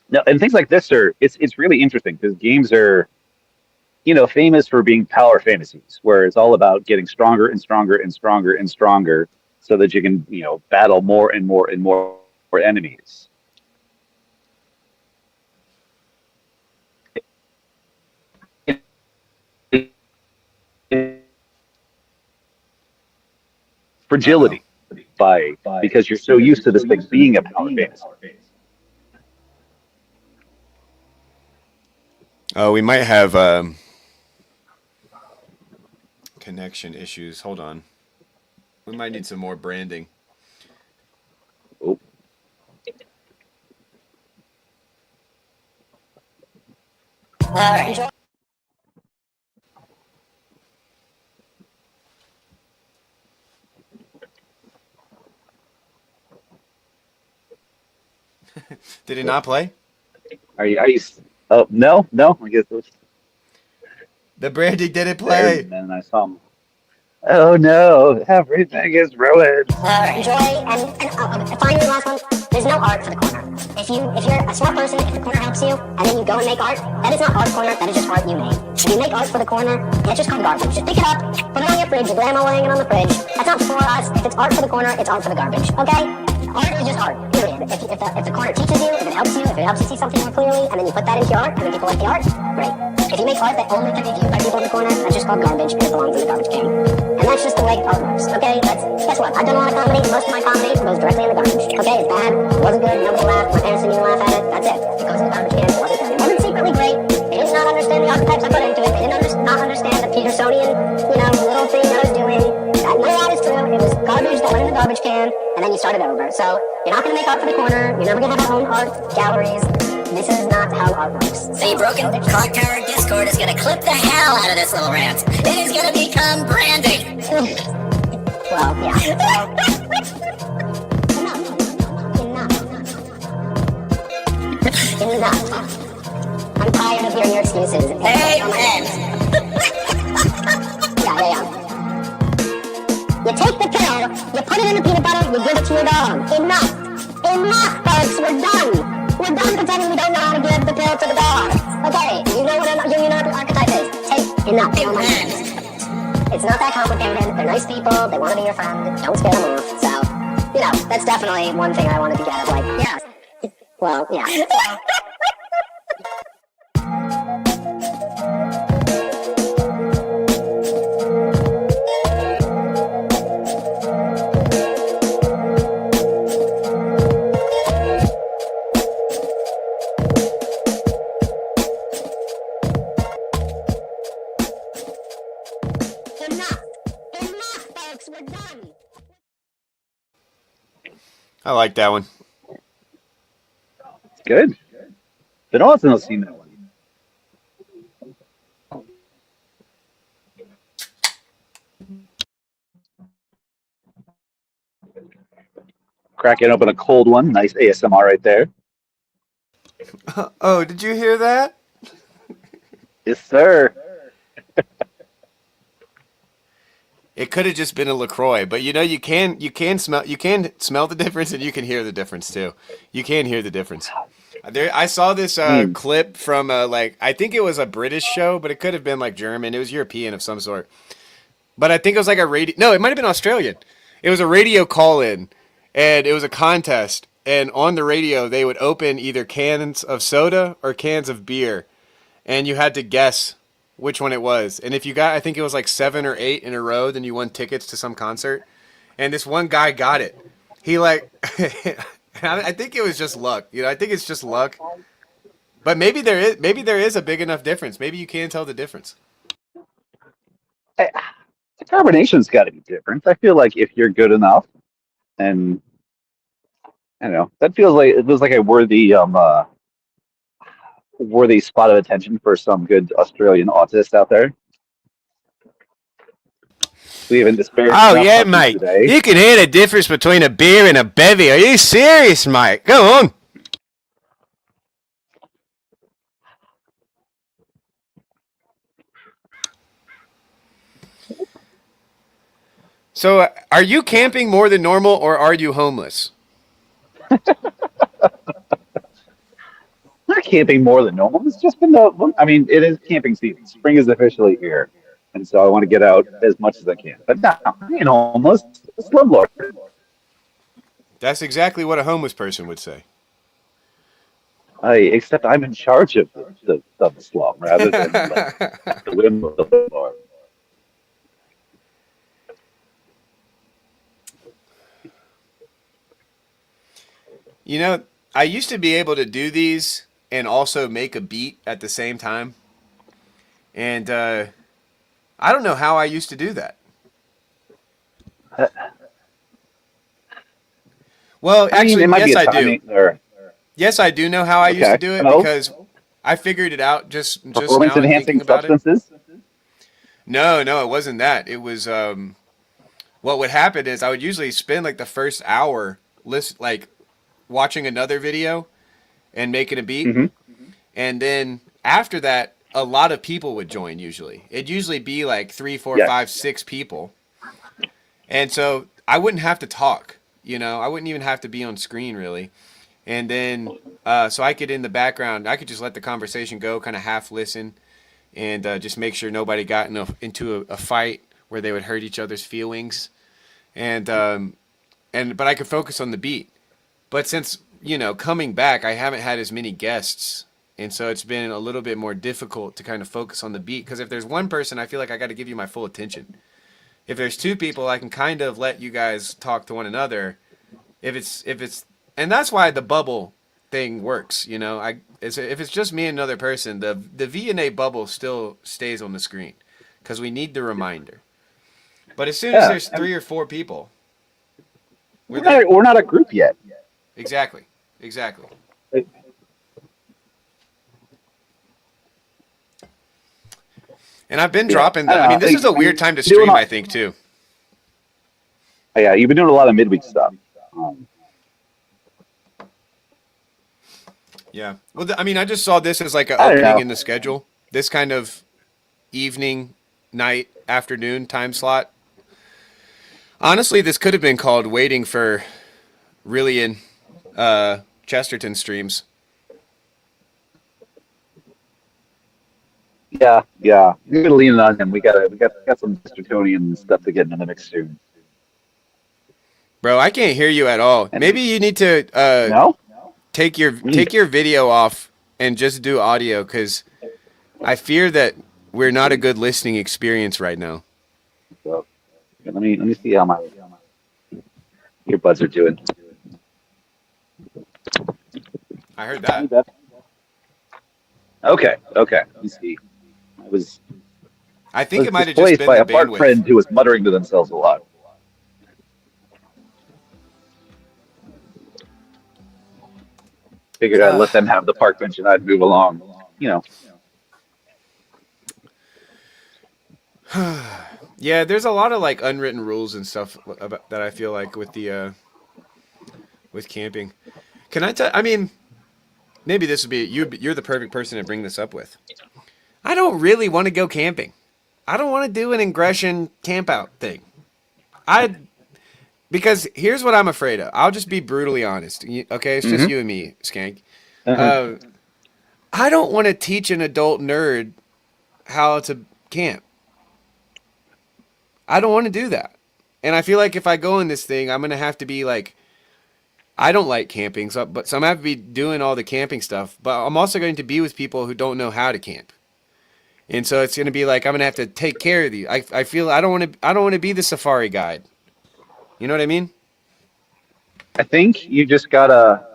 No, and things like this it's really interesting because games are, famous for being power fantasies, where it's all about getting stronger and stronger and stronger and stronger so that you can, battle more and more and more enemies. Fragility because you're so used to this thing being a power fantasy. Oh, we might have connection issues. Hold on. We might need some more branding. Oh. Did it not play? Are you? Oh, no. I guess it was The branding didn't there, play. and then I saw him. Oh no! Everything is ruined. Enjoy and finally last one. There's no art for the corner. If you're a smart person, if the corner helps you, and then you go and make art, that is not art corner. That is just art you made. If you make art for the corner, that's just called garbage. Just pick it up, put it on your fridge, your grandma laying it on the fridge. That's not for us. If it's art for the corner, it's art for the garbage. Okay? Art is just art. Period. If the corner teaches you, if it helps you see something more clearly, and then you put that into your art, and then people like the art, great. If you make art that only can be viewed by people in the corner, that's just called garbage and it belongs in the garbage can. And that's just the way art works, okay? Guess what? I've done a lot of comedy. Most of my comedy goes directly in the garbage. Okay, it's bad. It wasn't good. Nobody laughed. My parents didn't even laugh at it. That's it. It goes in the garbage can. It wasn't good. It wasn't secretly great. They did not understand the archetypes I put into it. They did not understand the Petersonian, little thing that I was doing. None of that is true. It was garbage that went in the garbage can, and then you started over. So you're not going to make art for the corner. You're never going to have our own art galleries. This is not how art works. The Broken Clock Tower Discord is going to clip the hell out of this little rant. It is going to become branding. Well, yeah. Enough. I'm tired of hearing your excuses. Amen. Yeah. You take the pill, you put it in the peanut butter, you give it to your dog. Enough, folks. We're done. We're done pretending we don't know how to give the pill to the dog. Okay, you know what a union archetype is. Take enough. It's not that complicated. They're nice people. They want to be your friend. Don't scare them off. So, that's definitely one thing I wanted to get at. Yeah. Well, yeah. Enough, folks. We're done. I like that one. Good. Been on since I've seen that one. Cracking open a cold one. Nice ASMR right there. Oh, did you hear that? Yes, sir. It could have just been a LaCroix, but you can smell the difference and you can hear the difference too. You can hear the difference. I saw this clip from I think it was a British show, but it could have been like German. It was European of some sort. But I think it was like a radio. No, it might have been Australian. It was a radio call-in, and it was a contest. And on the radio, they would open either cans of soda or cans of beer, and you had to guess which one it was. And if you got, I think it was like 7 or 8 in a row, then you won tickets to some concert. And this one guy got it. He I think it was just luck. I think it's just luck. But maybe there is a big enough difference. Maybe you can tell the difference. The carbonation's got to be different. I feel like if you're good enough, and I don't know, that feels like a worthy spot of attention for some good Australian autists out there. We haven't disparaged. Oh yeah, mate. Today. You can hear the difference between a beer and a bevy. Are you serious, mate? Go on. So, are you camping more than normal, or are you homeless? Not camping more than normal. It's just been it is camping season. Spring is officially here. And so I want to get out as much as I can. But no, I ain't homeless. It's slumlord. That's exactly what a homeless person would say. Except I'm in charge of the slum rather than the whim of the landlord. I used to be able to do these and also make a beat at the same time. And I don't know how I used to do that. Well, actually, yes, I do. Yes, I do know how I used to do it because I figured it out just now. Performance-enhancing substances? No, it wasn't that. It was what would happen is I would usually spend like the first hour watching another video and making a beat. Mm-hmm. And then after that, a lot of people would join usually. It'd usually be like 3, 4, 5, 6 people. And so I wouldn't have to talk, I wouldn't even have to be on screen really. And then, so I could in the background, I could just let the conversation go, kind of half listen and just make sure nobody got into a fight where they would hurt each other's feelings. But I could focus on the beat. But since, coming back, I haven't had as many guests And so it's been a little bit more difficult to kind of focus on the beat, because if there's one person, I feel like I got to give you my full attention. If there's two people, I can kind of let you guys talk to one another. If it's and that's why the bubble thing works, you know. If it's just me and another person, the V&A bubble still stays on the screen because we need the reminder. But as soon as there's 3 or 4 people, we're not a group yet. Exactly. And I've been dropping. I mean, this is a weird time to stream, I think, too. Yeah, you've been doing a lot of midweek stuff. Yeah. Well, I mean, I just saw this as like an opening in the schedule. This kind of evening, night, afternoon time slot. Honestly, this could have been called waiting for really in Chesterton streams. Yeah. You're gonna lean on him. We got some Chestertonian stuff to get in the mix soon. Bro, I can't hear you at all. Maybe you need to no? take your video off and just do audio, because I fear that we're not a good listening experience right now. So, let me see how my earbuds are doing. I heard that. Okay. Let me see. I think it might have just displaced been by the a fart bandwidth. friend who was muttering to themselves a lot. Figured I'd let them have the park bench and I'd move along. You know. Yeah, there's a lot of like unwritten rules and stuff about that I feel like with the with camping. Can I tell? I mean, maybe this would be you're the perfect person to bring this up with. I don't really want to go camping. I don't want to do an ingression camp out thing. Because here's what I'm afraid of. I'll just be brutally honest. Okay, it's just you and me, Skank. I don't want to teach an adult nerd how to camp. I don't want to do that. And I feel like if I go in this thing, I'm going to have to be like, I don't like camping, so I'm going to have to be doing all the camping stuff. But I'm also going to be with people who don't know how to camp. And so it's going to be like, I'm going to have to take care of these. I feel I don't want to be the safari guide. You know what I mean? I think you just gotta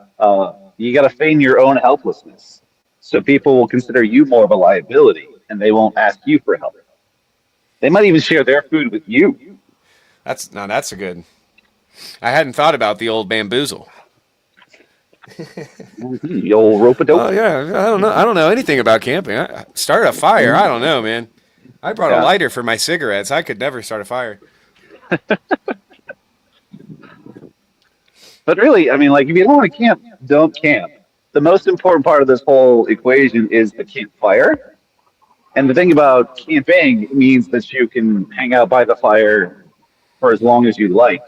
feign your own helplessness, so people will consider you more of a liability, and they won't ask you for help. They might even share their food with you. That's a good. I hadn't thought about the old bamboozle. The old rope-a-dope. Oh yeah, I don't know anything about camping. Start a fire? I don't know, man. I brought a lighter for my cigarettes. I could never start a fire. But really, I mean, like, if you don't want to camp, don't camp. The most important part of this whole equation is the campfire. And the thing about camping means that you can hang out by the fire for as long as you like.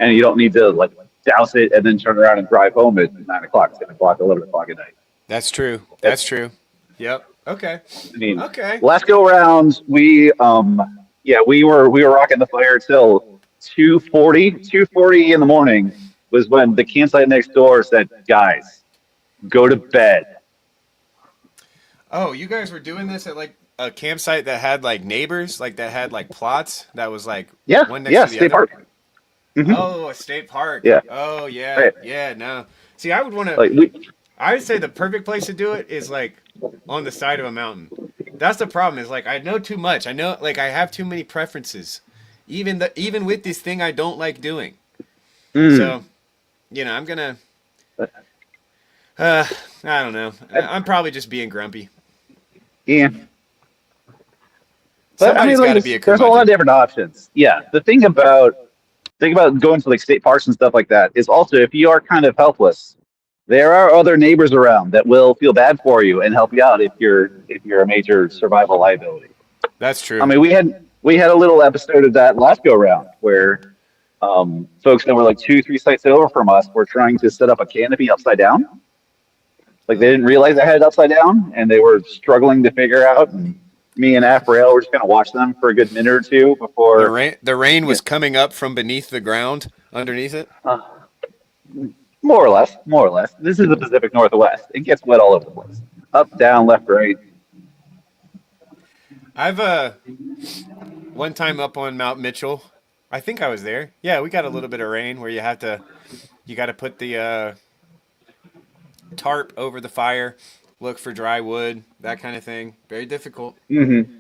And you don't need to, like, douse it and then turn around and drive home at 9 o'clock, 10 o'clock, 11 o'clock at night. That's true. That's true. Yep. Okay. I mean, okay. Last go around, we were rocking the fire till 2:40 in the morning. Was when the campsite next door said, "Guys, go to bed." Oh, you guys were doing this at like a campsite that had like neighbors, like that had like plots that was like one next to the state other? park. Mm-hmm. Oh, a state park. Yeah. Oh, yeah. Right. Yeah, no. See, I would want to. Like I would say the perfect place to do it is like on the side of a mountain. That's the problem. Is like I know too much. I know like I have too many preferences. Even with this thing I don't like doing. So, you know, I'm gonna. I don't know. I'm probably just being grumpy. Yeah. But Somebody's got to be a there's a lot of different options. Yeah. The thing about going to like state parks and stuff like that is also, if you are kind of helpless, there are other neighbors around that will feel bad for you and help you out if you're a major survival liability. That's true. I mean, we had a little episode of that last go round where folks that were like 2-3 sites over from us were trying to set up a canopy upside down. Like they didn't realize they had it upside down, and they were struggling to figure out. And me and Afriel were just going to watch them for a good minute or two before the rain was coming up from beneath the ground underneath it. More or less. This is the Pacific Northwest. It gets wet all over the place. Up, down, left, right. I've one time up on Mount Mitchell. I think I was there. Yeah, we got a little bit of rain where you got to put the tarp over the fire, look for dry wood, that kind of thing. Very difficult. Mm-hmm.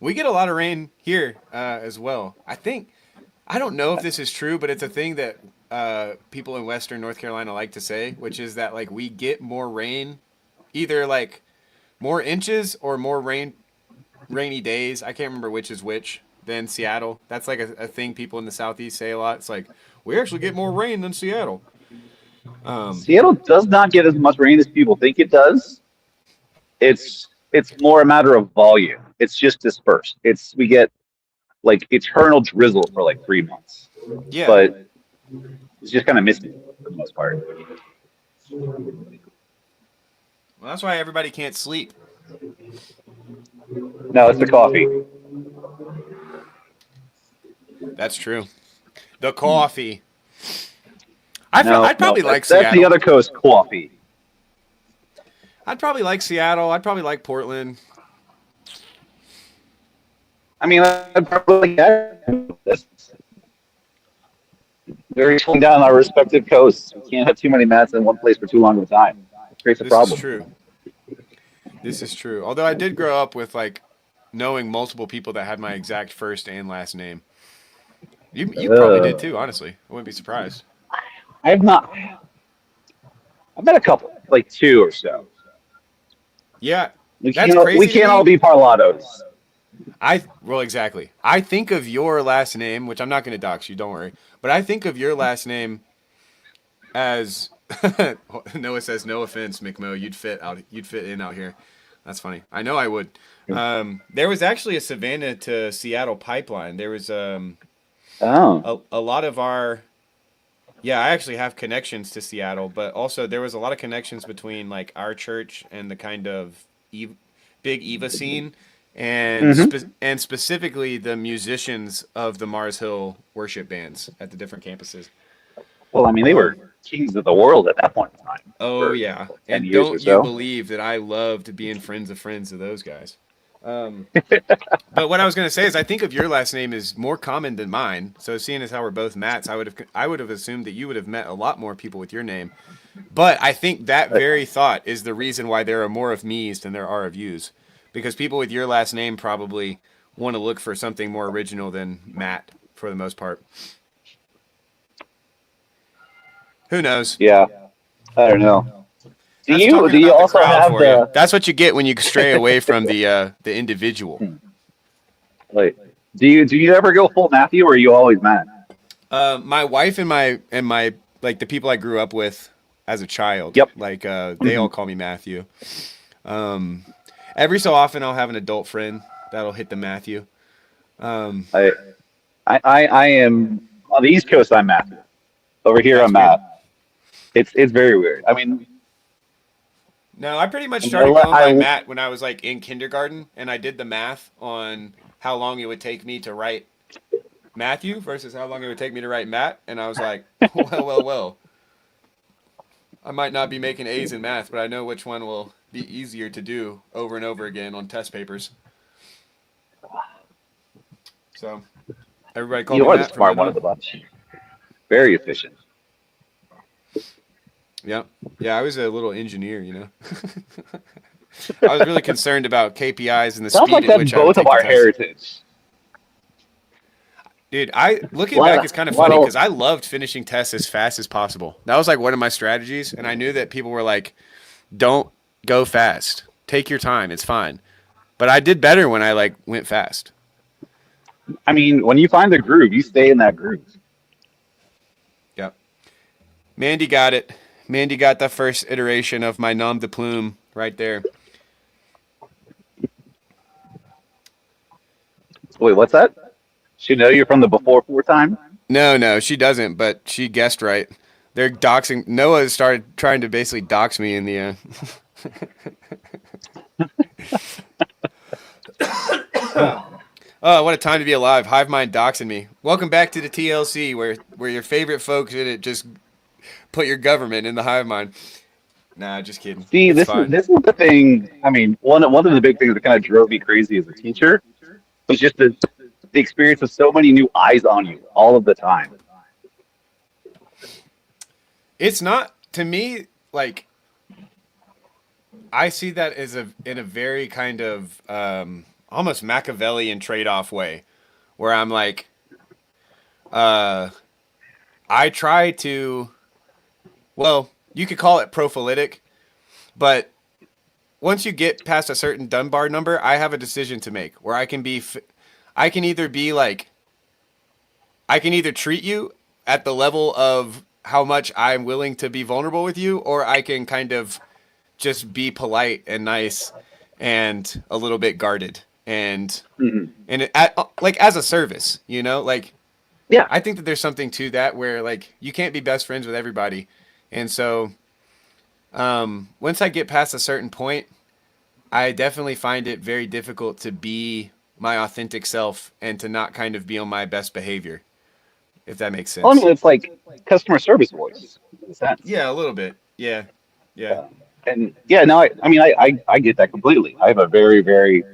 We get a lot of rain here as well. I don't know if this is true, but it's a thing that people in Western North Carolina like to say, which is that like we get more rain, either like more inches or more rainy days. I can't remember which is which than Seattle. That's like a thing people in the Southeast say a lot. It's like we actually get more rain than Seattle. Seattle does not get as much rain as people think it does. It's more a matter of volume. It's just dispersed. We get like eternal drizzle for like 3 months, Yeah. but it's just kind of misty for the most part. Well, that's why everybody can't sleep. No, it's the coffee. That's true. The coffee. I'd probably like that's Seattle. the other coast coffee. I'd probably like Seattle. I'd probably like Portland. I mean, I'd probably that's very slowing down our respective coasts. We can't have too many mats in one place for too long of a time. It creates a problem. This is true. This is true. Although I did grow up with like knowing multiple people that had my exact first and last name. You probably did too, honestly. I wouldn't be surprised. I've met a couple, like 2 or so. Yeah. We That's can't, crazy we to can't me. all be parlados. Well, exactly. I think of your last name, which I'm not going to dox you, don't worry. But I think of your last name as Noah says, "No offense, McMo, you'd fit in out here." That's funny. I know I would. There was actually a Savannah to Seattle pipeline. There was a lot of our. Yeah, I actually have connections to Seattle, but also there was a lot of connections between like our church and the kind of big Eva scene, and and specifically the musicians of the Mars Hill worship bands at the different campuses. Well, I mean, they were kings of the world at that point in time. Oh yeah, 10 and years or don't so. you believe that I loved being friends of those guys. But what I was going to say is I think of your last name is more common than mine. So seeing as how we're both Matts, I would have assumed that you would have met a lot more people with your name. But I think that very thought is the reason why there are more of me's than there are of you's. Because people with your last name probably want to look for something more original than Matt for the most part. Who knows? Yeah, I don't know. Do That's you talking about the also crowd have for you. the That's what you get when you stray away from the individual. like? Do you ever go full Matthew, or are you always Matt? My wife and my like the people I grew up with as a child. Yep. Like they all call me Matthew. Every so often I'll have an adult friend that'll hit the Matthew. I am on the East Coast. I'm Matthew. Over here, That's I'm Matt. It's very weird. I mean, No, I pretty much started going by Matt when I was like in kindergarten, and I did the math on how long it would take me to write Matthew versus how long it would take me to write Matt, and I was like, well. I might not be making A's in math, but I know which one will be easier to do over and over again on test papers. So, everybody call you me are the Matt from smart then one on. of the bunch. Very efficient. Yeah, I was a little engineer, you know. I was really concerned about KPIs and the Sounds speed like at that's which I would both take of our the test. heritage. Dude, looking What- back, it's kind of what funny else? because I loved finishing tests as fast as possible. That was like one of my strategies, and I knew that people were like, "Don't go fast. Take your time. It's fine." But I did better when I like went fast. I mean, when you find the groove, you stay in that groove. Yep. Mandy got it. Mandy got the first iteration of my nom de plume right there. Wait, what's that? She know you're from the before 4 time? No, she doesn't, but she guessed right. They're doxing. Noah started trying to basically dox me in the. Oh, what a time to be alive! Hive mind doxing me. Welcome back to the TLC, where your favorite folks in it just put your government in the hive mind. Nah, just kidding. See, It's this is fun. this is the thing. I mean, one of the big things that kind of drove me crazy as a teacher was just the experience of so many new eyes on you all of the time. It's not to me like I see that as in a very kind of almost Machiavellian trade-off way, where I'm like, uh, I try to, well, you could call it prophylatic, but once you get past a certain Dunbar number, I have a decision to make where I can either be like, I can either treat you at the level of how much I'm willing to be vulnerable with you, or I can kind of just be polite and nice and a little bit guarded and Mhm. like as a service, you know, like Yeah. I think that there's something to that where like you can't be best friends with everybody, and so once I get past a certain point, I definitely find it very difficult to be my authentic self and to not kind of be on my best behavior, if that makes Well, I mean, sense. it's like customer service voice in a sense. Yeah, a little bit. Yeah, yeah. And yeah, no, I mean, I get that completely. I have a very, very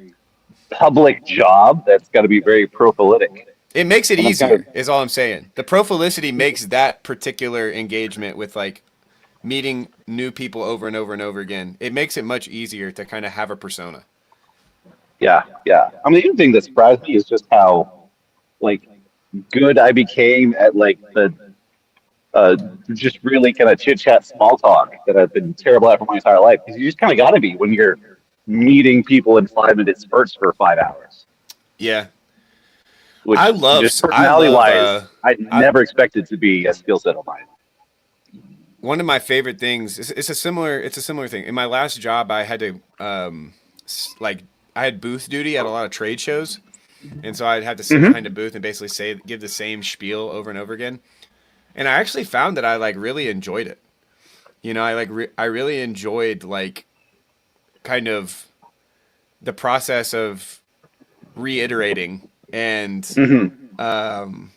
public job that's got to be very prolific, It makes it and I'm kind of easier, is all I'm saying. The prophilicity makes that particular engagement with like meeting new people over and over and over again. It makes it much easier to kind of have a persona. yeah, yeah. I mean, the other thing that surprised me is just how like good I became at like the uh, just really kind of chit chat small talk that I've been terrible at for my entire life. Because you just kind of got to be when you're meeting people in 5 minute spurts for 5 hours, Yeah, which just I personality love wise, I I never expected to be a skill set of mine. one of my favorite things. It's a similar thing. In my last job, I had to like I had booth duty at a lot of trade shows, and so I'd have to sit behind a booth and basically give the same spiel over and over again. And I actually found that I like really enjoyed it. You know, I really enjoyed like kind of the process of reiterating and Hmm. um,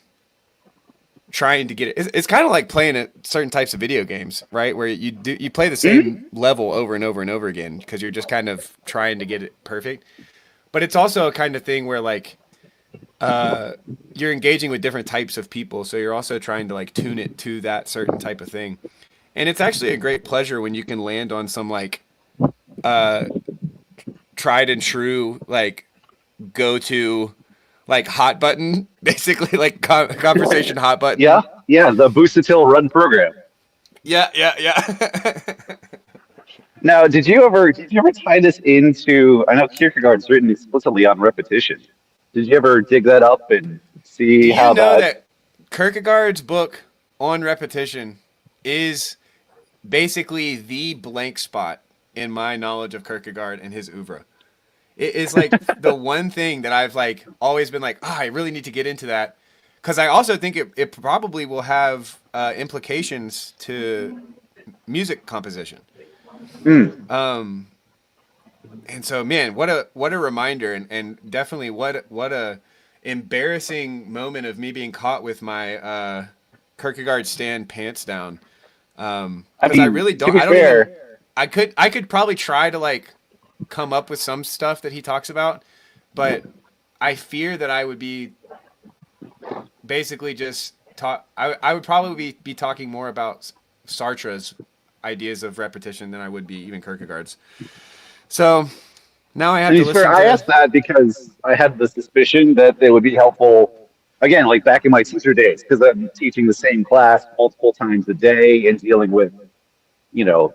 trying to get it. It's kind of like playing certain types of video games, right? Where you play the same level over and over and over again because you're just kind of trying to get it perfect. But it's also a kind of thing where like you're engaging with different types of people, so you're also trying to like tune it to that certain type of thing. And it's actually a great pleasure when you can land on some like uh, tried and true like go to like hot button, basically like conversation hot Yeah, button. yeah, the Boosted Hill Run program. Yeah, yeah, yeah. Now, did you ever tie this into? I know Kierkegaard's written explicitly on repetition. Did you ever dig that up and Do see you how know that? that Kierkegaard's book on repetition is basically the blank spot in my knowledge of Kierkegaard and his oeuvre? It is like the one thing that I've like always been like, oh, I really need to get into that because I also think it probably will have implications to music composition. Mm, Um, and so, man, what a reminder, and definitely what a embarrassing moment of me being caught with my Kierkegaard stand pants down. I Because I mean, really to don't. be I don't even. fair, I could probably try to like come up with some stuff that he talks about, but I fear that I would be basically just talk. I would probably be talking more about Sartre's ideas of repetition than I would be even Kierkegaard's. So now I to have to be fair, listen I to. asked that because I had the suspicion that they would be helpful. Again, like back in my teacher days, because I'm teaching the same class multiple times a day and dealing with,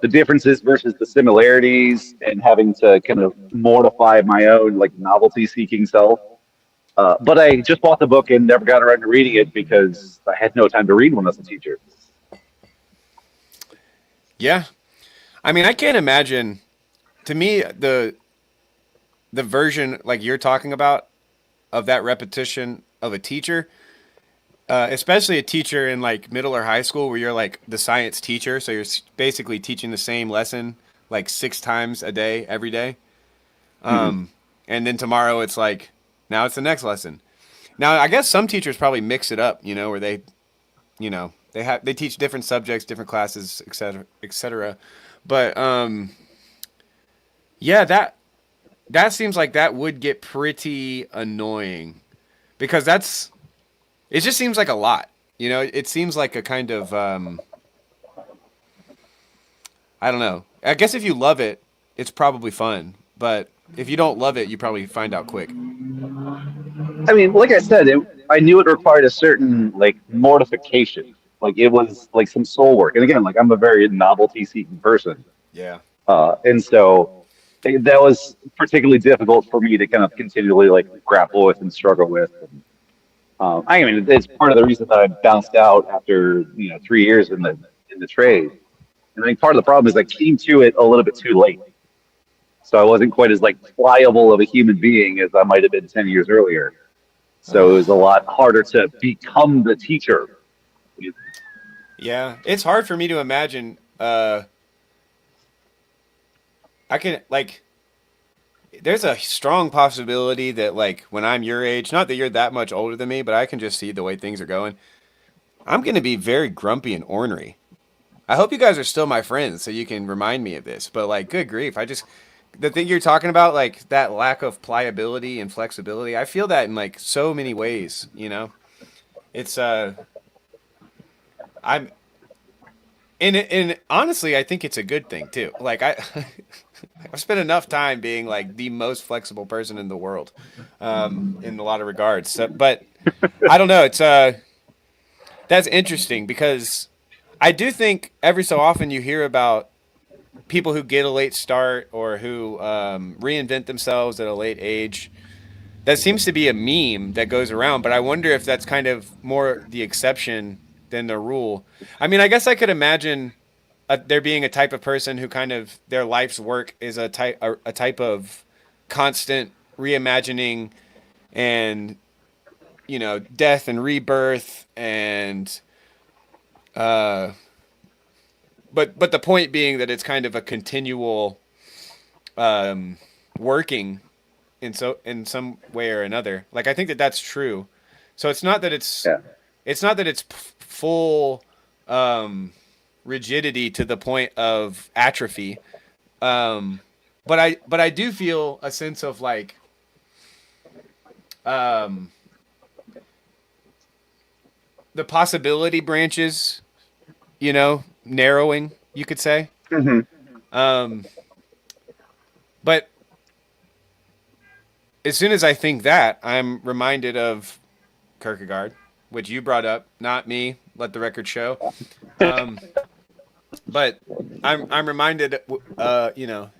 the differences versus the similarities and having to kind of mortify my own like novelty seeking self. But I just bought the book and never got around to reading it because I had no time to read when I was a teacher. Yeah, I mean, I can't imagine. To me, the version like you're talking about of that repetition of a teacher, especially a teacher in like middle or high school where you're like the science teacher, so you're basically teaching the same lesson like 6 times a day every day. Hmm. And then tomorrow it's like now it's the next lesson. Now I guess some teachers probably mix it up, where they teach different subjects, different classes, etc., etc. But yeah, that seems like that would get pretty annoying because it just seems like a lot. You know, it seems like a kind of I don't know. I guess if you love it, it's probably fun. But if you don't love it, you probably find out quick. I mean, like I said, I knew it required a certain like mortification. Like it was like some soul work. And again, like I'm a very novelty-seeking person, Yeah. and so that was particularly difficult for me to kind of continually like grapple with and struggle with. I mean, it's part of the reason that I bounced out after 3 years in the trade. And I think part of the problem is I came to it a little bit too late. So I wasn't quite as like pliable of a human being as I might have been 10 years earlier. So it was a lot harder to become the teacher. Yeah, it's hard for me to imagine. I can like. There's a strong possibility that like when I'm your age, not that you're that much older than me, but I can just see the way things are going. I'm gonna be very grumpy and ornery. I hope you guys are still my friends, so you can remind me of this. But like, good grief, the thing you're talking about, like that lack of pliability and flexibility. I feel that in like so many ways. You know, it's I'm and honestly, I think it's a good thing too. Like I've spent enough time being like the most flexible person in the world, in a lot of regards. So, but I don't know. It's that's interesting because I do think every so often you hear about people who get a late start or who reinvent themselves at a late age. That seems to be a meme that goes around, but I wonder if that's kind of more the exception than the rule. I mean, I guess I could imagine there being a type of person who kind of their life's work is a type of constant reimagining and death and rebirth and but the point being that it's kind of a continual working in some way or another. Like I think that that's true. So it's not that it's full rigidity to the point of atrophy. But I do feel a sense of like the possibility branches, narrowing, you could say. Mm-hmm. But as soon as I think that, I'm reminded of Kierkegaard, which you brought up, not me. Let the record show. But I'm reminded,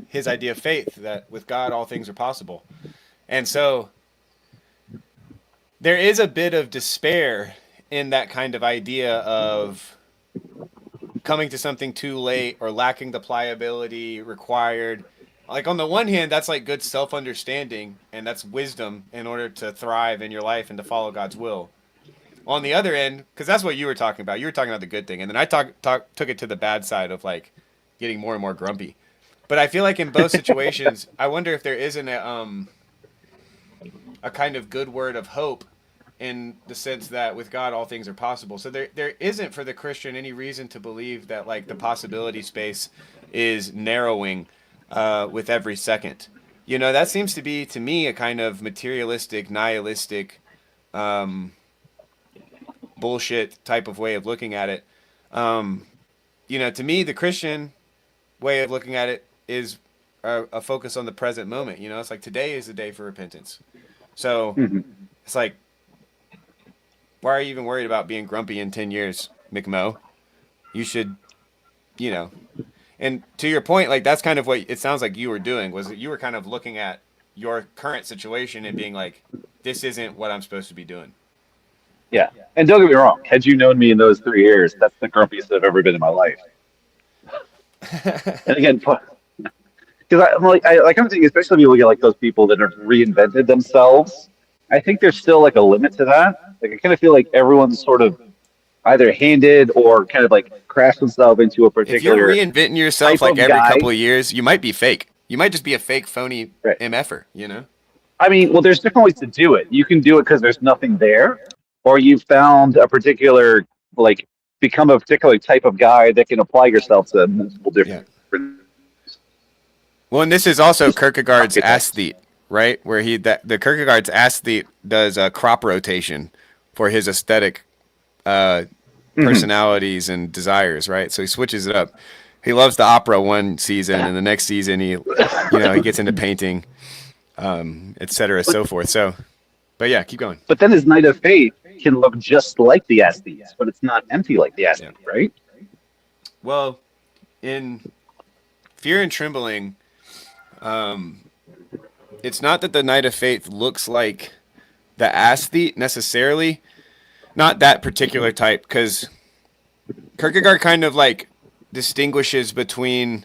his idea of faith, that with God all things are possible, and so there is a bit of despair in that kind of idea of coming to something too late or lacking the pliability required. Like on the one hand, that's like good self-understanding and that's wisdom in order to thrive in your life and to follow God's will. On the other end, because that's what you were talking about. You were talking about the good thing, and then I took it to the bad side of like getting more and more grumpy. But I feel like in both situations, I wonder if there isn't a kind of good word of hope in the sense that with God all things are possible. So there isn't for the Christian any reason to believe that like the possibility space is narrowing with every second. That seems to be to me a kind of materialistic, nihilistic bullshit type of way of looking at it. To me, the Christian way of looking at it is a focus on the present moment. It's like today is the day for repentance. So it's like, why are you even worried about being grumpy in 10 years, McMo? You should, and to your point, like that's kind of what it sounds like you were doing, was that you were kind of looking at your current situation and being like, this isn't what I'm supposed to be doing. Yeah. And don't get me wrong, had you known me in those 3 years, that's the grumpiest I've ever been in my life. And again, because I kind of think, especially when you look at like those people that have reinvented themselves, I think there's still like a limit to that. Like I kind of feel like everyone's sort of either handed or kind of like crashed themselves into a particular. If you're reinventing yourself like every couple of years, you might be fake. You might just be a fake, phony MFer, I mean, well, there's different ways to do it. You can do it because there's nothing there, or you've found a particular, like, become a particular type of guy that can apply yourself to multiple different Well, and this is also Kierkegaard's aesthete, right? Where the Kierkegaard's aesthete does a crop rotation for his aesthetic personalities and desires, right? So he switches it up. He loves the opera one season, and the next season he gets into painting, et cetera, so forth. So, but yeah, keep going. But then his Knight of Fate can look just like the aesthetes, but it's not empty like the aesthete, right? Well, in Fear and Trembling, it's not that the Knight of Faith looks like the aesthete necessarily, not that particular type, because Kierkegaard kind of like distinguishes between.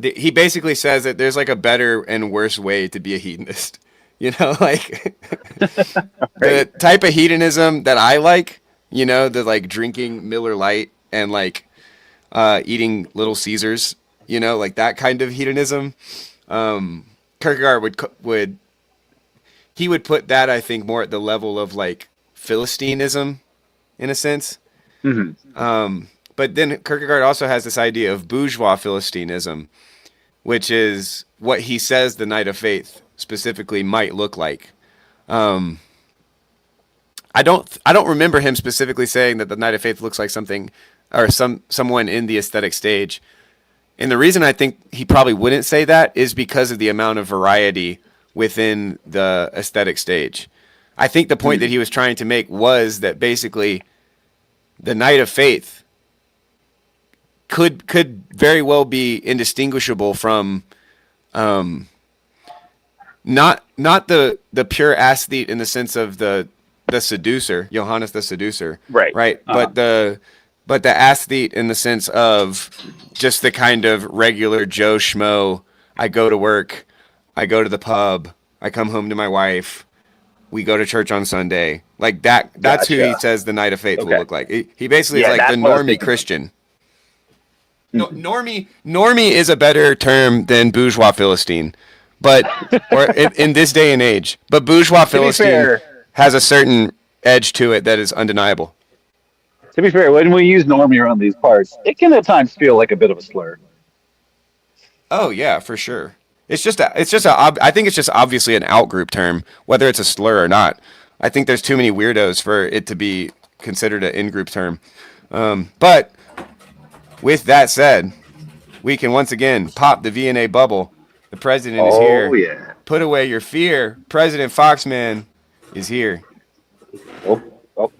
He basically says that there's like a better and worse way to be a hedonist. Like the type of hedonism that I like, the like drinking Miller Lite and like eating Little Caesars, like that kind of hedonism. Kierkegaard would put that, I think, more at the level of like Philistinism, in a sense. But then Kierkegaard also has this idea of bourgeois Philistinism, which is what he says the Knight of Faith specifically might look like. I don't remember him specifically saying that the Knight of Faith looks like something or someone in the aesthetic stage. And the reason I think he probably wouldn't say that is because of the amount of variety within the aesthetic stage. I think the point that he was trying to make was that basically the Knight of Faith could very well be indistinguishable from not the pure aesthete in the sense of the seducer, Johannes the Seducer, right? But the aesthete in the sense of just the kind of regular Joe Schmo. I go to work, I go to the pub, I come home to my wife, we go to church on Sunday. Like that. That's who he says the Knight of Faith will look like. He basically is like the normie Christian. No, normie is a better term than bourgeois Philistine, but or in this day and age. But bourgeois Philistine has a certain edge to it that is undeniable. To be fair, when we use normie around these parts, it can at times feel like a bit of a slur. Oh yeah, for sure. I think it's just obviously an outgroup term, whether it's a slur or not. I think there's too many weirdos for it to be considered an in-group term. But with that said, we can once again pop the VNA bubble. The president is here. Oh, yeah. Put away your fear. President Foxman is here. Oh,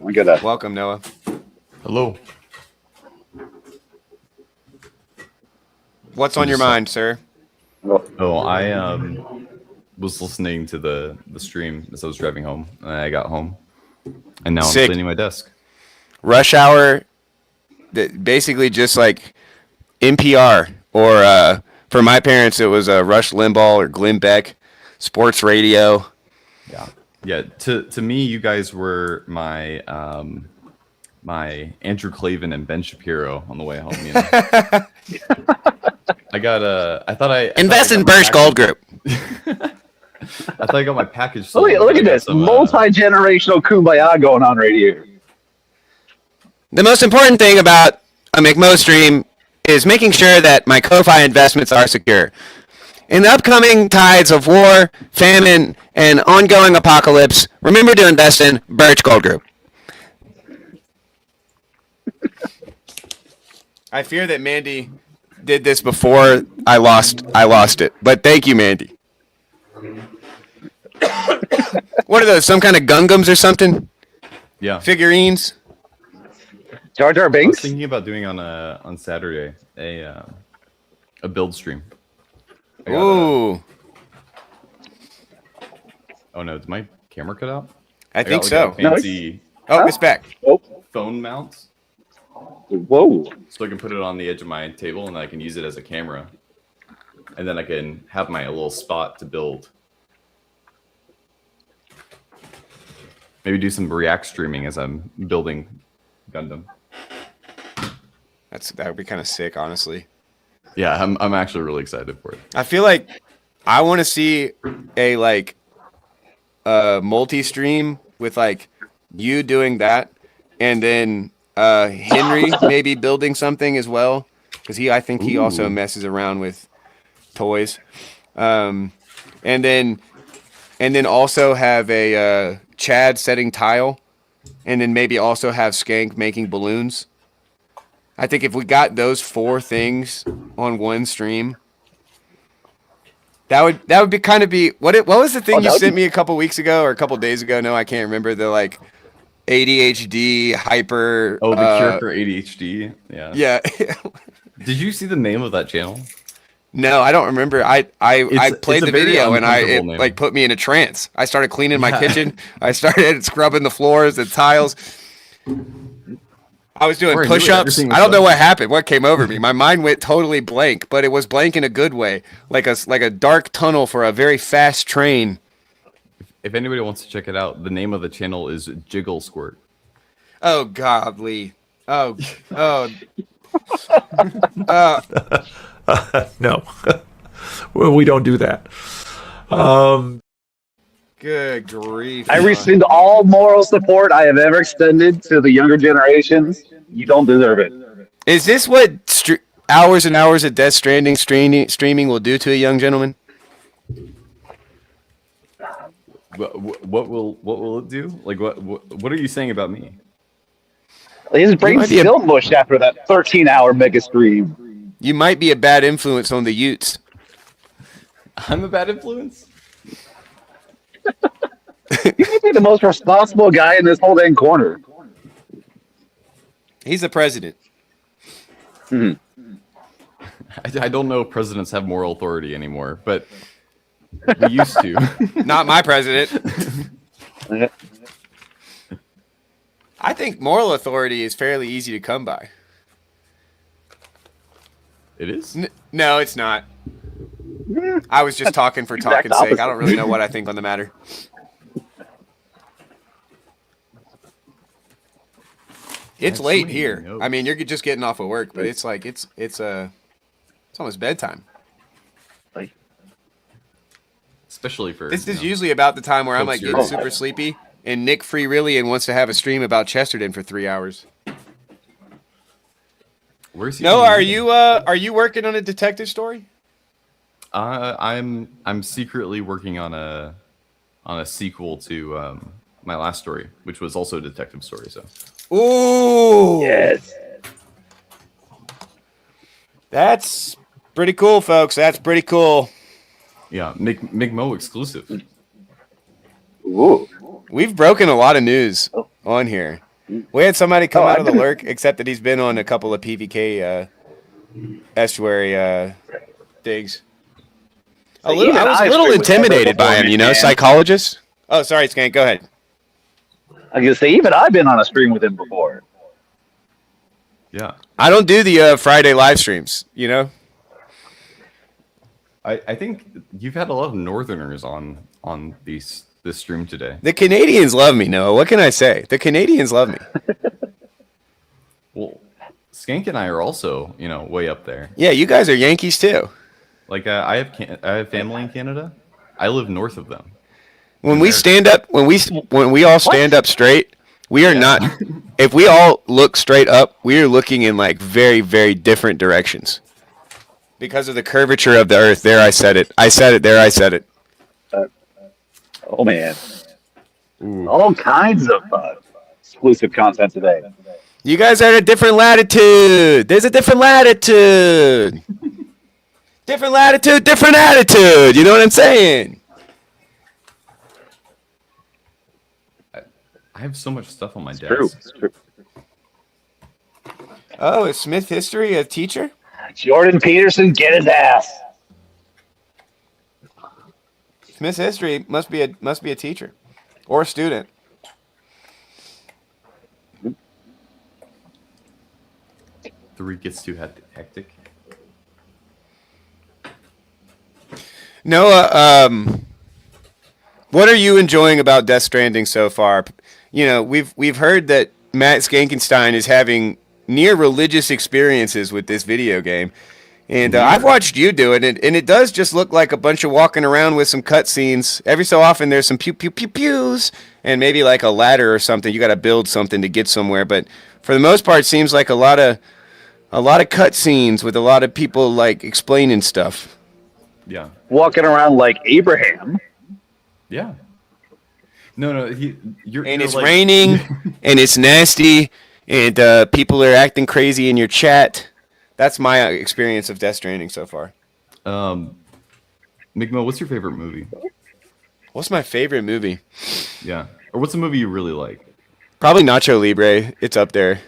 we got that. Welcome, Noah. Hello. What's on your mind, sir? Oh, I was listening to the stream as I was driving home, and I got home, and now I'm cleaning my desk. Rush hour, basically just like NPR, or for my parents it was Rush Limbaugh or Glenn Beck, sports radio. Yeah. To me, you guys were my my Andrew Clavin and Ben Shapiro on the way home. I thought I invest in Birch Gold Group. I thought I got my package. Look at this multi-generational kumbaya going on right here. The most important thing about a McMo stream is making sure that my Ko-Fi investments are secure. In the upcoming tides of war, famine, and ongoing apocalypse, remember to invest in Birch Gold Group. I fear that Mandy did this before I lost it. But thank you, Mandy. What are those? Some kind of Gungams or something? Yeah. Figurines? Jar Jar I was Binks? thinking about doing on Saturday a build stream. Ooh. Oh no, did my camera cut out? I think got, so. Like, fancy it's back. phone mounts. Whoa. So I can put it on the edge of my table and I can use it as a camera. And then I can have my little spot to build. Maybe do some React streaming as I'm building Gundam. That would be kind of sick, honestly. Yeah, I'm actually really excited for it. I feel like I want to see a multi-stream with like you doing that, and then Henry maybe building something as well, because I think he also messes around with toys. And then also have a Chad setting tile, and then maybe also have Skank making balloons. I think if we got those 4 things on one stream, that would be kind of be what was the thing you sent me a couple weeks ago or a couple days ago? No, I can't remember. The like ADHD hyper. Oh, the cure for ADHD. Yeah. Yeah. Did you see the name of that channel? No, I don't remember. I played the video and it name. like put me in a trance. I started cleaning my kitchen. I started scrubbing the floors, the tiles. I was doing push-ups. I don't know what happened. What came over me? My mind went totally blank, but it was blank in a good way, like a dark tunnel for a very fast train. If anybody wants to check it out, the name of the channel is Jiggle Squirt. Oh godly. Oh. No. Well, we don't do that. Good grief. I rescind all moral support I have ever extended to the younger generations. You don't deserve it. Is this what hours and hours of Death Stranding streaming will do to a young gentleman? What will it do? Like what are you saying about me? His brain's still mush after that 13-hour mega stream. You might be a bad influence on the Utes. I'm a bad influence? You might be the most responsible guy in this whole dang corner. He's the president. I don't know if presidents have moral authority anymore, but we used to. Not my president. I think moral authority is fairly easy to come by. It is? No, it's not. I was just talking for talking's sake. I don't really know what I think on the matter. It's late here. I mean, you're just getting off of work, but it's like it's almost bedtime. Especially for this is usually about the time where I'm like getting super sleepy, and Nick Free really wants to have a stream about Chesterton for 3 hours. Where's he? No, are you working on a detective story? I'm secretly working on a sequel to my last story, which was also a detective story. So. Ooh. Yes. That's pretty cool, folks. That's pretty cool. Yeah, McMo exclusive. Ooh. We've broken a lot of news on here. We had somebody come out of the lurk, except that he's been on a couple of PVK estuary digs. I was a little intimidated by him, you know, psychologist. Oh, sorry, Skank, go ahead. I was gonna say, even I've been on a stream with him before. Yeah. I don't do the Friday live streams, you know? I think you've had a lot of Northerners on this stream today. The Canadians love me, Noah. What can I say? The Canadians love me. Well, Skank and I are also, way up there. Yeah, you guys are Yankees too. Like I have family in Canada. I live north of them. When we stand up, when we all stand up straight, we are not. If we all look straight up, we are looking in like very, very different directions because of the curvature of the earth. There, I said it. I said it. There, I said it. Oh man, all kinds of exclusive content today. You guys are at a different latitude. There's a different latitude. Different latitude, different attitude. You know what I'm saying? I have so much stuff on my desk. It's true. Oh, is Smith History a teacher? Jordan Peterson, get his ass. Smith History must be a teacher or a student. The week gets too hectic. Noah, what are you enjoying about Death Stranding so far? You know, we've heard that Matt Skankenstein is having near religious experiences with this video game, and I've watched you do it, and it does just look like a bunch of walking around with some cutscenes. Every so often, there's some pew pew pew pews, and maybe like a ladder or something. You got to build something to get somewhere, but for the most part, it seems like a lot of A lot of cutscenes with a lot of people like explaining stuff. Yeah. Walking around like Abraham. Yeah. No, you're It's like, raining, and it's nasty, and people are acting crazy in your chat. That's my experience of Death Stranding so far. McMo, what's your favorite movie? What's my favorite movie? Yeah. Or what's a movie you really like? Probably Nacho Libre. It's up there.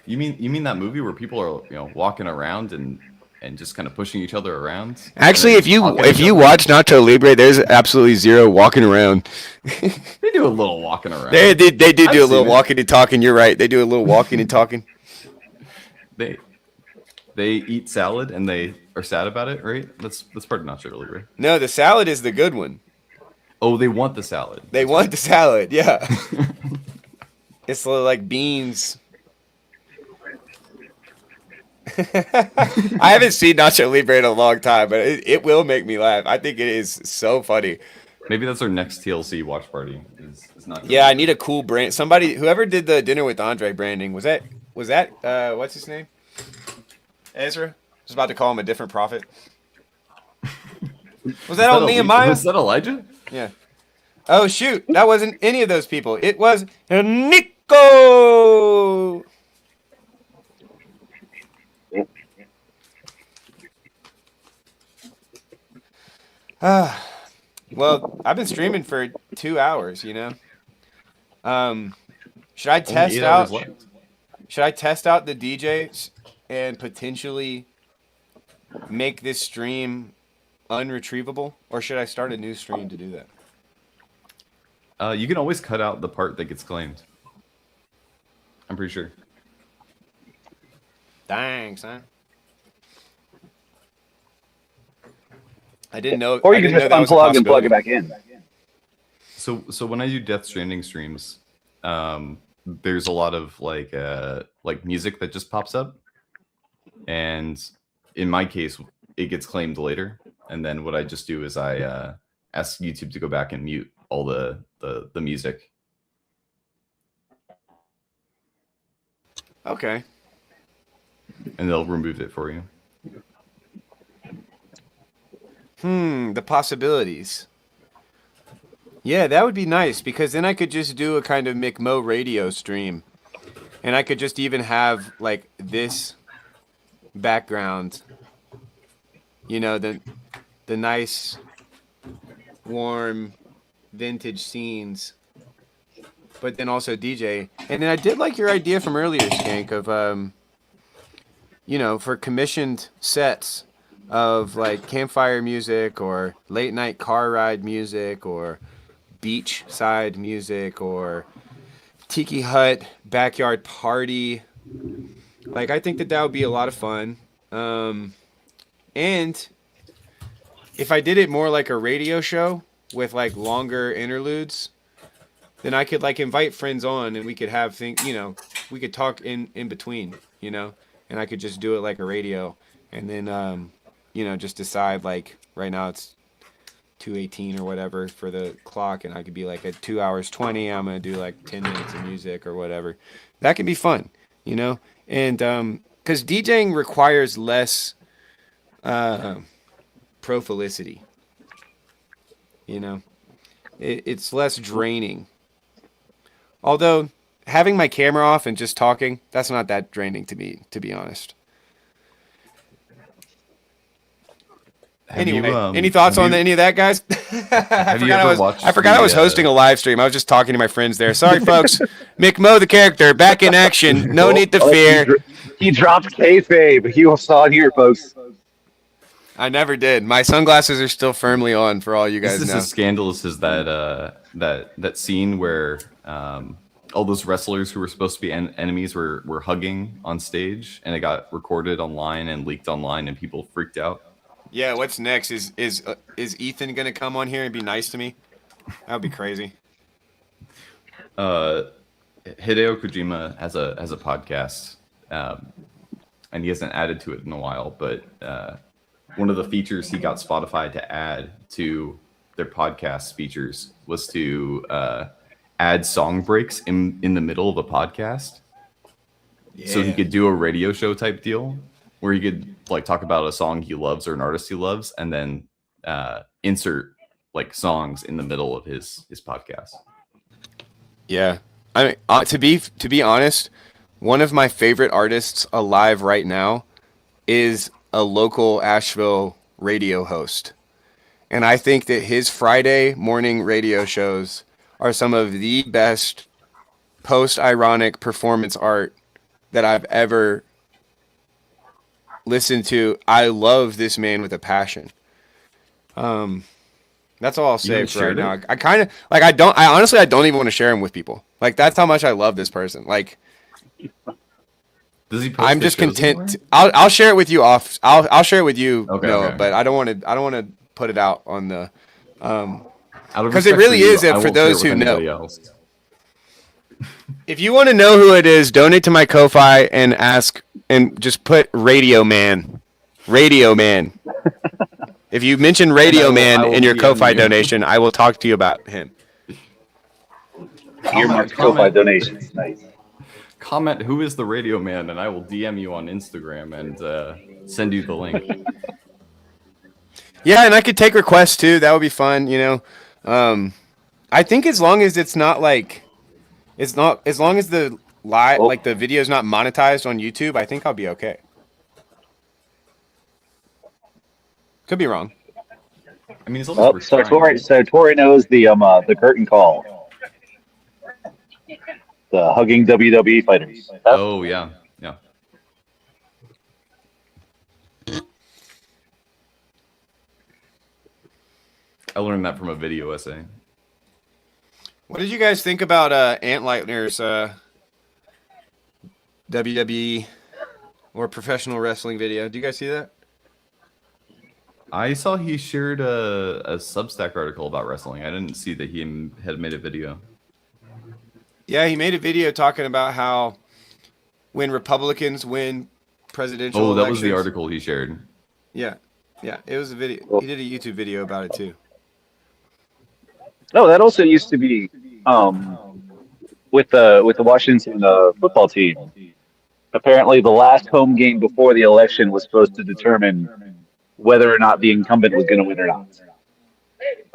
You mean that movie where people are walking around and just kind of pushing each other around? Actually, if you watch Nacho Libre, there's absolutely zero walking around. They do a little walking around. They do a little walking and talking. You're right. They do a little walking and talking. They eat salad and they are sad about it, right? That's part of Nacho Libre. No, the salad is the good one. Oh, they want the salad. They want the salad, yeah. It's like beans. I haven't seen Nacho Libre in a long time, but it will make me laugh. I think it is so funny. Maybe that's our next TLC watch party. Is not. Yeah, I need a cool brand. Somebody, whoever did the Dinner with Andre branding, was that what's his name? Ezra? I was about to call him a different prophet. Was that old Nehemiah? Was that Elijah? Yeah. Oh shoot, that wasn't any of those people. It was Nico. Well, I've been streaming for 2 hours, Should I test out? Should I test out the DJs and potentially make this stream unretrievable, or should I start a new stream to do that? You can always cut out the part that gets claimed. I'm pretty sure. Thanks, huh? I didn't know. Or you can just unplug and plug it back in. So when I do Death Stranding streams, there's a lot of like music that just pops up, and in my case, it gets claimed later. And then what I just do is I ask YouTube to go back and mute all the music. Okay. And they'll remove it for you. The possibilities. Yeah, that would be nice, because then I could just do a kind of McMo radio stream. And I could just even have like this background. The nice warm vintage scenes. But then also DJ. And then I did like your idea from earlier, Skank, of for commissioned sets of like campfire music or late night car ride music or beach side music or tiki hut backyard party. Like, I think that would be a lot of fun. And if I did it more like a radio show with like longer interludes, then I could like invite friends on and we could have we could talk in between, and I could just do it like a radio, and then just decide like right now it's 2:18 or whatever for the clock, and I could be like at 2 hours 20, I'm gonna do like 10 minutes of music or whatever. That could be fun, and because DJing requires less profilicity, it's less draining. Although having my camera off and just talking, that's not that draining to me, to be honest. Anyway, any thoughts on any of that, guys? I forgot I was hosting a live stream. I was just talking to my friends there. Sorry, folks. McMo, the character, back in action. No need to fear. He dropped kayfabe. You saw it here, folks. I never did. My sunglasses are still firmly on for all you guys know. This is as scandalous as that scene where all those wrestlers who were supposed to be enemies were hugging on stage, and it got recorded online and leaked online, and people freaked out. Yeah, what's next? Is Ethan gonna come on here and be nice to me? That would be crazy. Hideo Kojima has a podcast, and he hasn't added to it in a while. But one of the features he got Spotify to add to their podcast features was to add song breaks in the middle of a podcast, so he could do a radio show type deal. where he could like talk about a song he loves or an artist he loves, and then insert like songs in the middle of his podcast. Yeah, I mean, to be honest, one of my favorite artists alive right now is a local Asheville radio host, and I think that his Friday morning radio shows are some of the best post-ironic performance art that I've ever listened to. I love this man with a passion. That's all I'll say for right now. I kind of like. I honestly don't even want to share him with people. Like that's how much I love this person. Like, does he? I'm just content. I'll share it with you off. I'll share it with you. Okay, Noah, okay. but I don't want to put it out on the. Because it really is it for those who know. Else. If you want to know who it is, donate to my Ko-Fi and ask, and just put Radio Man. Radio Man. If you mention Radio Man in your Ko-Fi donation, I will talk to you about him. Earmarked Ko-Fi donations. Nice. Comment who is the Radio Man, and I will DM you on Instagram and send you the link. Yeah, and I could take requests too. That would be fun, you know. I think as long as it's not like, as long as the like the video is not monetized on YouTube, I think I'll be okay. Could be wrong. I mean, as long as so Tori knows the curtain call. The hugging WWE fighters. Oh yeah, yeah. I learned that from a video essay. What did you guys think about Ant Leitner's WWE or professional wrestling video? Do you guys see that? I saw he shared a Substack article about wrestling. I didn't see that he had made a video. Yeah, he made a video talking about how when Republicans win presidential elections. Oh, that was the article he shared. Yeah, it was a video. He did a YouTube video about it too. No, that also used to be with the Washington football team. Apparently, the last home game before the election was supposed to determine whether or not the incumbent was going to win or not,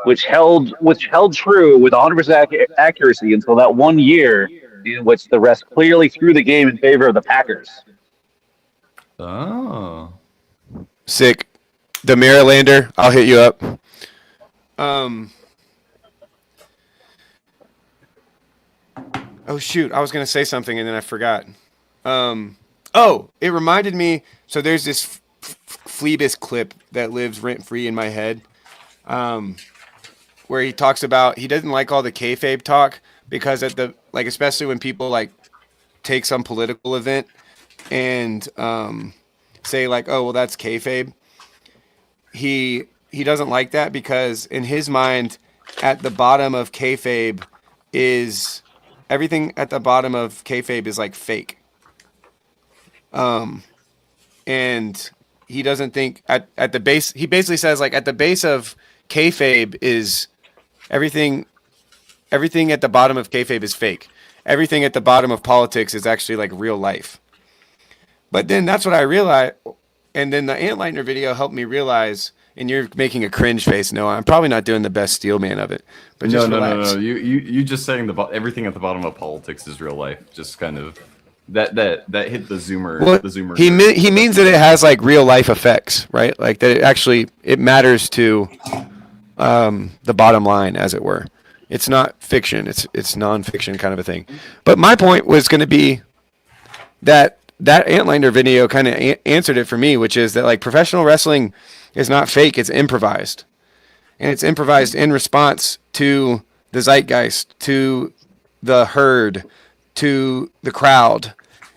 which held true with 100% accuracy until that 1 year in which the refs clearly threw the game in favor of the Packers. Oh, sick. The Marylander, I'll hit you up. Oh shoot, I was gonna say something and then I forgot. It reminded me. So there's this Phoebus clip that lives rent free in my head, where he talks about he doesn't like all the kayfabe talk because at the especially when people take some political event and say oh well that's kayfabe. He doesn't like that because in his mind, at the bottom of kayfabe is everything at the bottom of kayfabe is fake. And he doesn't think at the base. He basically says at the base of kayfabe is everything. Everything at the bottom of kayfabe is fake. Everything at the bottom of politics is actually real life. But then that's what I realized. And then the Ant Leitner video helped me realize. And you're making a cringe face, Noah. I'm probably not doing the best steel man of it. But just relax. No. You just saying everything at the bottom of politics is real life. Just kind of that hit the zoomer. Well, the zoomer. He means that it has real life effects, right? That it matters to the bottom line, as it were. It's not fiction. It's nonfiction kind of a thing. But my point was going to be that Ant Leitner video kind of answered it for me, which is that professional wrestling is not fake, it's improvised. And it's improvised in response to the zeitgeist, to the herd, to the crowd.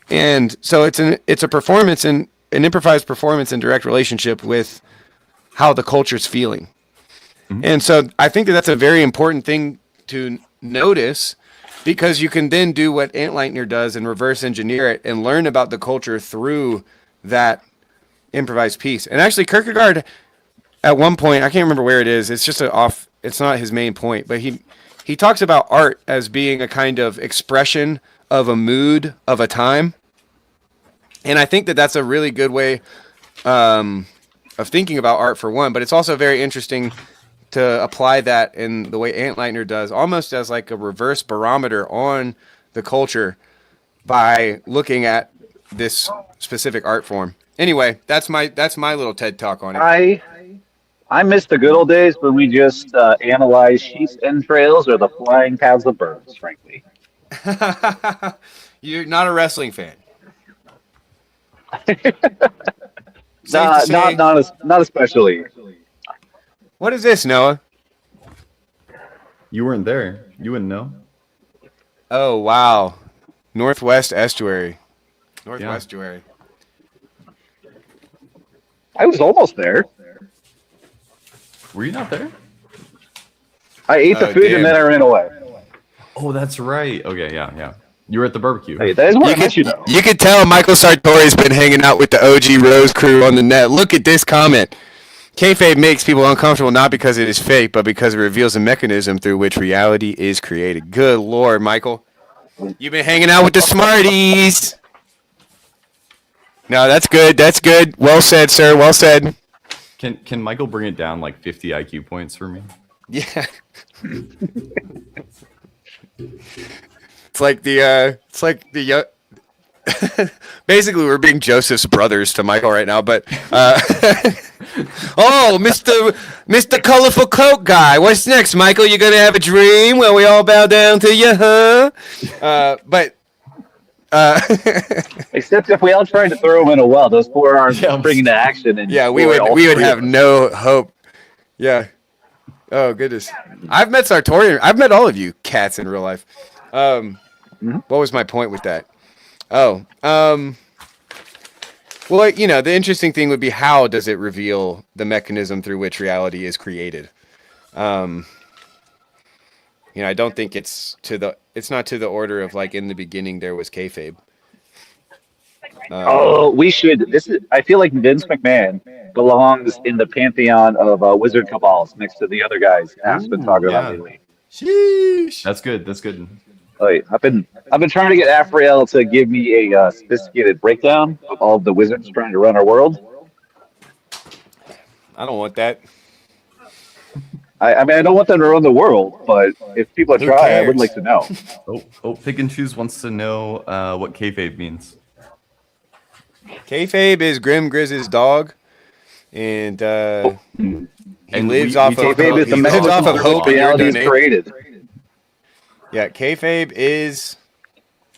And so it's a performance, an improvised performance in direct relationship with how the culture's feeling. Mm-hmm. And so I think that's a very important thing to notice, because you can then do what Ant Leitner does and reverse engineer it and learn about the culture through that improvised piece. And actually Kierkegaard at one point, I can't remember where it is, it's just it's not his main point, but he talks about art as being a kind of expression of a mood of a time. And I think that that's a really good way of thinking about art for one, but it's also very interesting to apply that in the way Antleitner does, almost as like a reverse barometer on the culture by looking at this specific art form. Anyway, that's my little TED talk on it. I miss the good old days when we just analyzed sheep's entrails or the flying paths of birds, frankly. You're not a wrestling fan. Not especially. What is this, Noah? You weren't there. You wouldn't know. Oh, wow. Northwest Estuary. Northwestuary. I was almost there. Were you not there? I ate the food and then I ran away. Oh, that's right. Okay, yeah. You were at the barbecue. Hey, that is what I met you though. You can tell Michael Sartori's been hanging out with the OG Rose crew on the net. Look at this comment. Kayfabe makes people uncomfortable not because it is fake, but because it reveals a mechanism through which reality is created. Good Lord, Michael. You've been hanging out with the smarties. No, that's good. That's good. Well said, sir. Well said. Can Michael bring it down like 50 IQ points for me? Yeah. It's like the basically we're being Joseph's brothers to Michael right now, but oh, Mr. Colorful Coat guy, what's next, Michael? You gonna have a dream where we all bow down to you, huh? Except if we all tried to throw him in a well, those four arms spring into action, and we would have no hope. Yeah. Oh goodness. I've met Sartori. I've met all of you cats in real life. What was my point with that? Well, the interesting thing would be, how does it reveal the mechanism through which reality is created? I don't think it's not to the order of like in the beginning there was kayfabe. We should. I feel like Vince McMahon belongs in the pantheon of wizard cabals next to the other guys Ask's been talking about lately. Sheesh. That's good. That's good. I've been trying to get Afriel to give me a sophisticated breakdown of all of the wizards trying to run our world. I don't want that. I mean, I don't want them to run the world, but if people try, I would like to know. Pick and choose wants to know what kayfabe means. Kayfabe is Grim Grizz's dog, and he lives off of hope and your donation. Yeah, Kayfabe is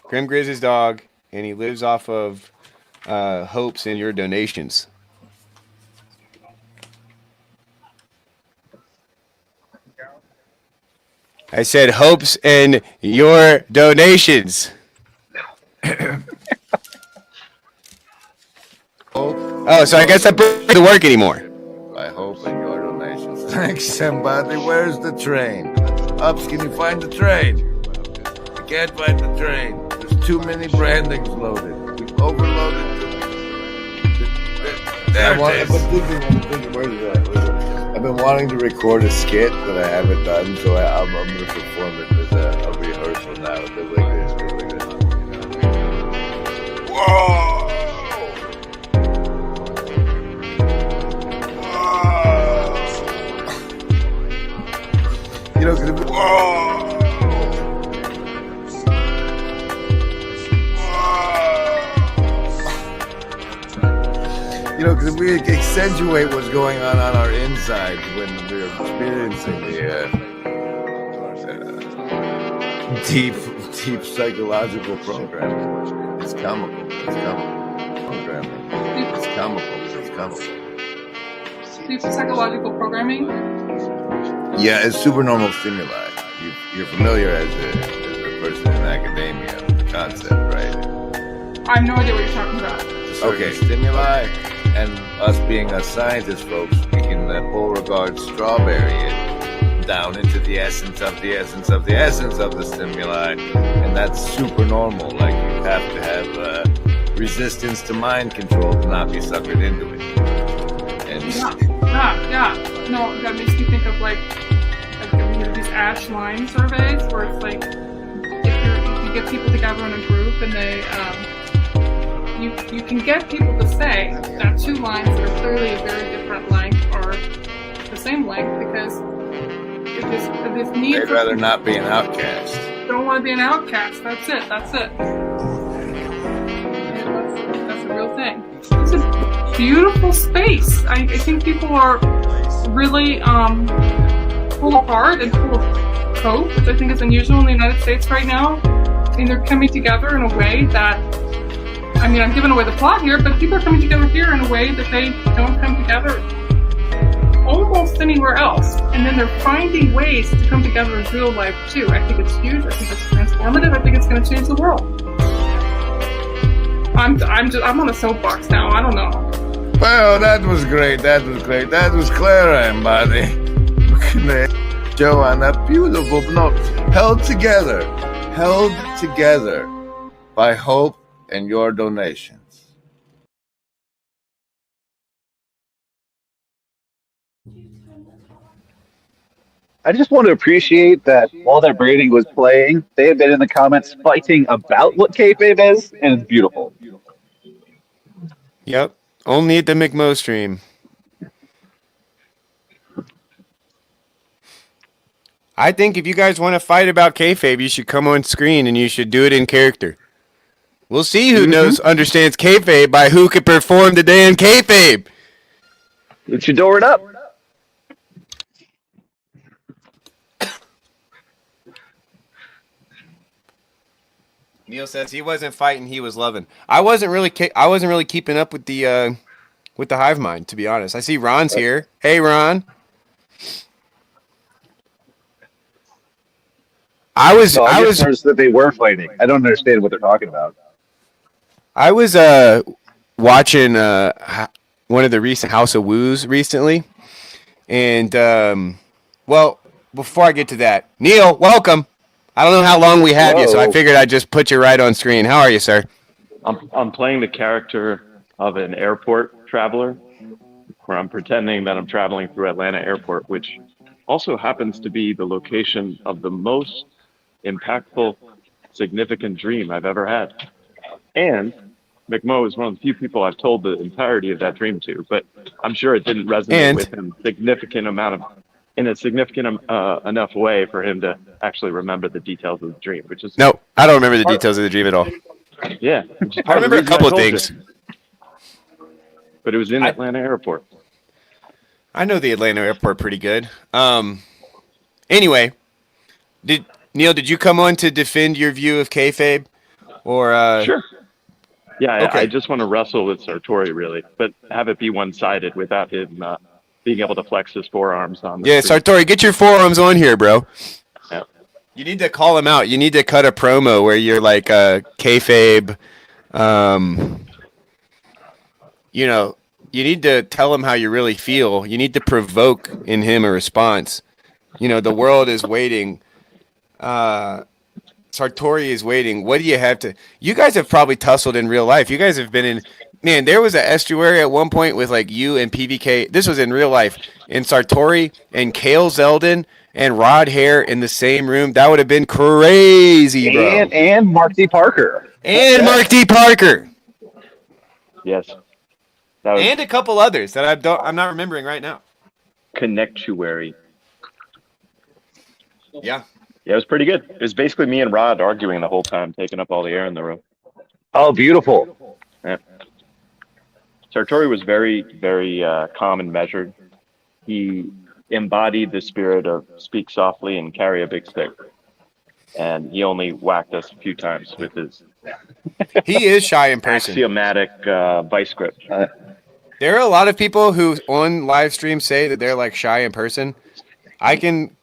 Grim Grizz's dog, and he lives off of hopes and your donations. I said hopes and your donations. Oh, so I guess that doesn't work anymore. I hope in your donations. Thanks, somebody. Where's the train? Ups, can you find the train? I can't find the train. There's too many brandings loaded. We've overloaded There it is. I've been wanting to record a skit, but I haven't done, so I'm going to perform it as a rehearsal now. It goes like this. Whoa! You know, because if we accentuate what's going on our inside when we're experiencing the deep psychological programming, it's comical. Programming. It's comical. Deep psychological programming? Yeah, it's supernormal stimuli. You're familiar as a person in academia with the concept, right? I have no idea what you're talking about. Okay, stimuli, and us being us scientist folks, we can Beauregard strawberry it down into the essence of the essence of the essence of the stimuli, and that's super normal. Like, you have to have resistance to mind control to not be suckered into it. And Yeah. No, that makes me think of like these Ash line surveys where it's like if you get people together in a group and they you can get people to say that two lines that are clearly a very different length are the same length because this need They'd for rather not be an outcast. don't want to be an outcast. That's it. That's it. That's a real thing. It's a beautiful space. I think people are really full of heart and full of hope, which I think is unusual in the United States right now. And they're coming together in a way that, I mean, I'm giving away the plot here, but people are coming together here in a way that they don't come together almost anywhere else. And then they're finding ways to come together in real life too. I think it's huge. I think it's transformative. I think it's going to change the world. I'm on a soapbox now. I don't know. Well, that was great. That was great. That was Clara and Buddy. Joe on that beautiful note. Held together by hope and your donations. I just want to appreciate that while that braiding was playing, they have been in the comments fighting about what kayfabe is, and it's beautiful. Yep. Only at the McMo stream. I think if you guys want to fight about kayfabe, you should come on screen and you should do it in character. We'll see who understands kayfabe by who can perform the damn kayfabe. Let you door it up. Neil says he wasn't fighting, he was loving. I wasn't really keeping up with the hive mind, to be honest. I see Ron's here. Hey, Ron. I just noticed that they were fighting. I don't understand what they're talking about. I was watching one of the recent House of Woos recently, and well, before I get to that, Neil, welcome. I don't know how long we have you, so I figured I'd just put you right on screen. How are you, sir? I'm playing the character of an airport traveler, where I'm pretending that I'm traveling through Atlanta Airport, which also happens to be the location of the most impactful, significant dream I've ever had. And McMo is one of the few people I've told the entirety of that dream to, but I'm sure it didn't resonate with him in a significant enough way for him to actually remember the details of the dream, which is... No, I don't remember the details of the dream at all. Yeah. I remember a couple of things. But it was in Atlanta Airport. I know the Atlanta Airport pretty good. Anyway, Neil, did you come on to defend your view of kayfabe? Or Sure. Yeah, okay. I just want to wrestle with Sartori, really, but have it be one-sided without him being able to flex his forearms on the screen. Sartori, get your forearms on here, bro. Yeah. You need to call him out. You need to cut a promo where you're like kayfabe. You know, you need to tell him how you really feel. You need to provoke in him a response. You know, the world is waiting. Sartori is waiting. What do you have to... You guys have probably tussled in real life. You guys have been in... Man, there was an estuary at one point with like you and PVK. This was in real life. And Sartori and Kale Zeldin and Rod Hare in the same room. That would have been crazy, bro. And Mark D. Parker. And Mark D. Parker. Yes. And a couple others that I'm not remembering right now. Connectuary. Yeah. Yeah, it was pretty good. It was basically me and Rod arguing the whole time, taking up all the air in the room. Oh, beautiful. Yeah. Sartori was very, very calm and measured. He embodied the spirit of speak softly and carry a big stick. And he only whacked us a few times with his... He is shy in person. Axiomatic vice grip. There are a lot of people who on live stream say that they're like shy in person. I can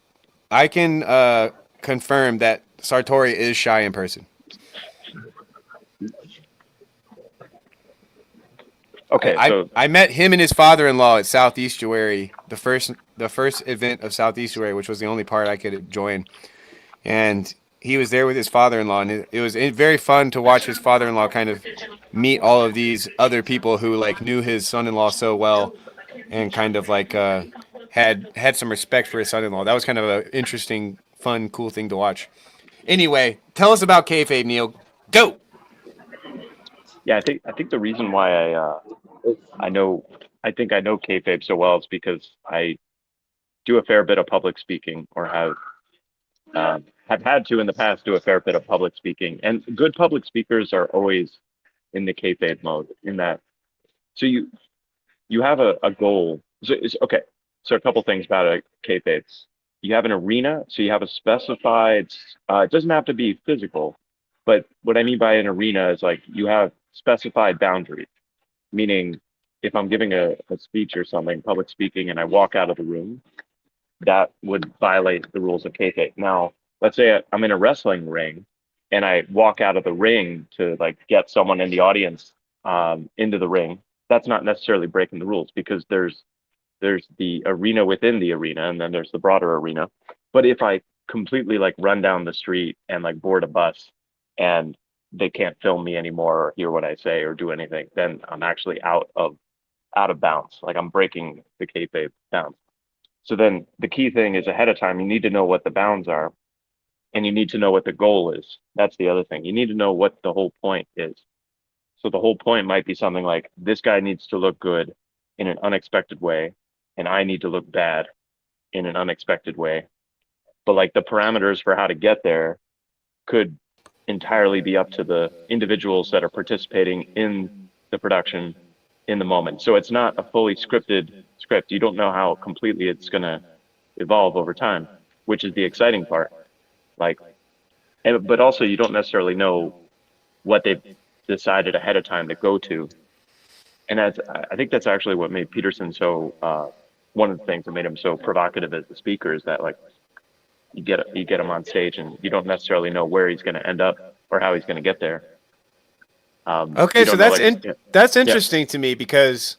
confirm that Sartori is shy in person. Okay, I met him and his father-in-law at South Estuary, the first event of South Estuary, which was the only part I could join, and he was there with his father-in-law, and it was very fun to watch his father-in-law kind of meet all of these other people who like knew his son-in-law so well, and kind of like had some respect for his son-in-law. That was kind of an interesting, fun, cool thing to watch. Anyway, tell us about kayfabe, Neil. Go. Yeah, I think the reason why I think I know kayfabe so well is because I do a fair bit of public speaking, or have had to in the past do a fair bit of public speaking, and good public speakers are always in the kayfabe mode. In that, so you have a goal. So okay. So a couple things about a kayfabe. You have an arena, so you have a specified. It doesn't have to be physical, but what I mean by an arena is like you have specified boundaries. Meaning, if I'm giving a speech or something, public speaking, and I walk out of the room, that would violate the rules of kayfabe. Now, let's say I'm in a wrestling ring, and I walk out of the ring to like get someone in the audience into the ring. That's not necessarily breaking the rules, because there's the arena within the arena, and then there's the broader arena. But if I completely like run down the street and like board a bus, and they can't film me anymore or hear what I say or do anything, then I'm actually out of bounds. Like I'm breaking the kayfabe bounds. So then the key thing is, ahead of time, you need to know what the bounds are, and you need to know what the goal is. That's the other thing. You need to know what the whole point is. So the whole point might be something like, this guy needs to look good in an unexpected way, and I need to look bad in an unexpected way. But like the parameters for how to get there could entirely be up to the individuals that are participating in the production in the moment. So it's not a fully scripted script. You don't know how completely it's going to evolve over time, which is the exciting part. But also you don't necessarily know what they've decided ahead of time to go to. And I think that's actually what made Peterson so, one of the things that made him so provocative as a speaker, is that like, you get him on stage and you don't necessarily know where he's going to end up or how he's going to get there. Okay, so that's interesting to me, because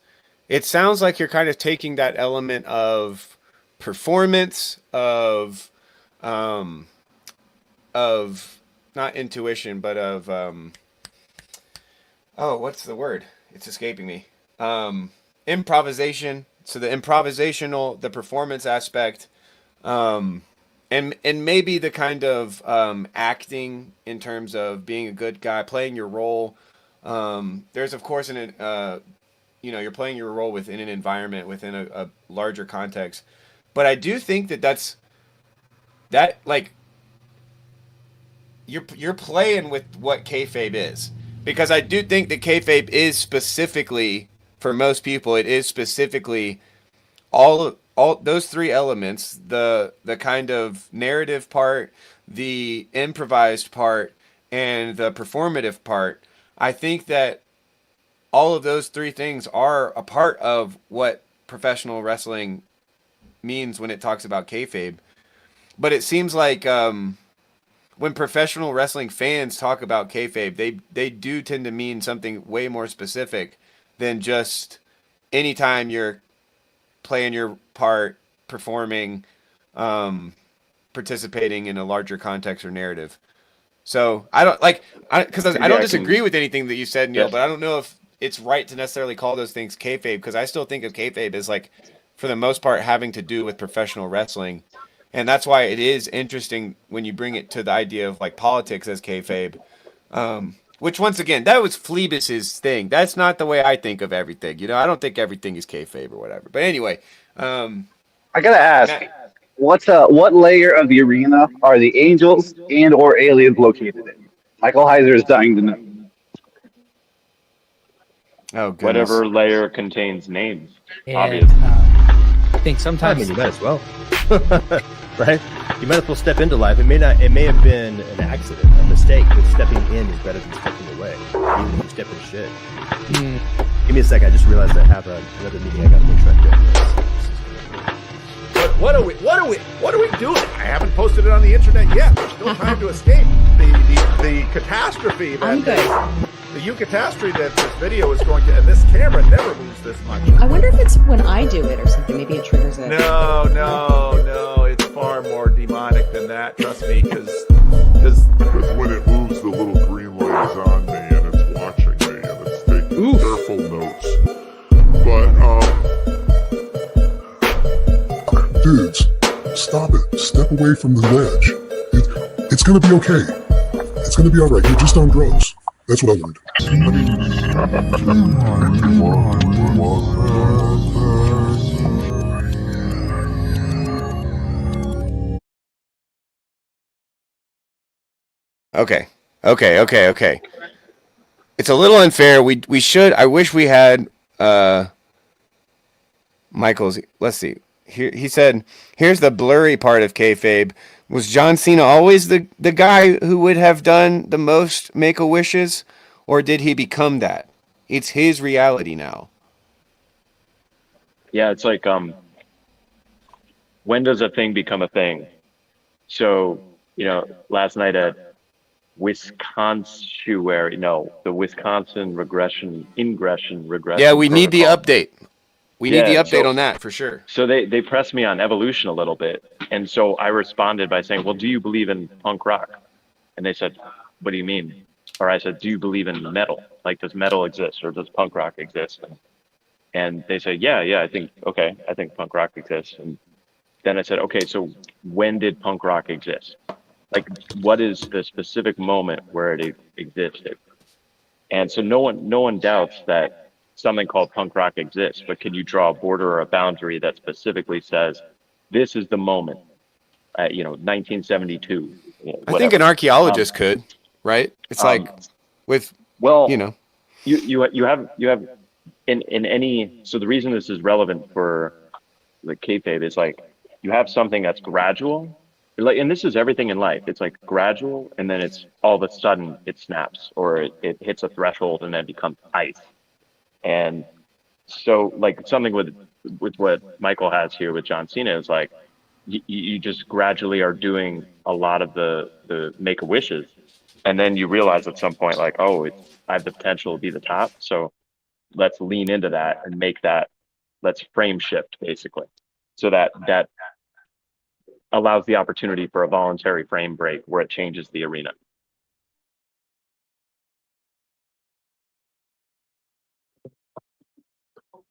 it sounds like you're kind of taking that element of performance, of not intuition, but of what's the word? It's escaping me. Improvisation. So the the performance aspect, and maybe the kind of acting in terms of being a good guy, playing your role. There's of course you're playing your role within an environment, within a larger context. But I do think that like you're playing with what kayfabe is, because I do think that kayfabe is specifically, for most people, it is specifically all those three elements: the kind of narrative part, the improvised part, and the performative part. I think that all of those three things are a part of what professional wrestling means when it talks about kayfabe. But it seems like when professional wrestling fans talk about kayfabe, they do tend to mean something way more specific than just anytime you're playing your part, performing, participating in a larger context or narrative. So I don't I don't disagree with anything that you said, Neil, but I don't know if it's right to necessarily call those things kayfabe, because I still think of kayfabe as, like, for the most part, having to do with professional wrestling. And that's why it is interesting when you bring it to the idea of like politics as kayfabe, which, once again, that was Phlebas's thing. That's not the way I think of everything. You know, I don't think everything is kayfabe or whatever. But anyway, I gotta ask, what layer of the arena are the angels and or aliens located in? Michael Heiser is dying to know. Oh, goodness. Whatever layer contains names. And, Obviously. I think sometimes you might as well. Right? You might as well step into life. It may have been an accident, a mistake, but stepping in is better than stepping away. Even if you step in shit. Give me a sec. I just realized I have another meeting I gotta make sure I get. What are we doing? I haven't posted it on the internet yet. There's still time to escape the catastrophe the eucatastrophe that this video is going to, and this camera never moves this much. I wonder if it's when I do it or something. Maybe it triggers it. No, it's far more demonic than that. Trust me, because when it moves, the little green light is on me, and it's watching me, and it's taking careful notes. But dudes, stop it. Step away from the ledge. It's gonna be okay. It's gonna be all right. You're just on drugs. That's what I learned. Okay. It's a little unfair. We should. I wish we had Michael's. Let's see. Here he said. Here's the blurry part of kayfabe. Was John Cena always the guy who would have done the most Make-A-Wishes, or did he become that? It's his reality now. Yeah, it's like when does a thing become a thing? So, last night at the Wisconsin ingression Yeah, we need the protocol. update. We need the update on that for sure. So they pressed me on evolution a little bit. And so I responded by saying, well, do you believe in punk rock? And they said, what do you mean? Or I said, do you believe in metal? Like, does metal exist or does punk rock exist? And they said, yeah, I think punk rock exists. And then I said, okay, so when did punk rock exist? Like, what is the specific moment where it existed? And so no one doubts that something called punk rock exists, but can you draw a border or a boundary that specifically says, this is the moment, 1972. I think an archaeologist could, right? It's like with, you have in any, so the reason this is relevant for the kayfabe is like, you have something that's gradual, like, and this is everything in life. It's like gradual, and then it's all of a sudden it snaps, or it hits a threshold and then becomes ice. And so, like, something with what Michael has here with John Cena is like, you just gradually are doing a lot of the Make-A-Wishes, and then you realize at some point, like, oh, I have the potential to be the top, so let's lean into that and make that, let's frame shift basically, so that allows the opportunity for a voluntary frame break where it changes the arena.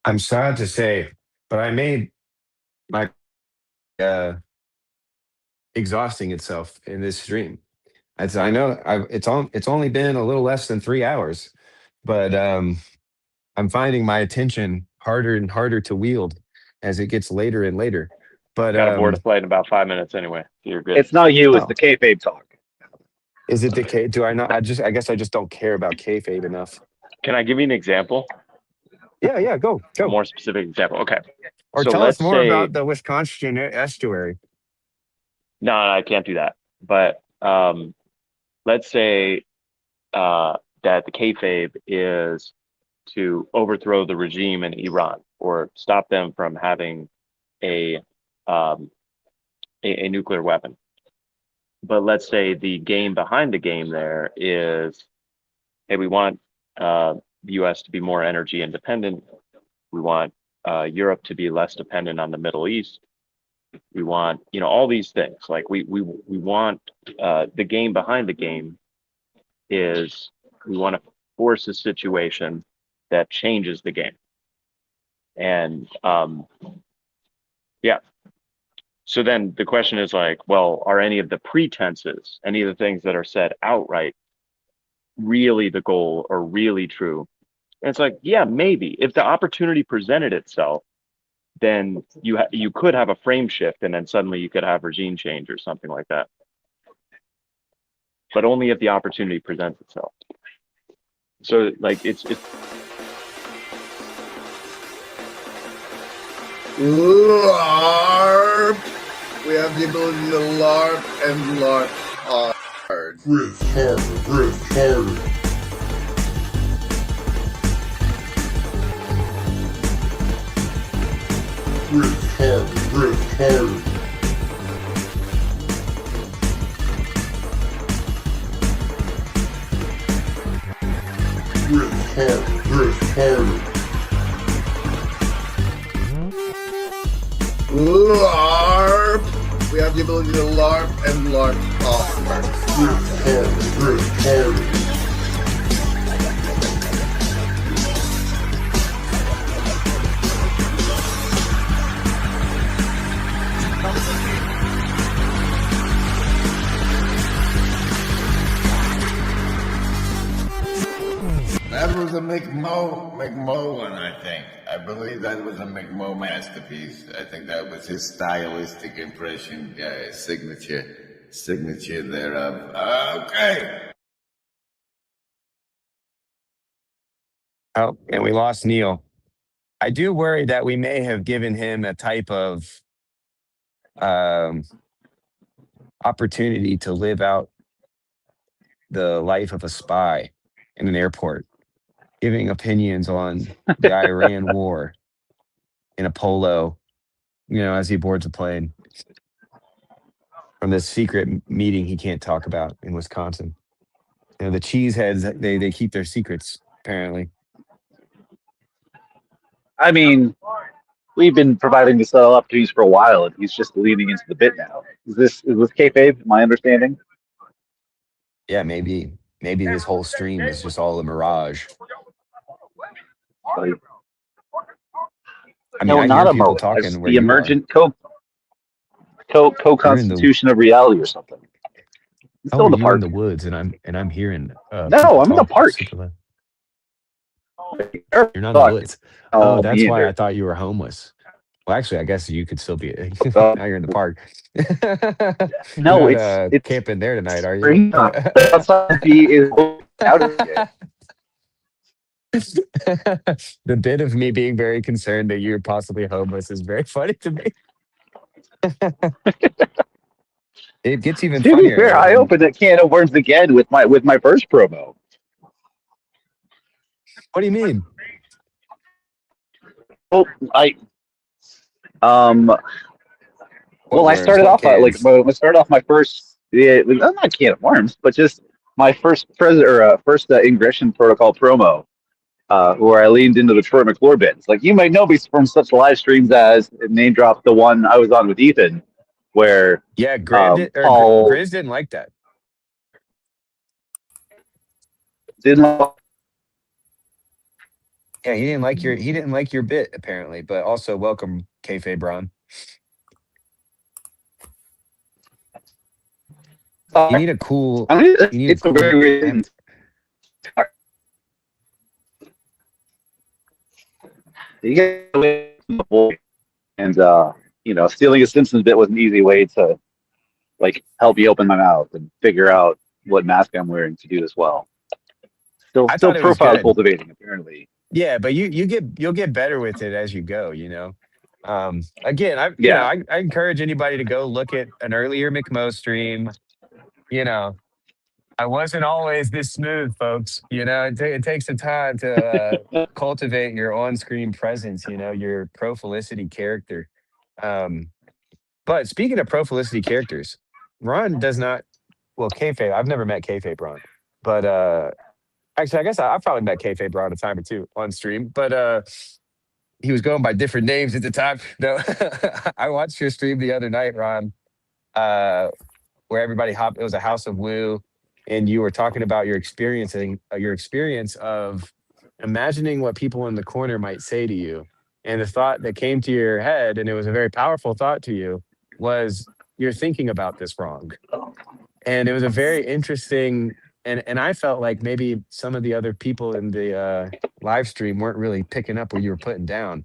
I'm sad to say, but I made my exhausting itself in this stream. As I know, it's only been a little less than 3 hours, but I'm finding my attention harder and harder to wield as it gets later and later. But got to board a flight in about 5 minutes anyway. So you're good. It's not you. It's the kayfabe talk. Is it the K? Do I not? I guess I just don't care about kayfabe enough. Can I give you an example? Yeah, go. A more specific example. Okay. Or so tell us more about the Wisconsin estuary. No, I can't do that. But let's say that the kayfabe is to overthrow the regime in Iran or stop them from having a nuclear weapon. But let's say the game behind the game there is, hey, we want the U.S. to be more energy independent. We want Europe to be less dependent on the Middle East. We want, all these things. Like we want the game behind the game is we want to force a situation that changes the game. And so then the question is like, well, are any of the pretenses, any of the things that are said outright, really the goal or really true? And it's like, yeah, maybe. If the opportunity presented itself, then you could have a frame shift, and then suddenly you could have regime change or something like that. But only if the opportunity presents itself. So like it's LARP. We have the ability to LARP and LARP hard. Riff harder, riff harder. Riff harder, riff harder. Riff harder, riff harder. LARP. We have the ability to LARP and LARP hard. Riff harder, riff harder. Members a McMo one, I think. I believe that was a McMo masterpiece. I think that was his stylistic impression, signature thereof. Okay. Oh, and we lost Neil. I do worry that we may have given him a type of um, opportunity to live out the life of a spy in an airport, giving opinions on the Iran war in a polo, as he boards a plane from this secret meeting he can't talk about in Wisconsin. The cheeseheads, they keep their secrets, apparently. I mean, we've been providing these opportunities for a while, and he's just leaning into the bit now. Is this kayfabe? My understanding? Yeah, maybe this whole stream is just all a mirage. Like, I mean, no, I not hear a people mirage. talking where The you are. emergent co-constitution of reality or something. It's How still are in the you in park. the woods and I'm hearing No, people I'm in the talk park. super loud. You're not in the woods. Oh, that's why I thought you were homeless. Well, actually, I guess you could still be. Now you're in the park. No, You're it's not camping there tonight, are you? springtime. Outside is out of it. The bit of me being very concerned that you're possibly homeless is very funny to me. It gets even To be funnier. fair, I opened a can of worms again with my first promo. What do you mean? Well, I What started off cans? when I started off my first not a can of worms, but just my first ingression protocol promo, where I leaned into the Troy McClure bits. Like, you might know me from such live streams as name drop the one I was on with Ethan, where Yeah, Paul Grizz didn't like that. didn't. Yeah, he didn't like your bit apparently, but also welcome Kayfabe Ron. You need a cool. It's a very weird. You get away from the boy, and stealing a Simpsons bit was an easy way to help me open my mouth and figure out what mask I'm wearing to do as well. I Still thought it was profile good. cultivating apparently. Yeah, but you'll get better with it as you go. Again, I encourage anybody to go look at an earlier McMo stream. I wasn't always this smooth, folks. It takes some time to cultivate your on-screen presence. Your Pro-Felicity character. But speaking of Pro-Felicity characters, Ron does not. Well, Kayfabe. I've never met Kayfabe Ron, but actually, I guess I've probably met Kayfabe Ron a time or two on stream. But he was going by different names at the time. No, I watched your stream the other night, Ron, where everybody hopped. It was a House of Woo, and you were talking about your experience of imagining what people in the corner might say to you, and the thought that came to your head, and it was a very powerful thought to you, was you're thinking about this wrong, and it was a very interesting. And I felt like maybe some of the other people in the live stream weren't really picking up what you were putting down,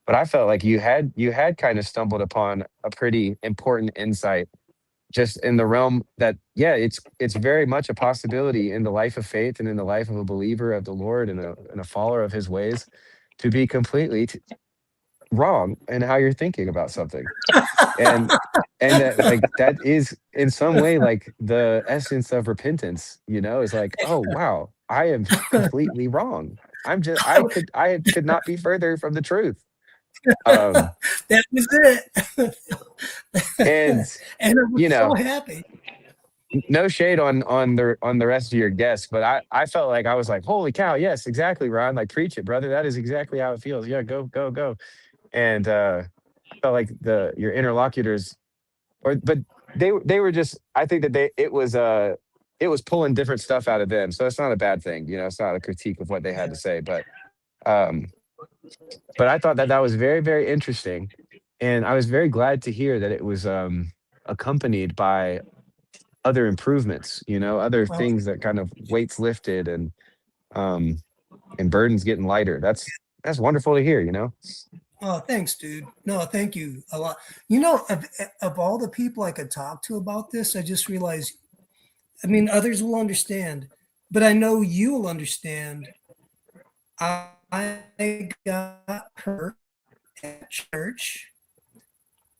but I felt like you had kind of stumbled upon a pretty important insight, just in the realm that it's very much a possibility in the life of faith and in the life of a believer of the Lord and a follower of His ways to be completely wrong in how you're thinking about something, and that is in some way like the essence of repentance. Is like, oh wow, I am completely wrong. I could not be further from the truth. That was it. And I was so happy. No shade on the rest of your guests, but I felt like I was like, holy cow, yes, exactly, Ron. Like, preach it, brother. That is exactly how it feels. Yeah, go. And felt like your interlocutors, but they were just. I think that it was pulling different stuff out of them, so it's not a bad thing. It's not a critique of what they had to say, but I thought that was very, very interesting, and I was very glad to hear that it was accompanied by other improvements. Other things that kind of weights lifted, and and burdens getting lighter. That's wonderful to hear, you know? Oh, thanks, dude. No, thank you a lot. You know, of all the people I could talk to about this, I just realized, I mean, others will understand, but I know you will understand. I got hurt at church.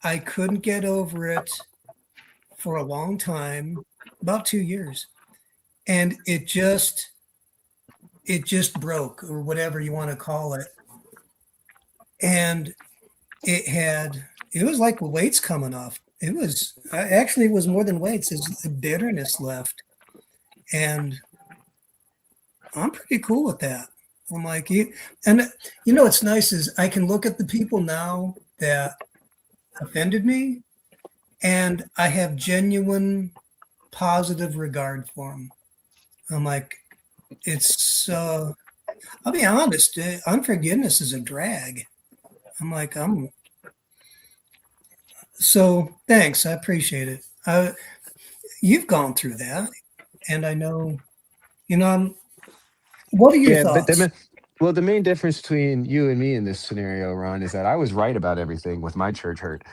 I couldn't get over it for a long time, about 2 years. And it just broke, or whatever you want to call it. And it was like weights coming off. It was actually, it was more than weights. It's bitterness left. And I'm pretty cool with that. I'm like, and you know, what's nice is I can look at the people now that offended me, and I have genuine positive regard for them. I'm like, I'll be honest, unforgiveness is a drag. I'm like, so thanks. I appreciate it. You've gone through that, and I know, what are your thoughts? But the main difference between you and me in this scenario, Ron, is that I was right about everything with my church hurt.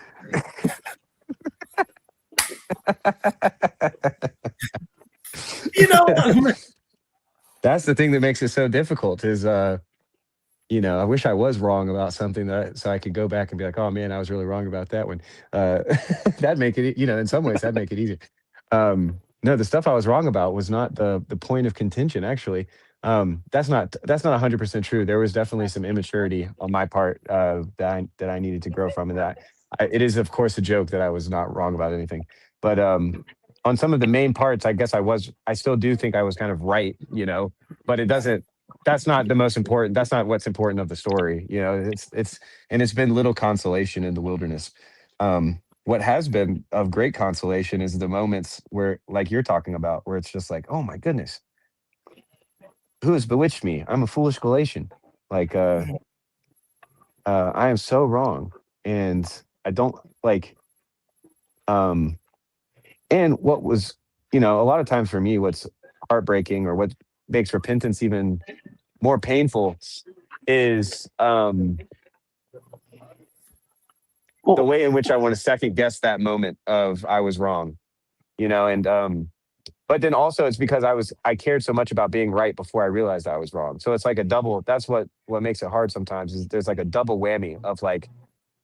That's the thing that makes it so difficult is, I wish I was wrong about something so I could go back and be like, oh man, I was really wrong about that one. That'd make it, in some ways that'd make it easier. No, the stuff I was wrong about was not the point of contention, actually. That's not 100% true. There was definitely some immaturity on my part that I needed to grow from, and that it is of course a joke that I was not wrong about anything. But on some of the main parts, I guess I still do think I was kind of right, but that's not the most important. That's not what's important of the story. It's been little consolation in the wilderness. What has been of great consolation is the moments where, like you're talking about, where it's just like, oh my goodness, who has bewitched me? I'm a foolish Galatian. Like, I am so wrong. And I don't like, and what was, a lot of times for me, what's heartbreaking or what makes repentance even more painful is the way in which I want to second guess that moment of I was wrong, and but then also it's because I cared so much about being right before I realized I was wrong. So it's like a double. That's what makes it hard sometimes is there's like a double whammy of like,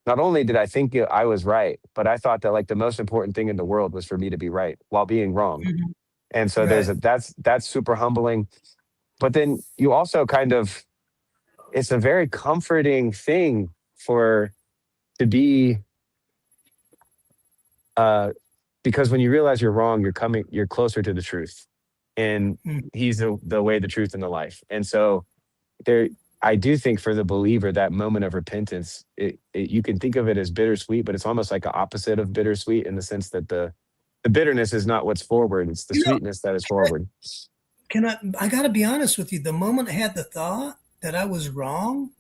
not only did I think I was right, but I thought that like the most important thing in the world was for me to be right while being wrong. Mm-hmm. And so that's super humbling. But then you also it's a very comforting thing to be, because when you realize you're wrong, you're closer to the truth, and he's the way, the truth, and the life. And so I do think for the believer, that moment of repentance, you can think of it as bittersweet, but it's almost like an opposite of bittersweet in the sense that the bitterness is not what's forward. It's the sweetness that is forward. I got to be honest with you. The moment I had the thought that I was wrong,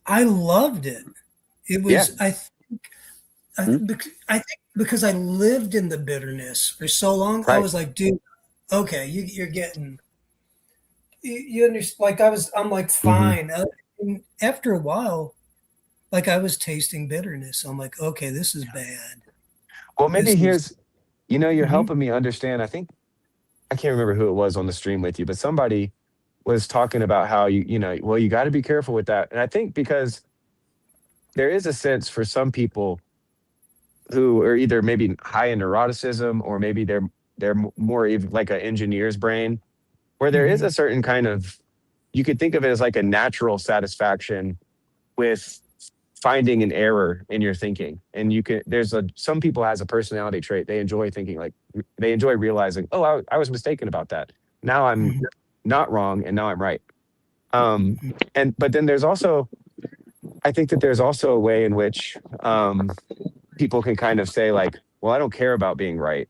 I loved it. It was, I think because I lived in the bitterness for so long, right. I was like, dude, okay, you're getting, you understand, like I'm like, fine. And after a while, like I was tasting bitterness. I'm like, okay, this is bad. Well, maybe you're helping me understand. I think, I can't remember who it was on the stream with you, but somebody was talking about how you got to be careful with that. And I think because there is a sense for some people who are either maybe high in neuroticism, or maybe they're more like an engineer's brain, where there is a certain kind of, you could think of it as like a natural satisfaction with finding an error in your thinking. And some people has a personality trait. They enjoy thinking, like they enjoy realizing, oh, I was mistaken about that. Now I'm not wrong. And now I'm right. But then I think that there's also a way in which people can kind of say like, well, I don't care about being right.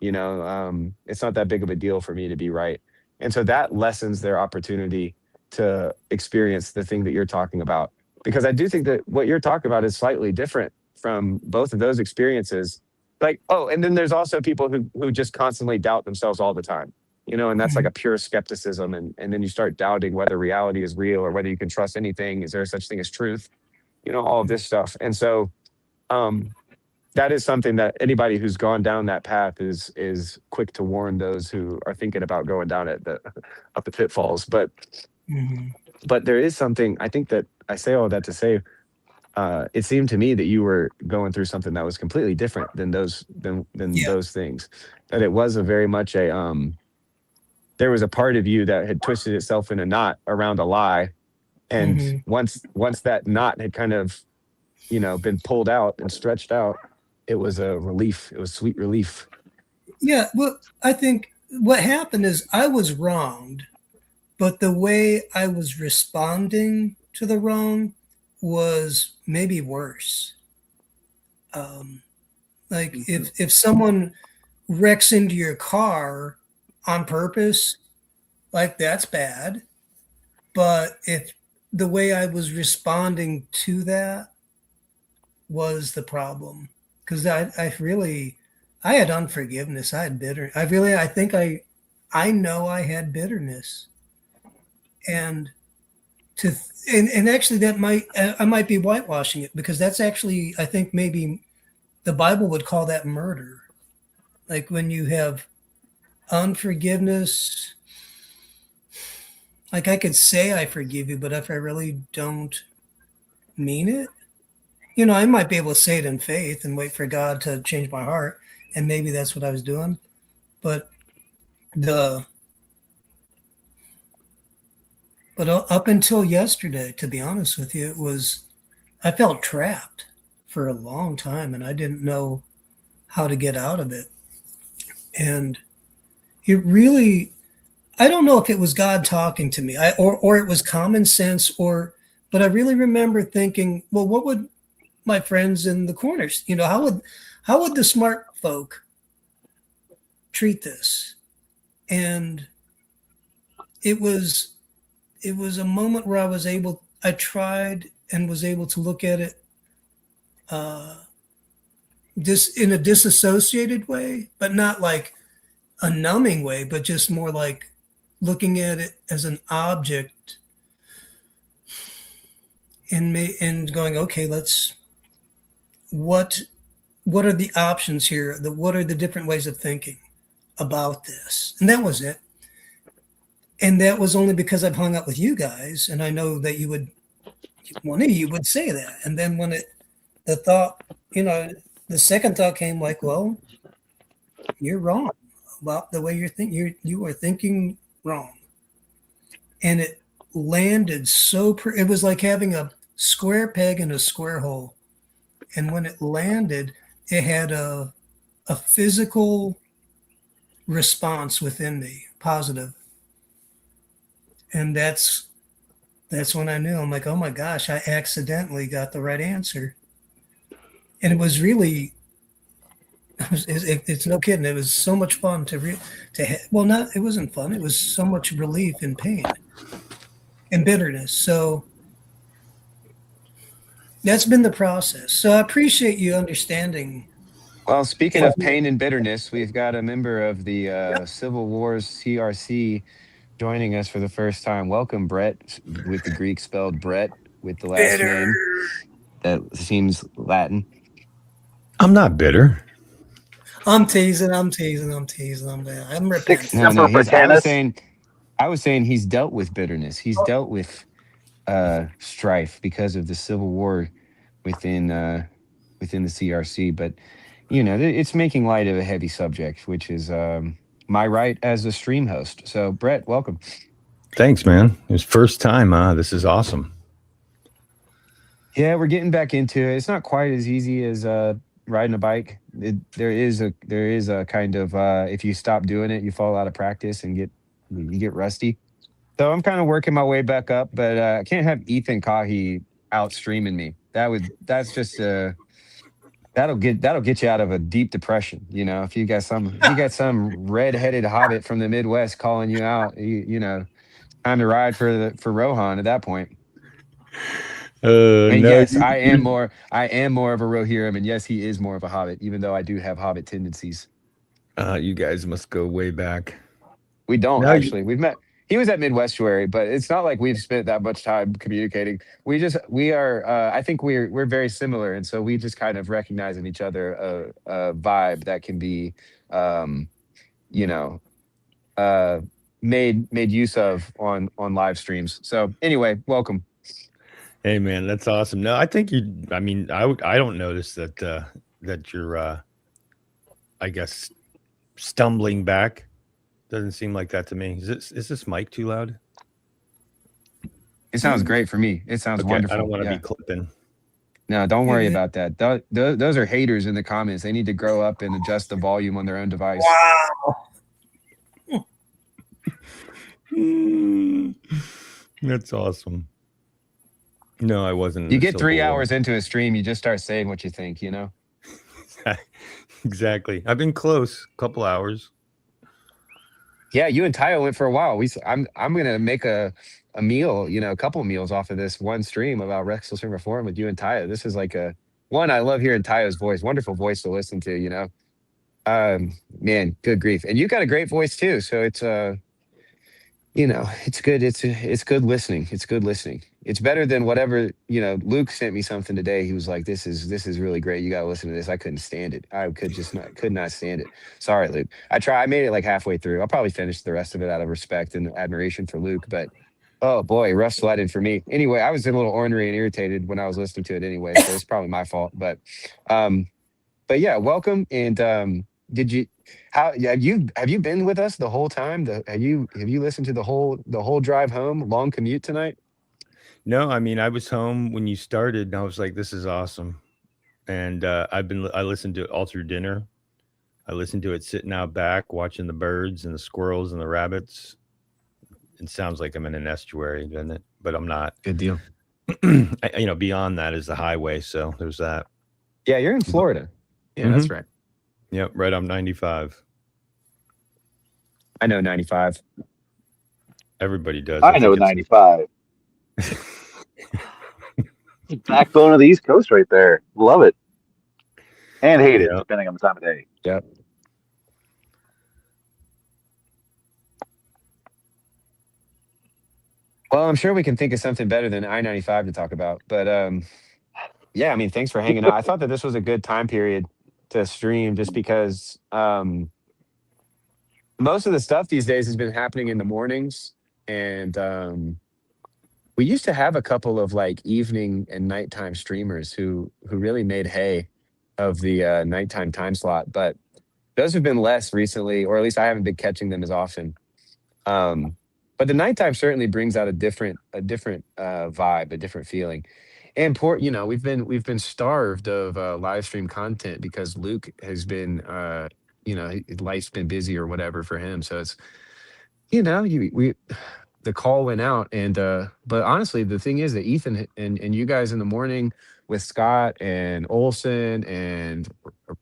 It's not that big of a deal for me to be right. And so that lessens their opportunity to experience the thing that you're talking about. Because I do think that what you're talking about is slightly different from both of those experiences. Like, and then there's also people who just constantly doubt themselves all the time. and that's like a pure skepticism. And then you start doubting whether reality is real or whether you can trust anything. Is there such thing as truth? All of this stuff. And so that is something that anybody who's gone down that path is quick to warn those who are thinking about going down it up the pitfalls. But there is something, I think, that I say all that to say, it seemed to me that you were going through something that was completely different than those those things. That it was a very much there was a part of you that had twisted itself in a knot around a lie, and once that knot had kind of been pulled out and stretched out, it was a relief. It was sweet relief. Yeah, well, I think what happened is I was wronged, but the way I was responding to the wrong was maybe worse. Like if someone wrecks into your car on purpose, like that's bad. But if the way I was responding to that was the problem, because I had unforgiveness. I had bitter. I think I know I had bitterness, and actually that I might be whitewashing it, because that's actually, I think maybe the Bible would call that murder. Like when you have unforgiveness, like I could say I forgive you, but if I really don't mean it, I might be able to say it in faith and wait for God to change my heart. And maybe that's what I was doing. But up until yesterday, to be honest with you, I felt trapped for a long time, and I didn't know how to get out of it. And it really, I don't know if it was God talking to me, or it was common sense, but I really remember thinking, well, what would my friends in the corners, how would the smart folk treat this? And it was a moment where I tried and was able to look at it just in a disassociated way, but not like a numbing way, but just more like looking at it as an object and going, okay, what are the options here? What are the different ways of thinking about this? And that was it. And that was only because I've hung out with you guys, and I know that one of you would say that. And then when the second thought came, like, well, you're wrong about the way you're thinking. You are thinking wrong. And it landed it was like having a square peg in a square hole. And when it landed, it had a physical response within me, positive. And that's when I knew. I'm like, oh my gosh, I accidentally got the right answer. And it was really, it's no kidding. It was so much fun it wasn't fun. It was so much relief and pain and bitterness. So that's been the process. So I appreciate you understanding. Well, speaking of pain and bitterness, we've got a member of the Civil Wars CRC joining us for the first time. Welcome, Brett, with the Greek spelled Brett, with the last name that seems Latin. I'm not bitter. I'm teasing. I'm repenting. I was saying he's dealt with bitterness. He's dealt with strife because of the Civil War within the CRC. But it's making light of a heavy subject, which is my right as a stream host. So, Brett, welcome. Thanks, man. It's first time. This is awesome. Yeah, we're getting back into it. It's not quite as easy as riding a bike. There is a kind of if you stop doing it, you fall out of practice and you get rusty. So I'm kind of working my way back up, but I can't have Ethan Kahi out streaming me. That's just that'll get you out of a deep depression. If you got some redheaded hobbit from the Midwest calling you out, time to ride for Rohan at that point. And no, yes, I am more of a Rohirrim, and yes, he is more of a hobbit, even though I do have hobbit tendencies. You guys must go way back. We don't No, actually. We've met. He was at Midwestuary, but it's not like we've spent that much time communicating. We are. I think we're very similar, and so we just kind of recognize in each other a vibe that can be, um, you know, uh, made use of on live streams. So anyway, welcome. Hey man, that's awesome. No, I think you. I mean, I don't notice that you're. I guess stumbling back. Doesn't seem like that to me. Is this mic too loud? It sounds great for me. It sounds Okay, wonderful. I don't want to Yeah. be clipping. No, don't worry Yeah. about that. Those are haters in the comments. They need to grow up and adjust the volume on their own device. Wow. That's awesome. No, I wasn't. You a get 3 Civil War. hours into a stream, you just start saying what you think, you know? Exactly. I've been close. Couple hours. Yeah, you and Tayo went for a while. I'm gonna make a meal, a couple meals off of this one stream about Wrestling Reform with you and Tayo. This is like I love hearing Tayo's voice. Wonderful voice to listen to. Man, good grief. And you got a great voice too. So it's it's good. It's good listening. It's good listening. It's better than whatever, Luke sent me something today. He was like, this is really great. You got to listen to this. I couldn't stand it. I could not stand it. Sorry, Luke. I made it like halfway through. I'll probably finish the rest of it out of respect and admiration for Luke, but oh boy, rough sledding for me. Anyway, I was a little ornery and irritated when I was listening to it anyway. So it's probably my fault, but yeah, welcome. And, have you been with us the whole time? Have you listened to the whole drive home? Long commute tonight? No, I mean I was home when you started, and I was like, "This is awesome." And I listened to it all through dinner. I listened to it sitting out back, watching the birds and the squirrels and the rabbits. It sounds like I'm in an estuary, doesn't it? But I'm not. Good deal. Beyond that is the highway, so there's that. Yeah, you're in Florida. Yeah, that's right. Yep, right on 95. I know 95. Everybody does. I know 95. Backbone of the East Coast right there. Love it. And hate it, depending on the time of day. Yep. Well, I'm sure we can think of something better than I-95 to talk about. But yeah, I mean, thanks for hanging out. I thought that this was a good time period to stream just because most of the stuff these days has been happening in the mornings. And we used to have a couple of like evening and nighttime streamers who really made hay of the nighttime time slot. But those have been less recently, or at least I haven't been catching them as often. But the nighttime certainly brings out a different vibe, a different feeling. And we've been starved of live stream content because Luke has been, life's been busy or whatever for him. So it's, the call went out, and but honestly, the thing is that Ethan and you guys in the morning with Scott and Olson and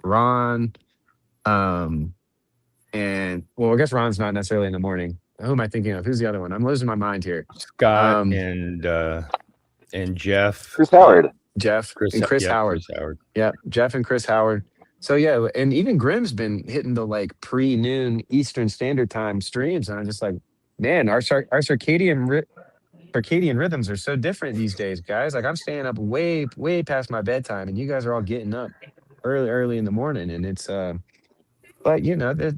Ron, and well, I guess Ron's not necessarily in the morning. Who am I thinking of? Who's the other one? I'm losing my mind here. Scott and Jeff. Chris Howard. Chris Howard. Chris Howard. Yeah, Jeff and Chris Howard. So yeah, and even Grimm's been hitting the like pre-noon Eastern Standard Time streams, and I'm just like, man, our circadian rhythms are so different these days, guys. Like I'm staying up way past my bedtime, and you guys are all getting up early in the morning, and it's but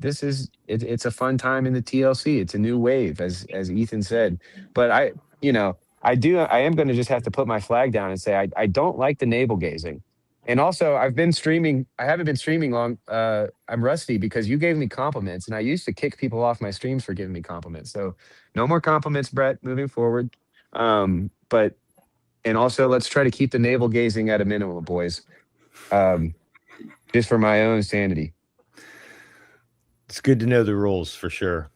this is it's a fun time in the TLC. It's a new wave, as Ethan said. But I am going to just have to put my flag down and say I don't like the navel gazing. And also, I've been streaming. I haven't been streaming long. I'm rusty because you gave me compliments, and I used to kick people off my streams for giving me compliments. So no more compliments, Brett, moving forward. And also, let's try to keep the navel gazing at a minimum, boys. Just for my own sanity. It's good to know the rules for sure.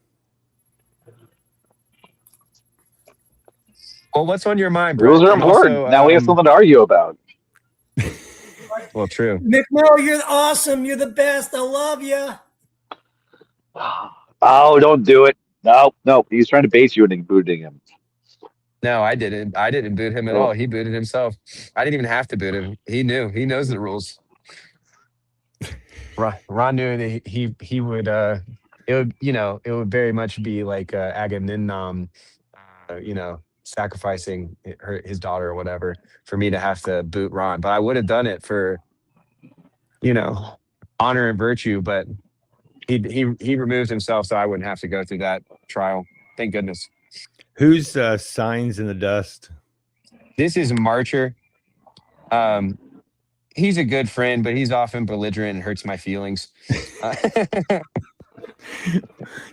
Well, what's on your mind, Brett? Rules are important. Also, now we have something to argue about. Well, true. McMo, you're awesome. You're the best. I love you. Oh, don't do it. No. He's trying to base you into booting him. No, I didn't. I didn't boot him at all. He booted himself. I didn't even have to boot him. He knew. He knows the rules. Ron knew that he would it would, it would very much be like Agamemnon, sacrificing his daughter or whatever for me to have to boot Ron. But I would have done it for, honor and virtue. But he removed himself, so I wouldn't have to go through that trial. Thank goodness. Who's Signs in the Dust? This is Marcher. He's a good friend, but he's often belligerent and hurts my feelings.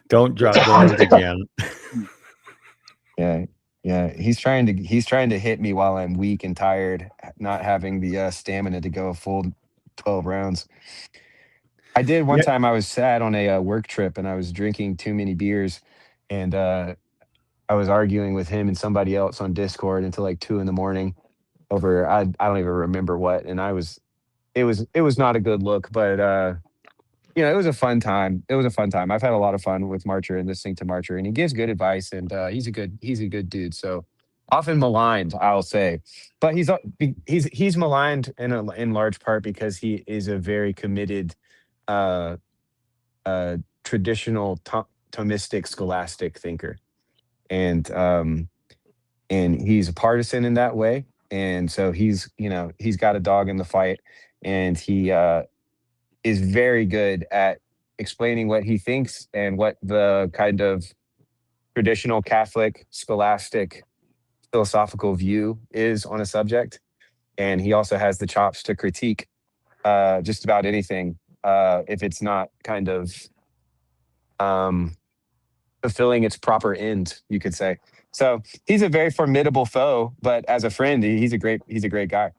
Don't drop the again. Yeah. He's trying to hit me while I'm weak and tired, not having the stamina to go a full 12 rounds. I did one time. I was sad on a work trip, and I was drinking too many beers, and I was arguing with him and somebody else on Discord until like 2 a.m. over I don't even remember what, and it was not a good look, but it was a fun time. I've had a lot of fun with Marcher and listening to Marcher, and he gives good advice, and he's a good dude. So often maligned, I'll say, but he's maligned in large part because he is a very committed traditional Thomistic scholastic thinker, and he's a partisan in that way, and so he's got a dog in the fight, and he is very good at explaining what he thinks and what the kind of traditional Catholic scholastic philosophical view is on a subject. And he also has the chops to critique just about anything if it's not kind of fulfilling its proper end, you could say. So he's a very formidable foe, but as a friend, he's a great guy.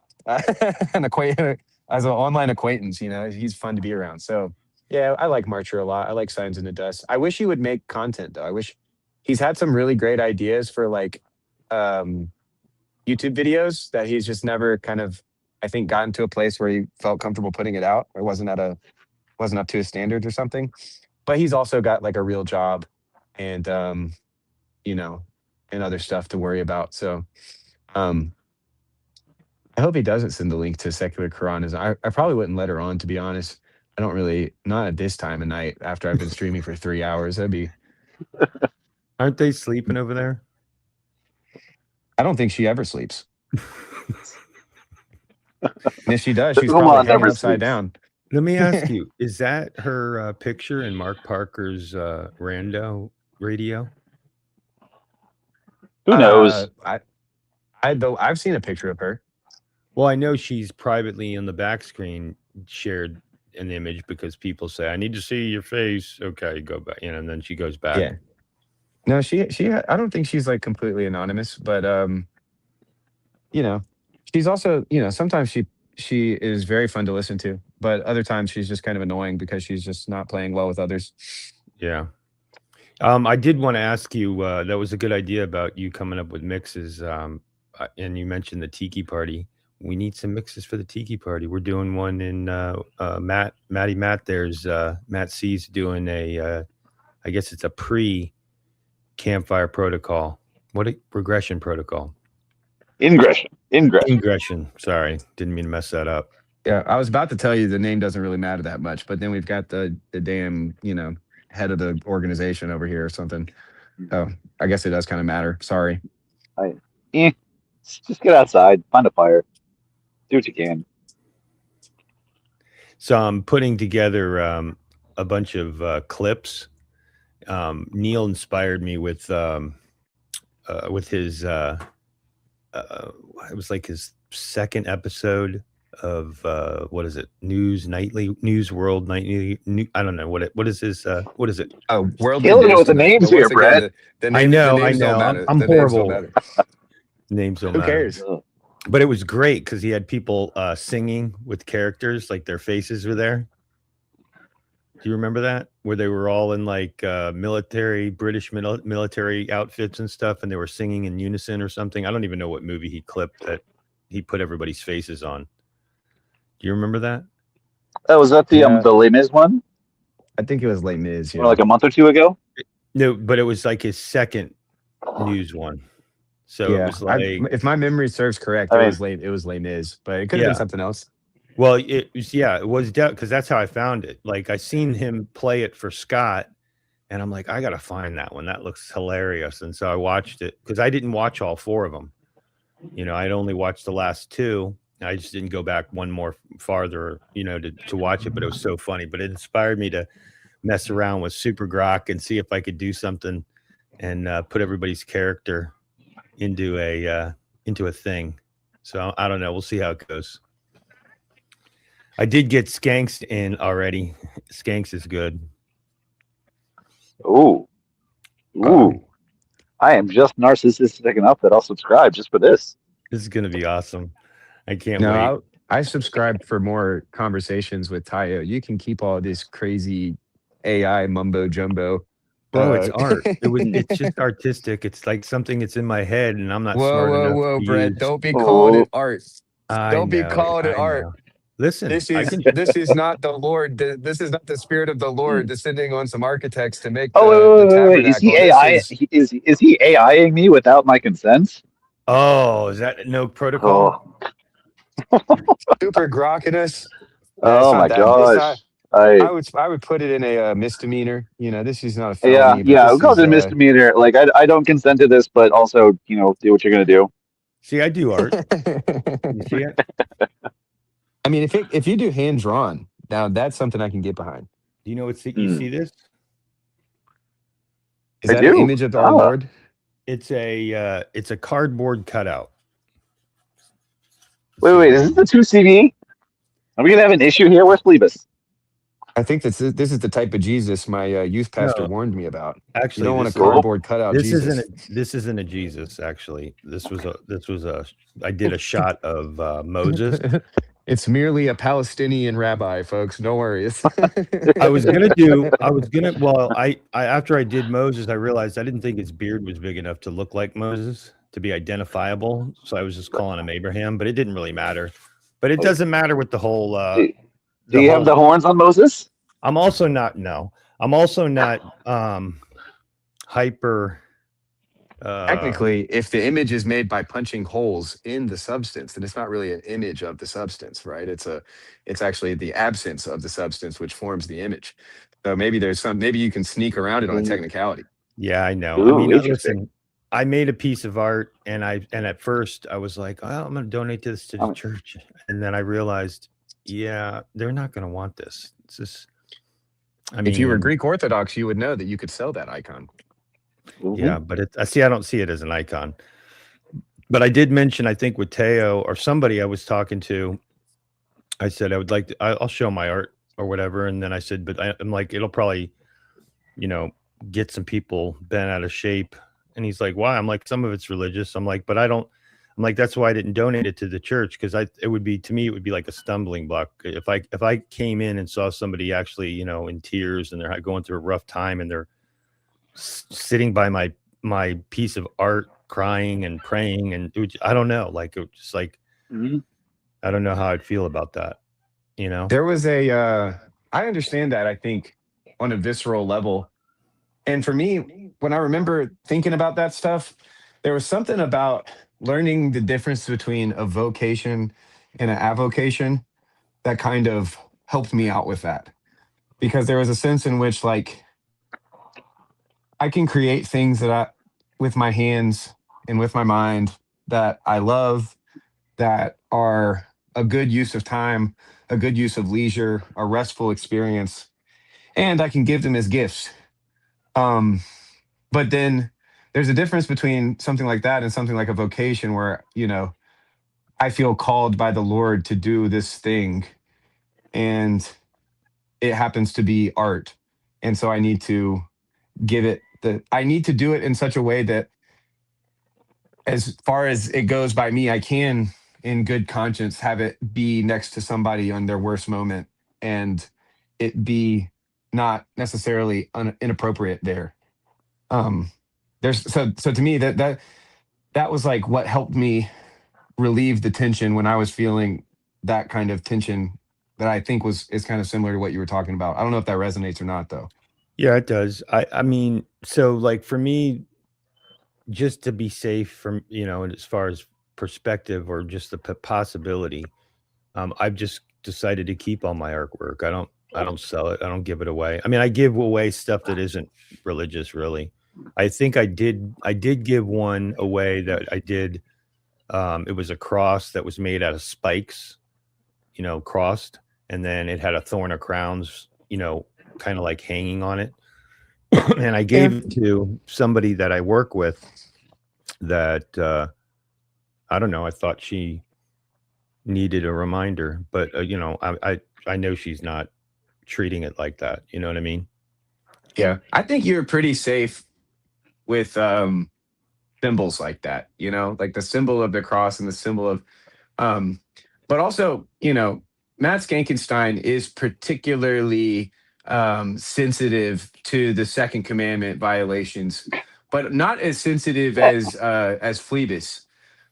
As an online acquaintance, he's fun to be around. So yeah, I like Marcher a lot. I like Signs in the Dust. I wish he would make content though. I wish he's had some really great ideas for like YouTube videos that he's just never kind of, I think, gotten to a place where he felt comfortable putting it out, or wasn't up to his standards or something. But he's also got like a real job and and other stuff to worry about. So I hope he doesn't send the link to Secular Quranism. I probably wouldn't let her on, to be honest. I don't really, not at this time of night after I've been streaming for 3 hours. Aren't they sleeping over there? I don't think she ever sleeps. And if she does, she's probably hanging upside down. Let me ask you, is that her picture in Mark Parker's Rando radio? Who knows? I've seen a picture of her. Well, I know she's privately on the back screen shared an image because people say, "I need to see your face." Okay, go back, and then she goes back. Yeah. No, she. I don't think she's like completely anonymous, but she's also, sometimes she is very fun to listen to, but other times she's just kind of annoying because she's just not playing well with others. Yeah. I did want to ask you. That was a good idea about you coming up with mixes. And you mentioned the Tiki Party. We need some mixes for the Tiki Party. We're doing one in Matt. There's Matt C's doing I guess it's a pre-campfire protocol. Regression protocol? Ingression. Sorry, didn't mean to mess that up. Yeah, I was about to tell you the name doesn't really matter that much, but then we've got the damn head of the organization over here or something. So I guess it does kind of matter. Sorry. Just get outside, find a fire, do what you can. So I'm putting together a bunch of clips. Neil inspired me with his it was like his second episode of what is it? News World Nightly. I don't know what is this. What is it? Oh, World. Killing it with the names here, Brad. I know. I'm horrible. Names don't matter. Who cares? But it was great because he had people singing with characters, like their faces were there. Do you remember that? Where they were all in like British military outfits and stuff, and they were singing in unison or something. I don't even know what movie he clipped that he put everybody's faces on. Do you remember that? Oh, was that the Les Mis one? I think it was Les Mis. Or like a month or two ago? No, but it was like his second news one. So it was like, if my memory serves correct, it was Les Mis, but it could have been something else. Well, it was because that's how I found it. Like I seen him play it for Scott, And I'm like, I gotta find that one. That looks hilarious. And so I watched it because I didn't watch all 4 of them. You know, I'd only watched the last 2. I just didn't go back one more farther, you know, to watch it. But it was so funny. But it inspired me to mess around with Super Grok and see if I could do something and put everybody's character into a thing. So I don't know. We'll see how it goes. I did get Skanks in already. Skanks is good. Ooh. I am just narcissistic enough that I'll subscribe just for this. This is going to be awesome. I can't No, wait. I subscribed for more conversations with Tayo. You can keep all this crazy AI mumbo jumbo. Bro, it's art. It's just artistic. It's like something that's in my head, and I'm not smart enough. Whoa, to Brett! use. Don't be calling it art. Don't be know, calling it I art. know. Listen, this is not the Lord. This is not the Spirit of the Lord descending on some architects to make the tabernacle. Is he AI? Is he AIing me without my consent? Oh, is that no protocol? Super grockiness. Oh my gosh! I would put it in a misdemeanor. You know, this is not a felony. Yeah. We'll call it a misdemeanor. Like I don't consent to this, but also, you know, do what you're gonna do. See, I do art. You see it? I mean, if you do hand drawn, now that's something I can get behind. Do you know what? You see this? Is that an image of our Lord? It's a cardboard cutout. Wait, is this the 2 CD? Are we gonna have an issue here? Where's Phlebas? I think this is the type of Jesus my youth pastor warned me about. Actually, you don't want a cardboard cutout. This isn't a Jesus. Actually, this was a. I did a shot of Moses. It's merely a Palestinian rabbi, folks. No worries. After I did Moses, I realized I didn't think his beard was big enough to look like Moses to be identifiable. So I was just calling him Abraham, but it didn't really matter. But it doesn't matter with the whole. Do you have the horns on Moses? I'm also not hyper. Technically, if the image is made by punching holes in the substance, then it's not really an image of the substance, right? It's actually the absence of the substance which forms the image. So maybe maybe you can sneak around it on a technicality. Yeah, I know. Ooh, I mean, listen, I made a piece of art, and at first I was like, oh, I'm going to donate this to the church, and then I realized, yeah, they're not going to want this. It's just, if you were Greek Orthodox, you would know that you could sell that icon. Yeah, but I don't see it as an icon. But I did mention, I think with Teo or somebody I was talking to, I said I would like to. I'll show my art or whatever, and then I said, but I'm like, it'll probably, get some people bent out of shape. And he's like, why? I'm like, some of it's religious. I'm like, but I don't. I'm like, that's why I didn't donate it to the church, because it would be like a stumbling block if I came in and saw somebody actually in tears and they're going through a rough time and they're sitting by my piece of art crying and praying, and I don't know, like it was just like I don't know how I'd feel about that. There was I understand that, I think, on a visceral level. And for me, when I remember thinking about that stuff, there was something about learning the difference between a vocation and an avocation that kind of helped me out with that. Because there was a sense in which, like, I can create things with my hands and with my mind that I love, that are a good use of time, a good use of leisure, a restful experience, and I can give them as gifts. But then there's a difference between something like that and something like a vocation where, I feel called by the Lord to do this thing, and it happens to be art. And so I need to I need to do it in such a way that, as far as it goes by me, I can, in good conscience, have it be next to somebody on their worst moment and it be not necessarily inappropriate there. So to me, that was like what helped me relieve the tension when I was feeling that kind of tension that I think is kind of similar to what you were talking about. I don't know if that resonates or not, though. Yeah, it does. I mean, so like for me, just to be safe from, as far as perspective or just the possibility, I've just decided to keep all my artwork. I don't sell it. I don't give it away. I mean, I give away stuff that isn't religious, really. I think I did give one away that I did. It was a cross that was made out of spikes, crossed, and then it had a thorn of crowns, kind of like hanging on it. And I gave it to somebody that I work with that I don't know. I thought she needed a reminder, but I know she's not treating it like that. You know what I mean? Yeah, I think you're pretty safe with symbols like that. Like the symbol of the cross and the symbol of, but also, Matt Skankenstein is particularly sensitive to the second commandment violations, but not as sensitive as Phoebus.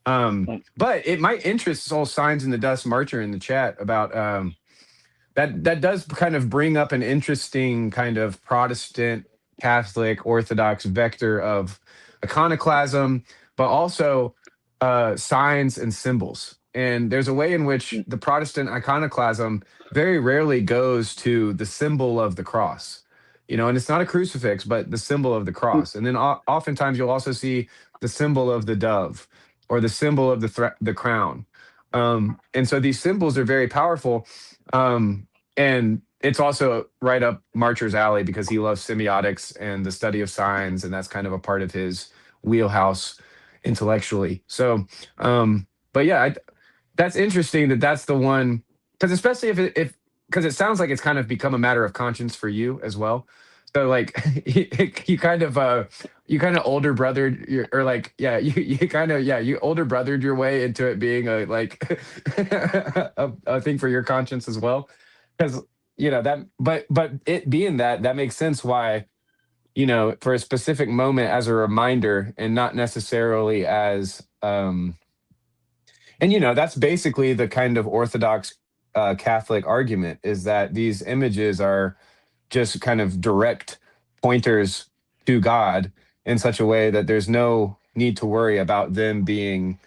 But it might interest Soul Signs in the Dust Marcher in the chat about that does kind of bring up an interesting kind of Protestant, Catholic, Orthodox vector of iconoclasm, but also signs and symbols. And there's a way in which the Protestant iconoclasm very rarely goes to the symbol of the cross, and it's not a crucifix, but the symbol of the cross. And then oftentimes you'll also see the symbol of the dove or the symbol of the crown. And so these symbols are very powerful. And it's also right up Marcher's alley because he loves semiotics and the study of signs, and that's kind of a part of his wheelhouse intellectually. So, but yeah, that's interesting that's the one, because especially if because it sounds like it's kind of become a matter of conscience for you as well. So like you kind of older brothered you older brothered your way into it being a a thing for your conscience as well, because that, but it being that makes sense why, for a specific moment as a reminder and not necessarily as and that's basically the kind of Orthodox Catholic argument, is that these images are just kind of direct pointers to God in such a way that there's no need to worry about them being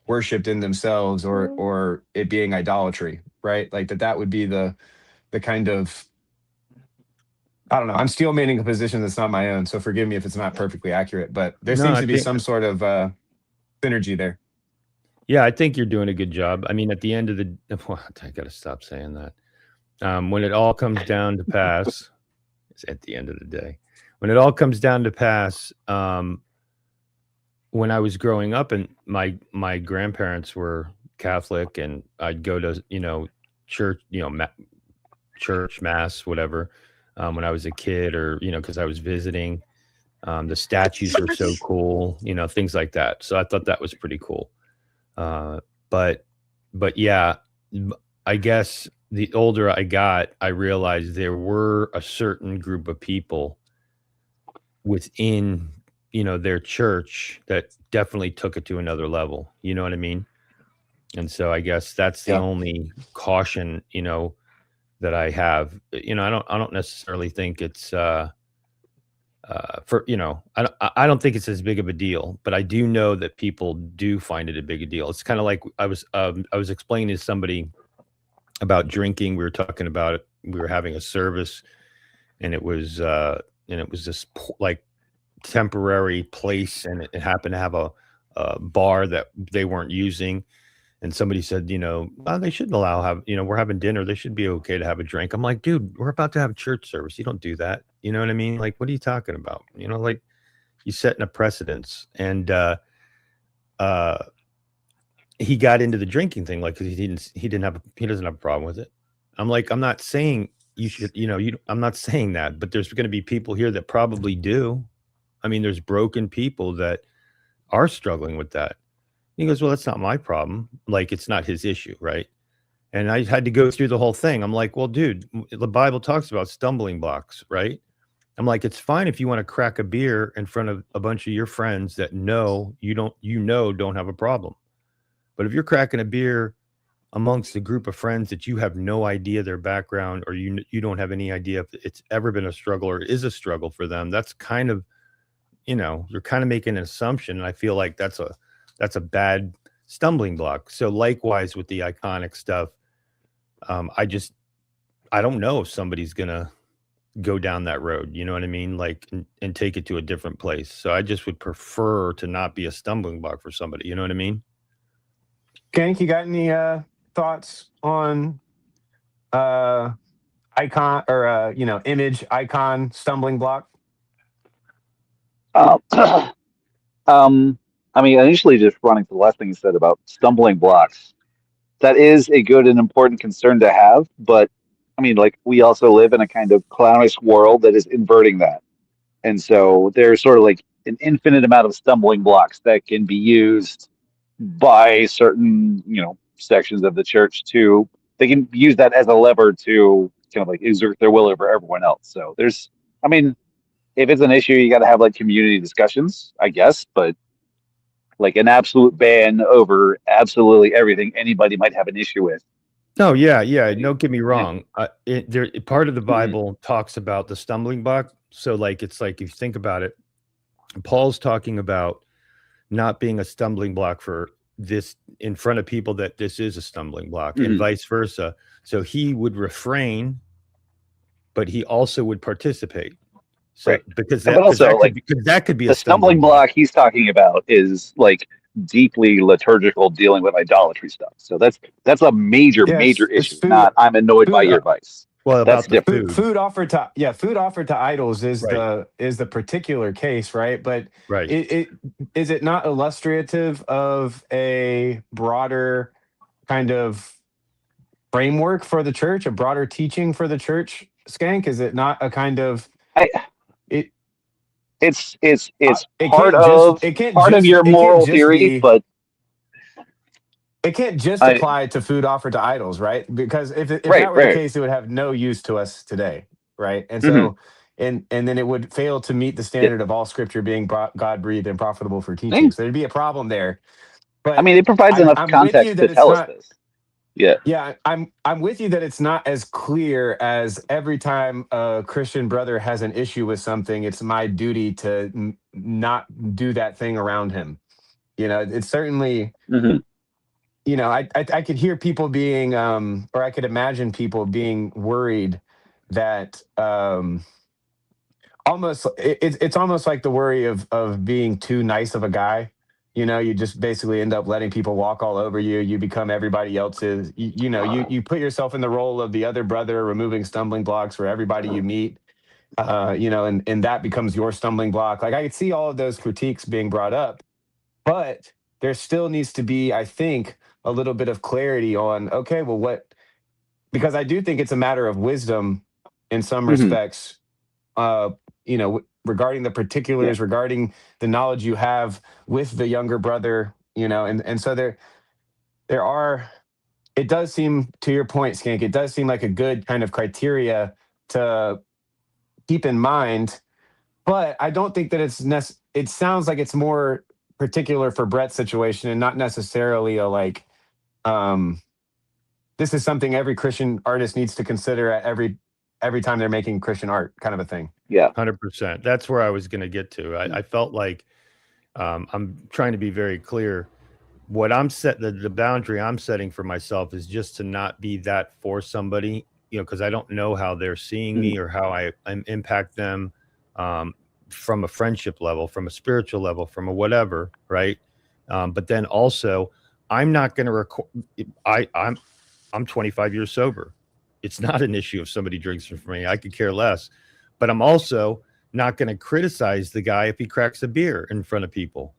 worshipped in themselves or it being idolatry, right? Like that would be the kind of, I don't know. I'm still manning a position that's not my own, so forgive me if it's not perfectly accurate, but there seems to be some sort of synergy there. Yeah, I think you're doing a good job. I mean, at the end of the, well, I got to stop saying that. When it all comes down to pass, it's at the end of the day. When it all comes down to pass, when I was growing up, and my grandparents were Catholic, and I'd go to church, church mass, whatever, when I was a kid, or because I was visiting. The statues are so cool, things like that. So I thought that was pretty cool. But yeah, I guess the older I got, I realized there were a certain group of people within, their church that definitely took it to another level. You know what I mean? And so I guess that's the only caution, that I have. I don't necessarily think it's, I don't think it's as big of a deal, but I do know that people do find it a big deal. It's kind of like I was explaining to somebody about drinking. We were talking about it. We were having a service, and it was this like temporary place, and it happened to have a bar that they weren't using. And somebody said, they shouldn't we're having dinner. They should be okay to have a drink. I'm like, dude, we're about to have a church service. You don't do that. You know what I mean? Like, what are you talking about? Like, you setting a precedence. And he got into the drinking thing, like, 'cause he doesn't have a problem with it. I'm like, I'm not saying you should, I'm not saying that, but there's going to be people here that probably do. I mean, there's broken people that are struggling with that. He goes, well, that's not my problem. Like, it's not his issue, right? And I had to go through the whole thing. I'm like, well, dude, the Bible talks about stumbling blocks, right? I'm like, it's fine if you want to crack a beer in front of a bunch of your friends that don't have a problem. But if you're cracking a beer amongst a group of friends that you have no idea their background, or you don't have any idea if it's ever been a struggle or is a struggle for them, that's kind of, you're kind of making an assumption. And I feel like that's a bad stumbling block. So likewise with the iconic stuff, I don't know if somebody's gonna go down that road. You know what I mean? Like, and take it to a different place. So I just would prefer to not be a stumbling block for somebody. You know what I mean? Gank, you got any thoughts on icon or image icon stumbling block? Uh, I mean, initially, just running to the last thing you said about stumbling blocks. That is a good and important concern to have, but I mean, like we also live in a kind of clownish world that is inverting that. And so there's sort of like an infinite amount of stumbling blocks that can be used by certain, sections of the church to, they can use that as a lever to kind of like exert their will over everyone else. So there's, I mean, if it's an issue, you got to have like community discussions, I guess, but like an absolute ban over absolutely everything anybody might have an issue with. No, yeah. Don't get me wrong. Part of the Bible talks about the stumbling block. So, like, it's like if you think about it, Paul's talking about not being a stumbling block for this in front of people, that this is a stumbling block, and vice versa. So he would refrain, but he also would participate. So Right. because But also, that could be the a stumbling block he's talking about is like deeply liturgical, dealing with idolatry stuff. So that's a major It's issue. food. Not I'm annoyed by your advice. Well, that's about the different. Food offered to idols is Right. the particular case, right? But Right. it is it not illustrative of a broader kind of framework for the church, a broader teaching for the church? Skank, is it not a kind of It's it part can't just of it can't part of just your it can't moral just theory, be but it can't just I apply to food offered to idols, right? Because if Right, that were the right. case, it would have no use to us today, right? And Mhm. so, and then it would fail to meet the Yeah. standard of all Scripture being God breathed and profitable for teaching. Thanks. So there'd be a problem there. I But mean, it provides enough I'm with you context to that it's tell us not. this. Yeah. Yeah, I'm with you that it's not as clear as every time a Christian brother has an issue with something, it's my duty to not do that thing around him. It's certainly. Mhm. I could hear people being, or I could imagine people being worried that it's almost like the worry of being too nice of a guy. You just basically end up letting people walk all over you. You become everybody else's. You put yourself in the role of the other brother, removing stumbling blocks for everybody you meet. And that becomes your stumbling block. Like I could see all of those critiques being brought up, but there still needs to be, I think, a little bit of clarity on, okay, well, because I do think it's a matter of wisdom in some respects, regarding the particulars, regarding the knowledge you have with the younger brother, and so there are, it does seem, to your point, Skank, it does seem like a good kind of criteria to keep in mind, but I don't think that it sounds like it's more particular for Brett's situation and not necessarily a this is something every Christian artist needs to consider at every time they're making Christian art, kind of a thing. Yeah. 100%. That's where I was going to get to. I felt like I'm trying to be very clear. What the boundary I'm setting for myself is just to not be that for somebody, because I don't know how they're seeing me or how I impact them from a friendship level, from a spiritual level, from a whatever, right? But then also, I'm not going to record. I'm 25 years sober. It's not an issue if somebody drinks from me. I could care less. But I'm also not going to criticize the guy if he cracks a beer in front of people.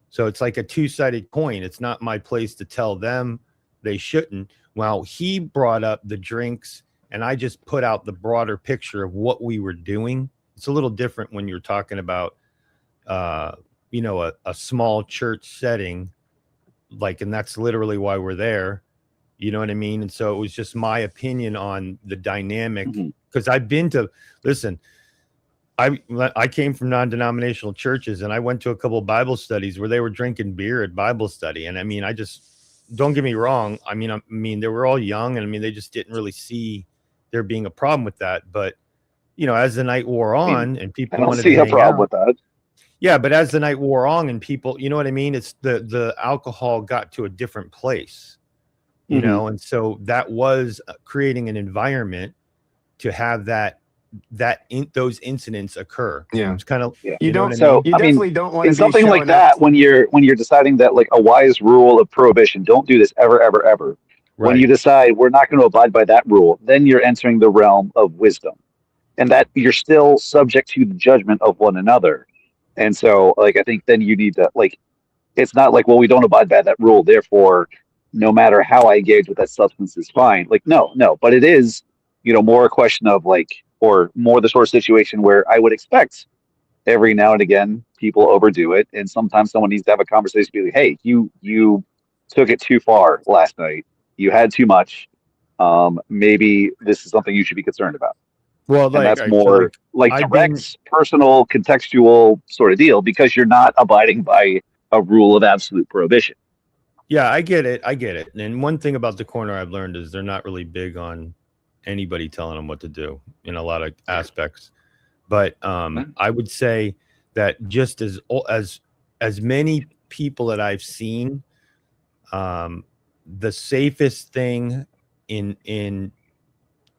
So it's like a two-sided coin. It's not my place to tell them they shouldn't. Well, he brought up the drinks, and I just put out the broader picture of what we were doing. It's a little different when you're talking about, a small church setting, and that's literally why we're there. You know what I mean? And so it was just my opinion on the dynamic, because I've been to, listen, I came from non-denominational churches, and I went to a couple of Bible studies where they were drinking beer at Bible study. And I mean, don't get me wrong. I mean, they were all young, and I mean, they just didn't really see there being a problem with that. But, as the night wore on and people wanted to hang out with that. Yeah, but as the night wore on and people, you know what I mean? It's the alcohol got to a different place. And so that was creating an environment to have those incidents occur. Yeah. It's kind of, Yeah. you know what I So mean? You I mean, definitely don't want in to be something like showing up. that, when you're deciding that like a wise rule of prohibition, don't do this ever, ever, ever. When you Right. decide we're not going to abide by that rule, then you're entering the realm of wisdom, and that you're still subject to the judgment of one another. And so, like, I think then you need to like, it's not like, well, we don't abide by that rule, therefore, no matter how I engage with that substance is fine. Like, no, no, but it is, more a question of like, or more the sort of situation where I would expect every now and again people overdo it, and sometimes someone needs to have a conversation, be like, hey, you took it too far last night, you had too much, maybe this is something you should be concerned about. Well, And like, that's all right, so more like I've been, direct, personal, contextual sort of deal, because you're not abiding by a rule of absolute prohibition. yeah, I get it. And one thing about the corner I've learned is they're not really big on anybody telling them what to do in a lot of aspects. But I would say that just as many people that I've seen, the safest thing in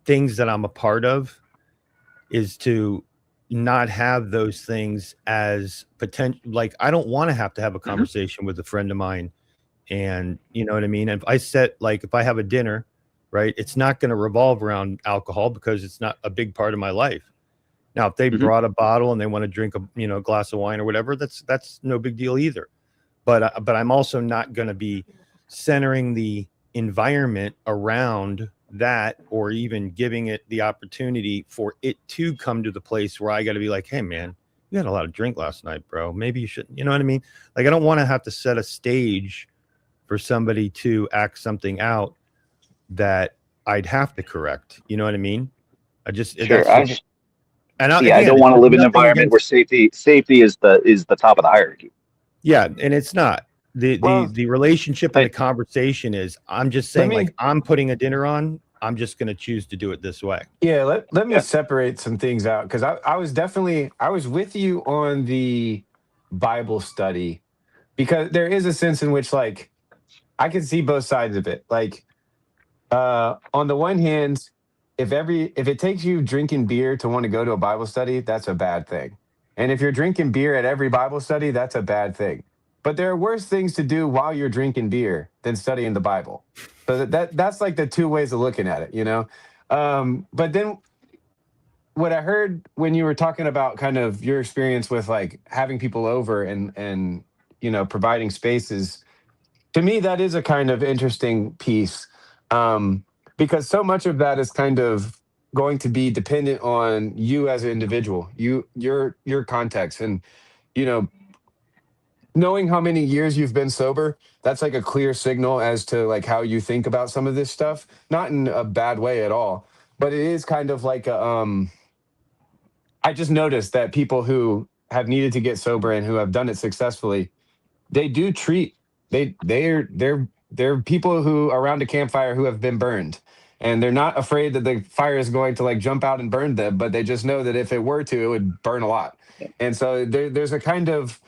things that I'm a part of is to not have those things as potential. Like, I don't want to have a conversation with a friend of mine, and you know what I mean. And if I have a dinner, right, it's not going to revolve around alcohol because it's not a big part of my life. Now, if they brought a bottle and they want to drink a glass of wine or whatever, that's no big deal either. But I'm also not going to be centering the environment around that, or even giving it the opportunity for it to come to the place where I got to be like, hey man, you had a lot of drink last night, bro. Maybe you shouldn't. You know what I mean? Like, I don't want to have to set a stage for somebody to act something out that I'd have to correct. You know what I mean? Sure. I don't want to live in an environment where safety is the top of the hierarchy. Yeah, and it's not. Well, The relationship and the conversation is, I'm just saying, like, I'm putting a dinner on, I'm just going to choose to do it this way. Yeah, let me separate some things out, because I was with you on the Bible study, because there is a sense in which, like, I can see both sides of it. Like, on the one hand, if it takes you drinking beer to want to go to a Bible study, that's a bad thing. And if you're drinking beer at every Bible study, that's a bad thing. But there are worse things to do while you're drinking beer than studying the Bible. So that's like the two ways of looking at it. But then what I heard when you were talking about kind of your experience with like having people over and providing spaces, to me that is a kind of interesting piece, because so much of that is kind of going to be dependent on you as an individual, your context, and knowing how many years you've been sober. That's like a clear signal as to like how you think about some of this stuff, not in a bad way at all, but it is kind of like I just noticed that people who have needed to get sober and who have done it successfully, they do treat they're people who around a campfire who have been burned, and they're not afraid that the fire is going to like jump out and burn them, but they just know that if it were to, it would burn a lot. And so there's a kind of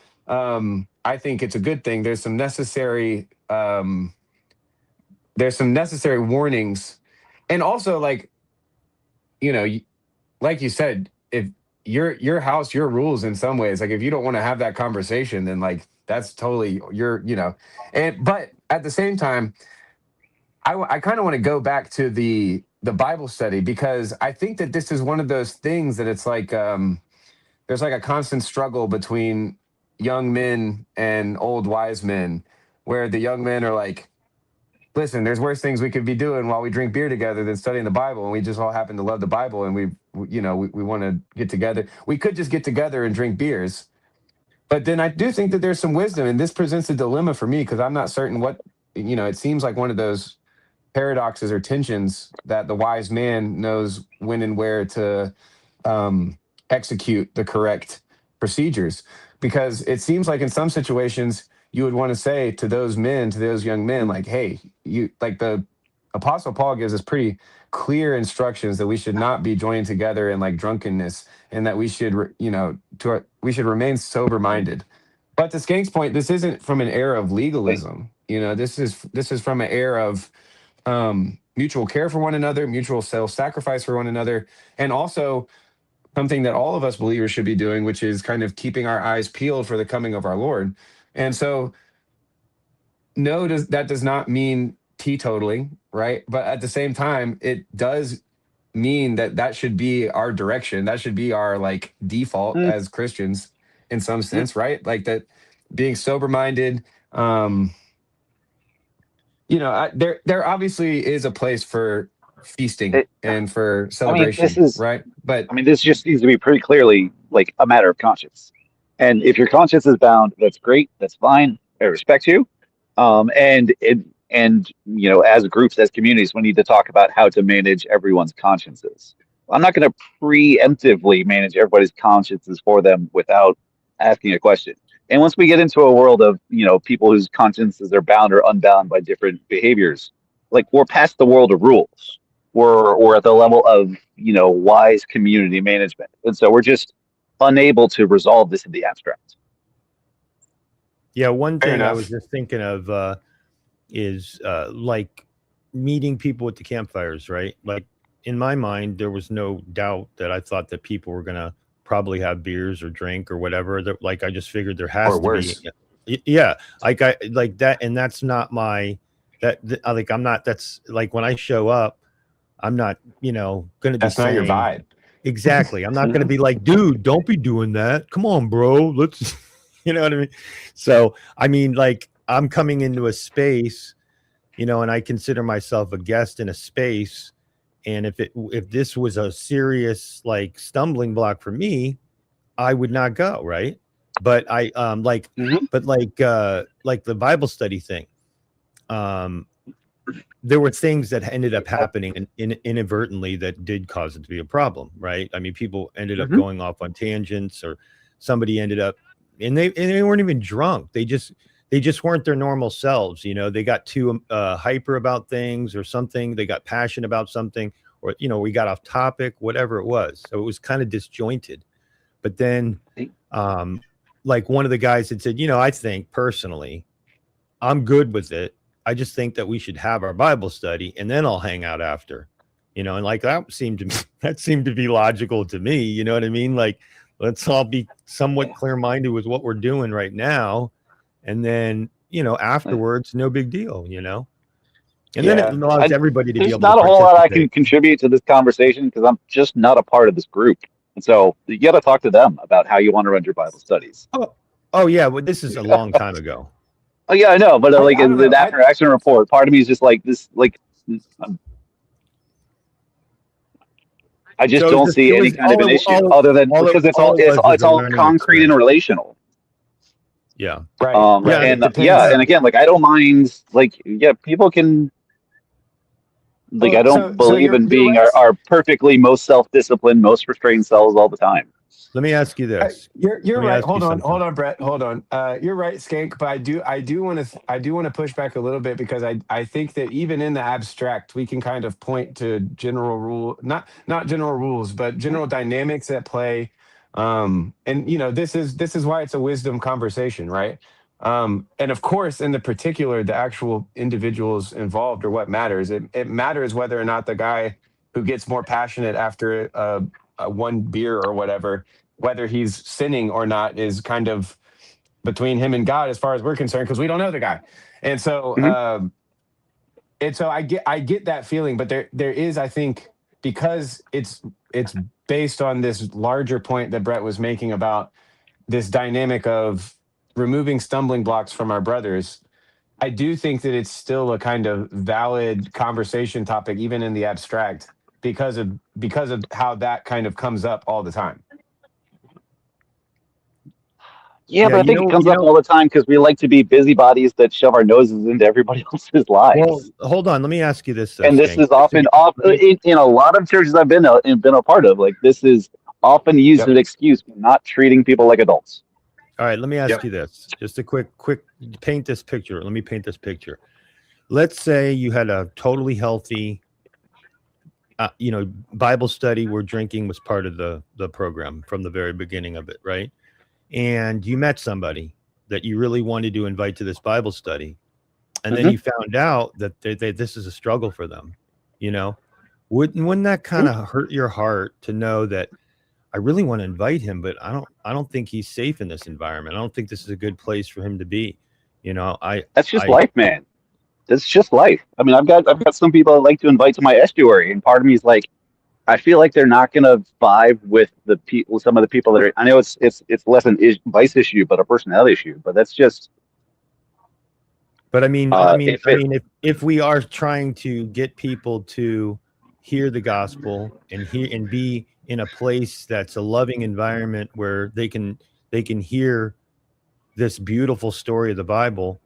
I think it's a good thing. There's some necessary warnings, and also like like you said, if your house, your rules in some ways, like if you don't want to have that conversation, then like that's totally but at the same time, I kind of want to go back to the Bible study, because I think that this is one of those things that it's like there's like a constant struggle between young men and old wise men, where the young men are like, listen, there's worse things we could be doing while we drink beer together than studying the Bible. And we just all happen to love the Bible, and we want to get together. We could just get together and drink beers. But then I do think that there's some wisdom, and this presents a dilemma for me, because I'm not certain what, it seems like one of those paradoxes or tensions that the wise man knows when and where to execute the correct procedures. Because it seems like in some situations, you would want to say to those young men, like, hey, the Apostle Paul gives us pretty clear instructions that we should not be joining together in like drunkenness, and that we should, we should remain sober minded. But to Skank's point, this isn't from an era of legalism. This is from an era of mutual care for one another, mutual self-sacrifice for one another, and also something that all of us believers should be doing, which is kind of keeping our eyes peeled for the coming of our Lord. And so, no, that does not mean teetotaling, right? But at the same time, it does mean that should be our direction. That should be our like default as Christians in some sense, right? Like that being sober minded. There obviously is a place for feasting and for celebration, right? But this just needs to be pretty clearly like a matter of conscience. And if your conscience is bound, that's great. That's fine. I respect you. As groups, as communities, we need to talk about how to manage everyone's consciences. I'm not going to preemptively manage everybody's consciences for them without asking a question. And once we get into a world of, people whose consciences are bound or unbound by different behaviors, like we're past the world of rules. We're at the level of, wise community management. And so we're just unable to resolve this in the abstract. Yeah, one Fair thing I enough. was just thinking of is like meeting people at the campfires, right? Like in my mind, there was no doubt that I thought that people were gonna probably have beers or drink or whatever. That like I just figured there has Or to worse. be. Yeah, like I like that, and that's not my like I'm not. That's like when I show up, I'm not gonna be That's not your saying vibe. exactly. I'm not gonna be like, dude, don't be doing that. Come on, bro. Let's you know what I mean? So I mean, like I'm coming into a space, and I consider myself a guest in a space. And if this was a serious like stumbling block for me, I would not go, right? But I like the Bible study thing. There were things that ended up happening inadvertently that did cause it to be a problem, right? I mean, people ended up going off on tangents, or somebody ended up, and they weren't even drunk. They just weren't their normal selves. They got too hyper about things or something. They got passionate about something, or we got off topic, whatever it was. So it was kind of disjointed. But then, like one of the guys had said, I think personally, I'm good with it. I just think that we should have our Bible study and then I'll hang out after, and like that seemed to be logical to me. You know what I mean? Like, let's all be somewhat clear-minded with what we're doing right now. And then, afterwards, no big deal, And then it allows everybody to be able to There's not a whole lot I can participate. contribute to this conversation because I'm just not a part of this group. And so you got to talk to them about how you want to run your Bible studies. Oh yeah, well, this is a long time ago. Oh yeah, I know, but I don't know. after action report, part of me is just like this, like I just don't see any kind of an issue other than because it's all concrete and relational. Yeah. Right. And again, like I don't mind, like people can. Like I don't believe in being our perfectly most self-disciplined, most restrained selves all the time. Let me ask you this. You're right. Hold on, Brett. Hold on. You're right, Skank. But I do want to push back a little bit because I think that even in the abstract, we can kind of point to general not general rules, but general dynamics at play. And this is why it's a wisdom conversation, right? And of course, in the particular, the actual individuals involved are what matters. It matters whether or not the guy who gets more passionate after one beer or whatever, whether he's sinning or not, is kind of between him and God as far as we're concerned, because we don't know the guy. And so, I get that feeling, but there is, I think, because it's based on this larger point that Brett was making about this dynamic of removing stumbling blocks from our brothers. I do think that it's still a kind of valid conversation topic, even in the abstract, because of how that kind of comes up all the time. Yeah, but I think it comes up all the time because we like to be busybodies that shove our noses into everybody else's lives. Well, hold on. Let me ask you this. And this is often in a lot of churches I've been a part of. Like this is often used as an excuse for not treating people like adults. All right, let me ask you this. Just a quick paint this picture. Let me paint this picture. Let's say you had a totally healthy, Bible study where drinking was part of the program from the very beginning of it, right? And you met somebody that you really wanted to invite to this Bible study. And then you found out that this is a struggle for them. You know, wouldn't that kind of hurt your heart to know that I really want to invite him, but I don't think he's safe in this environment. I don't think this is a good place for him to be. You know, That's just life, man. That's just life. I mean, I've got some people I like to invite to my estuary, and part of me is like, I feel like they're not going to vibe with the people. Some of the people that are. I know it's less an vice issue, but a personnel issue. But that's just. But I mean, if we are trying to get people to hear the gospel and be in a place that's a loving environment where they can hear this beautiful story of the Bible,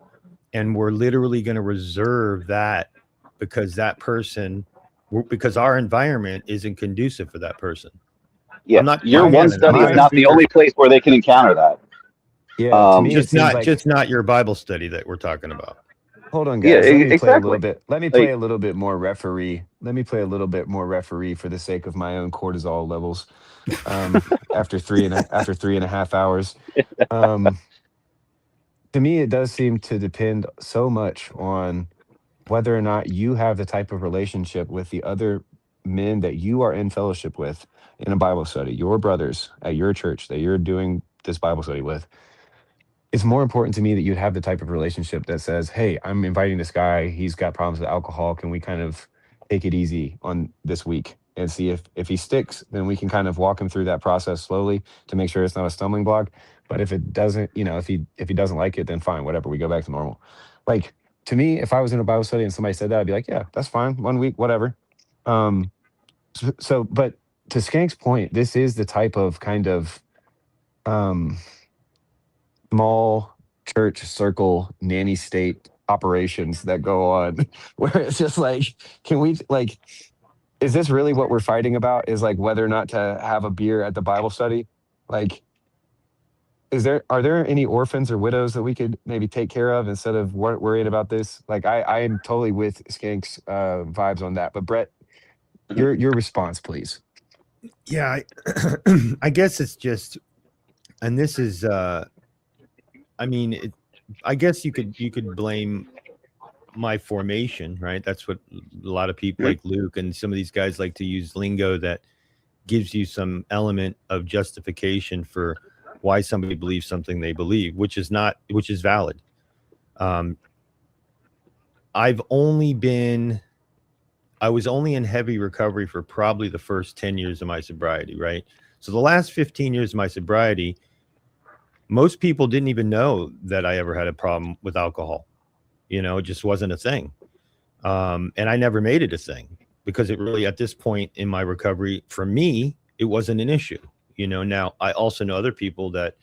and we're literally going to reserve that because our environment isn't conducive for that person. Yeah, your one study is not the only place where they can encounter that. Yeah, to me, just not your Bible study that we're talking about. Hold on, guys. Yeah, let me play a exactly. little bit. Let me play a little bit more referee. Let me play a little bit more referee for the sake of my own cortisol levels. After 3.5 hours, to me, it does seem to depend so much on whether or not you have the type of relationship with the other men that you are in fellowship with in a Bible study, your brothers at your church that you're doing this Bible study with. It's more important to me that you have the type of relationship that says, hey, I'm inviting this guy. He's got problems with alcohol. Can we kind of take it easy on this week and see if he sticks, then we can kind of walk him through that process slowly to make sure it's not a stumbling block. But if it doesn't, if he doesn't like it, then fine, whatever, we go back to normal. Like, to me, if I was in a Bible study and somebody said that, I'd be like, yeah, that's fine. 1 week, whatever. But to Skank's point, this is the type of kind of small church circle nanny state operations that go on where it's just like, can we, like, is this really what we're fighting about, is like whether or not to have a beer at the Bible study? Like, are there any orphans or widows that we could maybe take care of instead of worrying about this? Like, I am totally with Skank's vibes on that. But Brett, your response, please. Yeah, I guess it's just, and this is, I guess you could blame my formation, right? That's what a lot of people like Luke and some of these guys like to use lingo that gives you some element of justification for why somebody believes something they believe, which is valid. I was only in heavy recovery for probably the first 10 years of my sobriety, right? So the last 15 years of my sobriety, most people didn't even know that I ever had a problem with alcohol. It just wasn't a thing. And I never made it a thing because it really, at this point in my recovery, for me, it wasn't an issue. Now I also know other people that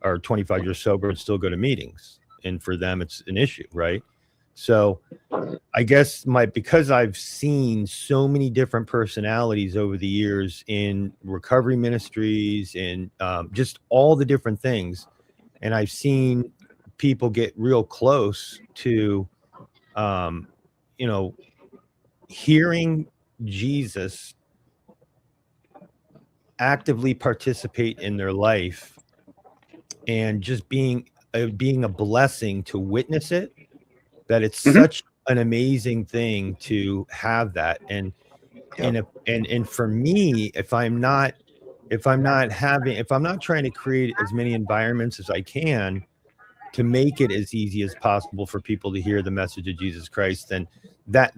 are 25 years sober and still go to meetings, and for them it's an issue, right? So I guess because I've seen so many different personalities over the years in recovery ministries and just all the different things, and I've seen people get real close to, hearing Jesus actively participate in their life and just being a blessing to witness it, that it's such an amazing thing to have that. And for me, if I'm not trying to create as many environments as I can to make it as easy as possible for people to hear the message of Jesus Christ, then that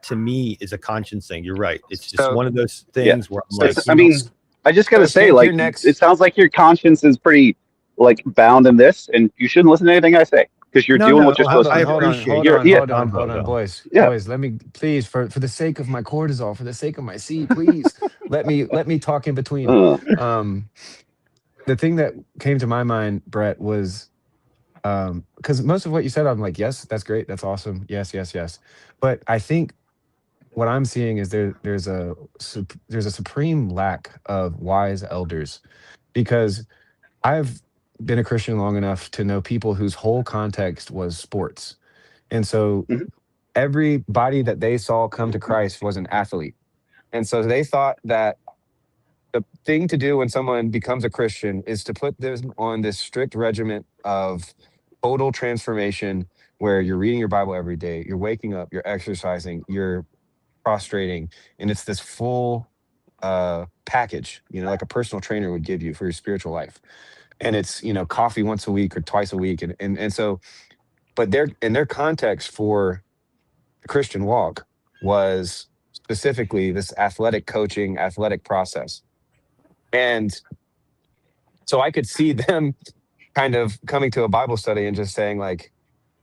to me is a conscience thing. You're right. It's just one of those things where I'm like, I just gotta say, like, it sounds like your conscience is pretty, like, bound in this, and you shouldn't listen to anything I say because you're doing what you're supposed to do. Hold on, boys. Boys, let me please, for the sake of my cortisol, for the sake of my seed, please let me talk in between. The thing that came to my mind, Brett, was because most of what you said, I'm like, yes, that's great, that's awesome, yes. But I think what I'm seeing is there's a supreme lack of wise elders, because I've been a Christian long enough to know people whose whole context was sports. And so everybody that they saw come to Christ was an athlete. And so they thought that the thing to do when someone becomes a Christian is to put them on this strict regimen of total transformation, where you're reading your Bible every day, you're waking up, you're exercising, you're prostrating, and it's this full package, like a personal trainer would give you for your spiritual life. And it's, coffee once a week or twice a week. And so, but their context for the Christian walk was specifically this athletic coaching, athletic process. And so I could see them kind of coming to a Bible study and just saying like,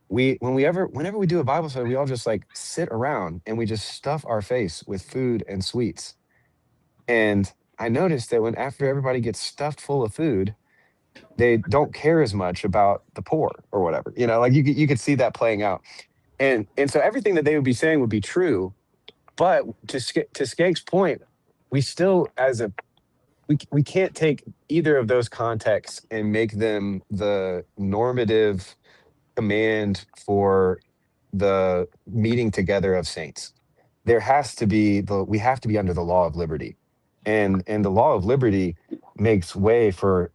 whenever we do a Bible study, we all just like sit around and we just stuff our face with food and sweets. And I noticed that after everybody gets stuffed full of food, they don't care as much about the poor or whatever. Like you could see that playing out. And so everything that they would be saying would be true. But to Skank's point, we still we can't take either of those contexts and make them the normative command for the meeting together of saints. There has to be we have to be under the law of liberty. And the law of liberty makes way for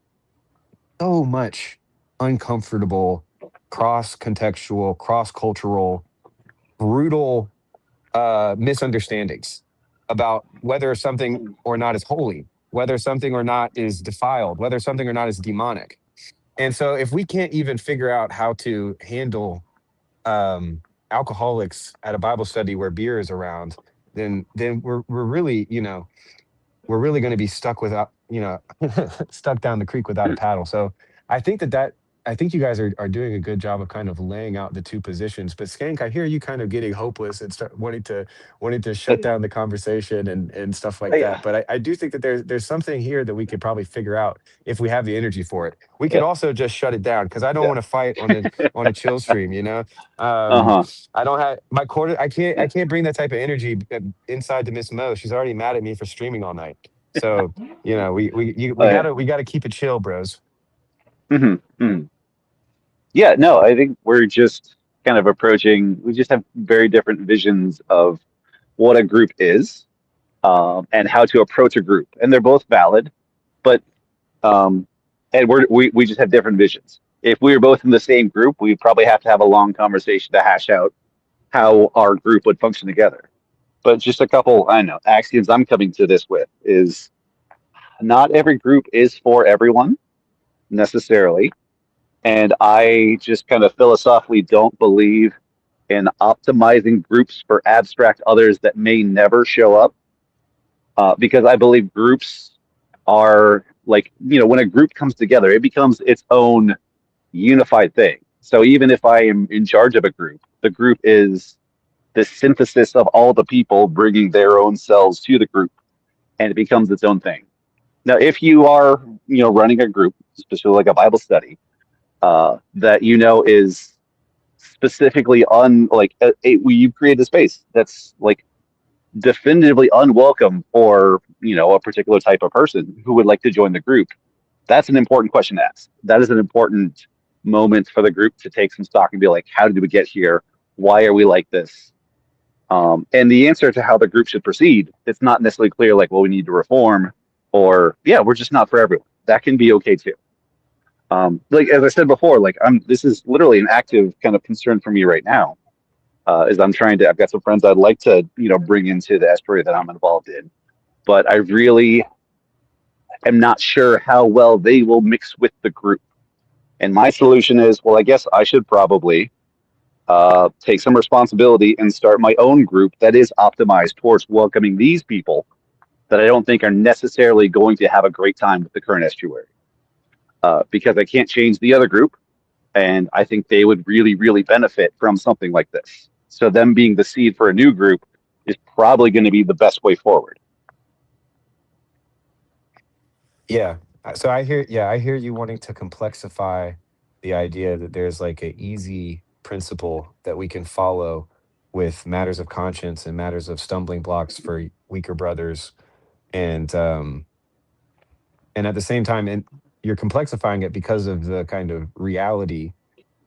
so much uncomfortable, cross-contextual, cross-cultural, brutal misunderstandings about whether something or not is holy, whether something or not is defiled, whether something or not is demonic. And so if we can't even figure out how to handle alcoholics at a Bible study where beer is around, then we're really, we're really going to be stuck without, stuck down the creek without a paddle. So I think I think you guys are doing a good job of kind of laying out the two positions. But Skank, I hear you kind of getting hopeless and start wanting to shut down the conversation and stuff like that. But I do think that there's something here that we could probably figure out if we have the energy for it. We could also just shut it down because I don't want to fight on a chill stream. I don't have my quarter. I can't bring that type of energy inside to Miss Mo. She's already mad at me for streaming all night. So we gotta keep it chill, bros. Yeah, no, I think we're just kind of we just have very different visions of what a group is, and how to approach a group. And they're both valid, but and we just have different visions. If we were both in the same group, we'd probably have to have a long conversation to hash out how our group would function together. But just a couple, I don't know, axioms I'm coming to this with is not every group is for everyone necessarily. And I just kind of philosophically don't believe in optimizing groups for abstract others that may never show up. Because I believe groups are like, when a group comes together, it becomes its own unified thing. So even if I am in charge of a group, the group is the synthesis of all the people bringing their own selves to the group, and it becomes its own thing. Now, if you are, running a group, especially like a Bible study, that is specifically you create a space that's like definitively unwelcome for a particular type of person who would like to join the group. That's an important question to ask. That is an important moment for the group to take some stock and be like, how did we get here? Why are we like this? And the answer to how the group should proceed, it's not necessarily clear, like, well, we need to reform, or we're just not for everyone. That can be okay too. Like as I said before, like this is literally an active kind of concern for me right now. Is I've got some friends I'd like to, bring into the estuary that I'm involved in, but I really am not sure how well they will mix with the group. And my solution is, well, I guess I should probably take some responsibility and start my own group that is optimized towards welcoming these people that I don't think are necessarily going to have a great time with the current estuary. Because I can't change the other group, and I think they would really, really benefit from something like this. So them being the seed for a new group is probably going to be the best way forward. Yeah. So I hear you wanting to complexify the idea that there's like an easy principle that we can follow with matters of conscience and matters of stumbling blocks for weaker brothers, and at the same time, and you're complexifying it because of the kind of reality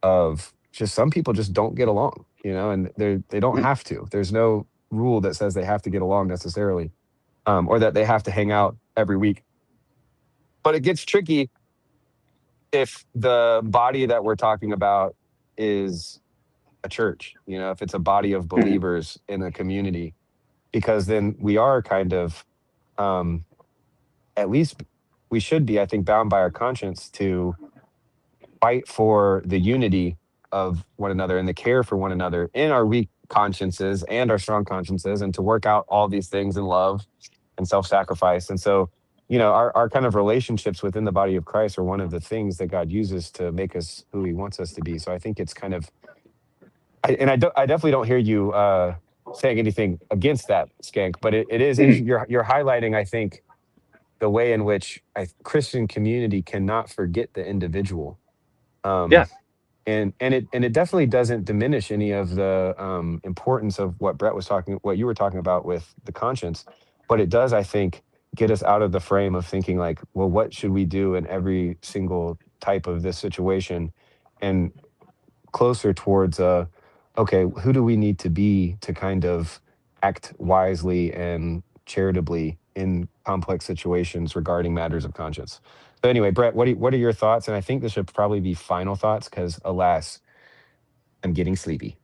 of just some people just don't get along, and they don't have to. There's no rule that says they have to get along necessarily, or that they have to hang out every week. But it gets tricky if the body that we're talking about is a church, if it's a body of believers in a community. because then we are kind of, um, at least we should be, I think, bound by our conscience to fight for the unity of one another and the care for one another in our weak consciences and our strong consciences, and to work out all these things in love and self-sacrifice. And so, our kind of relationships within the body of Christ are one of the things that God uses to make us who he wants us to be. So I think it's kind of, I definitely don't hear you saying anything against that, Skank, but it is you're highlighting, I think, the way in which Christian community cannot forget the individual. Yeah. And it definitely doesn't diminish any of the importance of what you were talking about with the conscience, but it does, I think, get us out of the frame of thinking like, well, what should we do in every single type of this situation, and closer towards okay, who do we need to be to kind of act wisely and charitably in complex situations regarding matters of conscience. So anyway, Brett, what are your thoughts? And I think this should probably be final thoughts, because alas, I'm getting sleepy.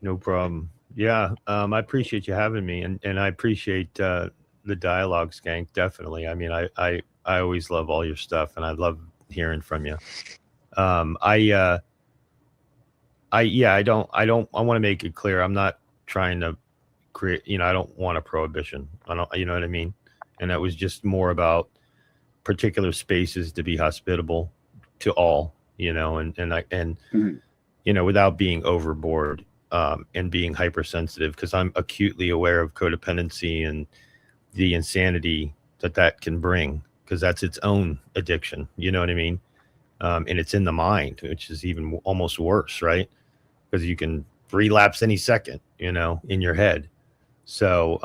No problem. Yeah, I appreciate you having me, and I appreciate the dialogue, Skank. Definitely. I mean, I always love all your stuff, and I love hearing from you. I want to make it clear. I'm not trying to create, I don't want a prohibition. I don't, you know what I mean? And that was just more about particular spaces to be hospitable to all, without being overboard, and being hypersensitive, because I'm acutely aware of codependency and the insanity that can bring, because that's its own addiction. You know what I mean? And it's in the mind, which is even almost worse, right? Because you can relapse any second, in your head. So,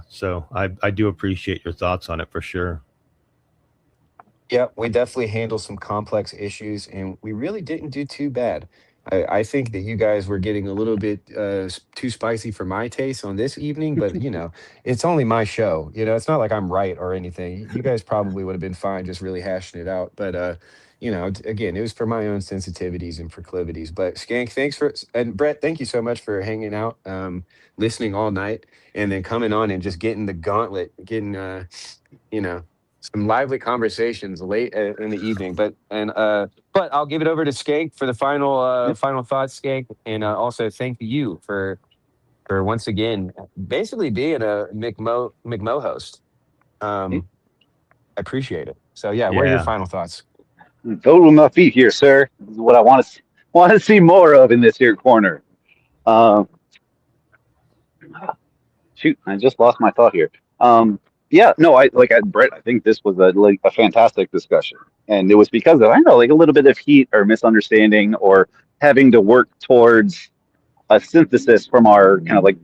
so I do appreciate your thoughts on it for sure. Yeah, we definitely handle some complex issues, and we really didn't do too bad. I think that you guys were getting a little bit too spicy for my taste on this evening, but it's only my show. It's not like I'm right or anything. You guys probably would have been fine just really hashing it out. But again, it was for my own sensitivities and proclivities. But Skank, and Brett, thank you so much for hanging out, listening all night, and then coming on and just getting the gauntlet, getting some lively conversations late in the evening. But I'll give it over to Skank for the final thoughts, Skank, and also thank you for once again basically being a McMo host. I appreciate it. So yeah, what are your final thoughts? Vote with my feet here, sir. This is what I want to see more of in this here corner. Shoot, I just lost my thought here. Brett, I think this was a fantastic discussion, and it was because of, I don't know, like a little bit of heat or misunderstanding, or having to work towards a synthesis from our kind of like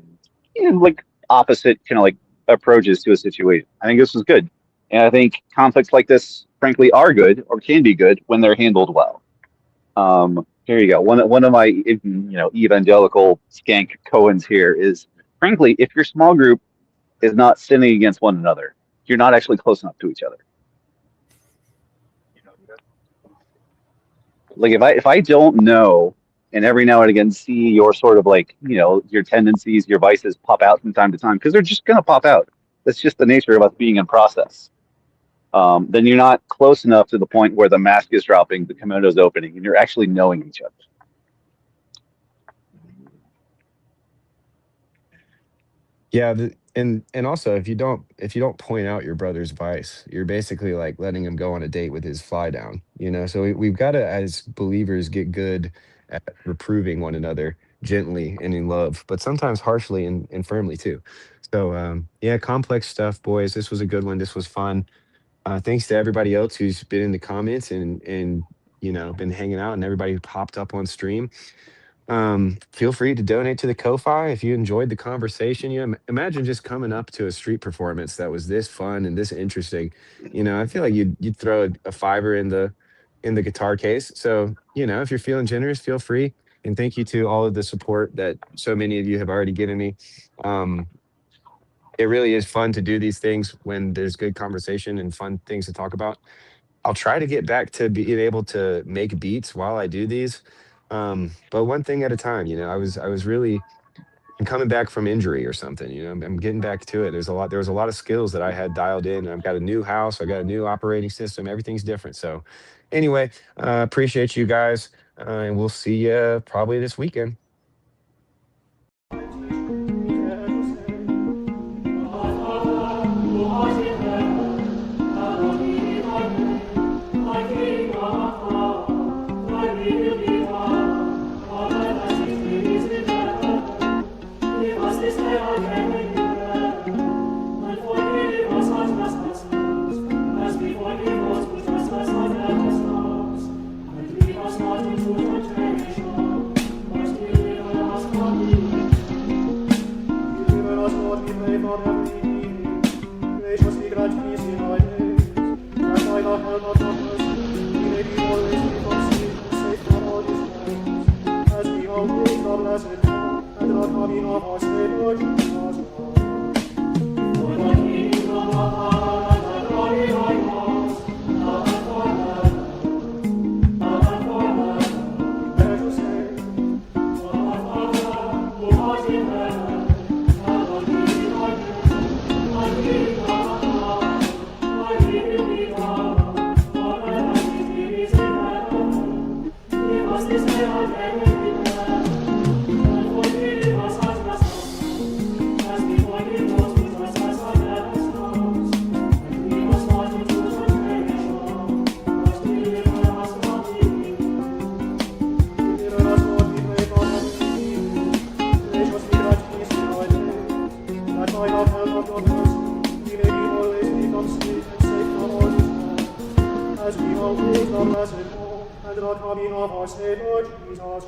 opposite kind of like approaches to a situation. I think this was good, and I think conflicts like this, frankly, are good or can be good when they're handled well. Here you go. One of my evangelical Skank Cohens here is, frankly, if your small group is not sinning against one another, you're not actually close enough to each other. Like if I don't know, and every now and again see your sort of like, your tendencies, your vices pop out from time to time, because they're just going to pop out. That's just the nature of us being in process. Then you're not close enough to the point where the mask is dropping, the kimono's opening, and you're actually knowing each other. Yeah, and also if you don't point out your brother's vice, you're basically like letting him go on a date with his fly down. So we've got to, as believers, get good at reproving one another gently and in love, but sometimes harshly and firmly too. So yeah, complex stuff, boys. This was a good one. This was fun. Thanks to everybody else who's been in the comments and been hanging out, and everybody who popped up on stream. Feel free to donate to the Ko-Fi if you enjoyed the conversation. Imagine just coming up to a street performance that was this fun and this interesting. I feel like you'd throw a fiver in the guitar case. So if you're feeling generous, feel free. And thank you to all of the support that so many of you have already given me. It really is fun to do these things when there's good conversation and fun things to talk about. I'll try to get back to being able to make beats while I do these. But one thing at a time. I was really I'm coming back from injury or something. You know, I'm getting back to it. There was a lot of skills that I had dialed in. I've got a new house. I got a new operating system. Everything's different. So, anyway, appreciate you guys, and we'll see you probably this weekend. coming of our Savior Jesus Christ.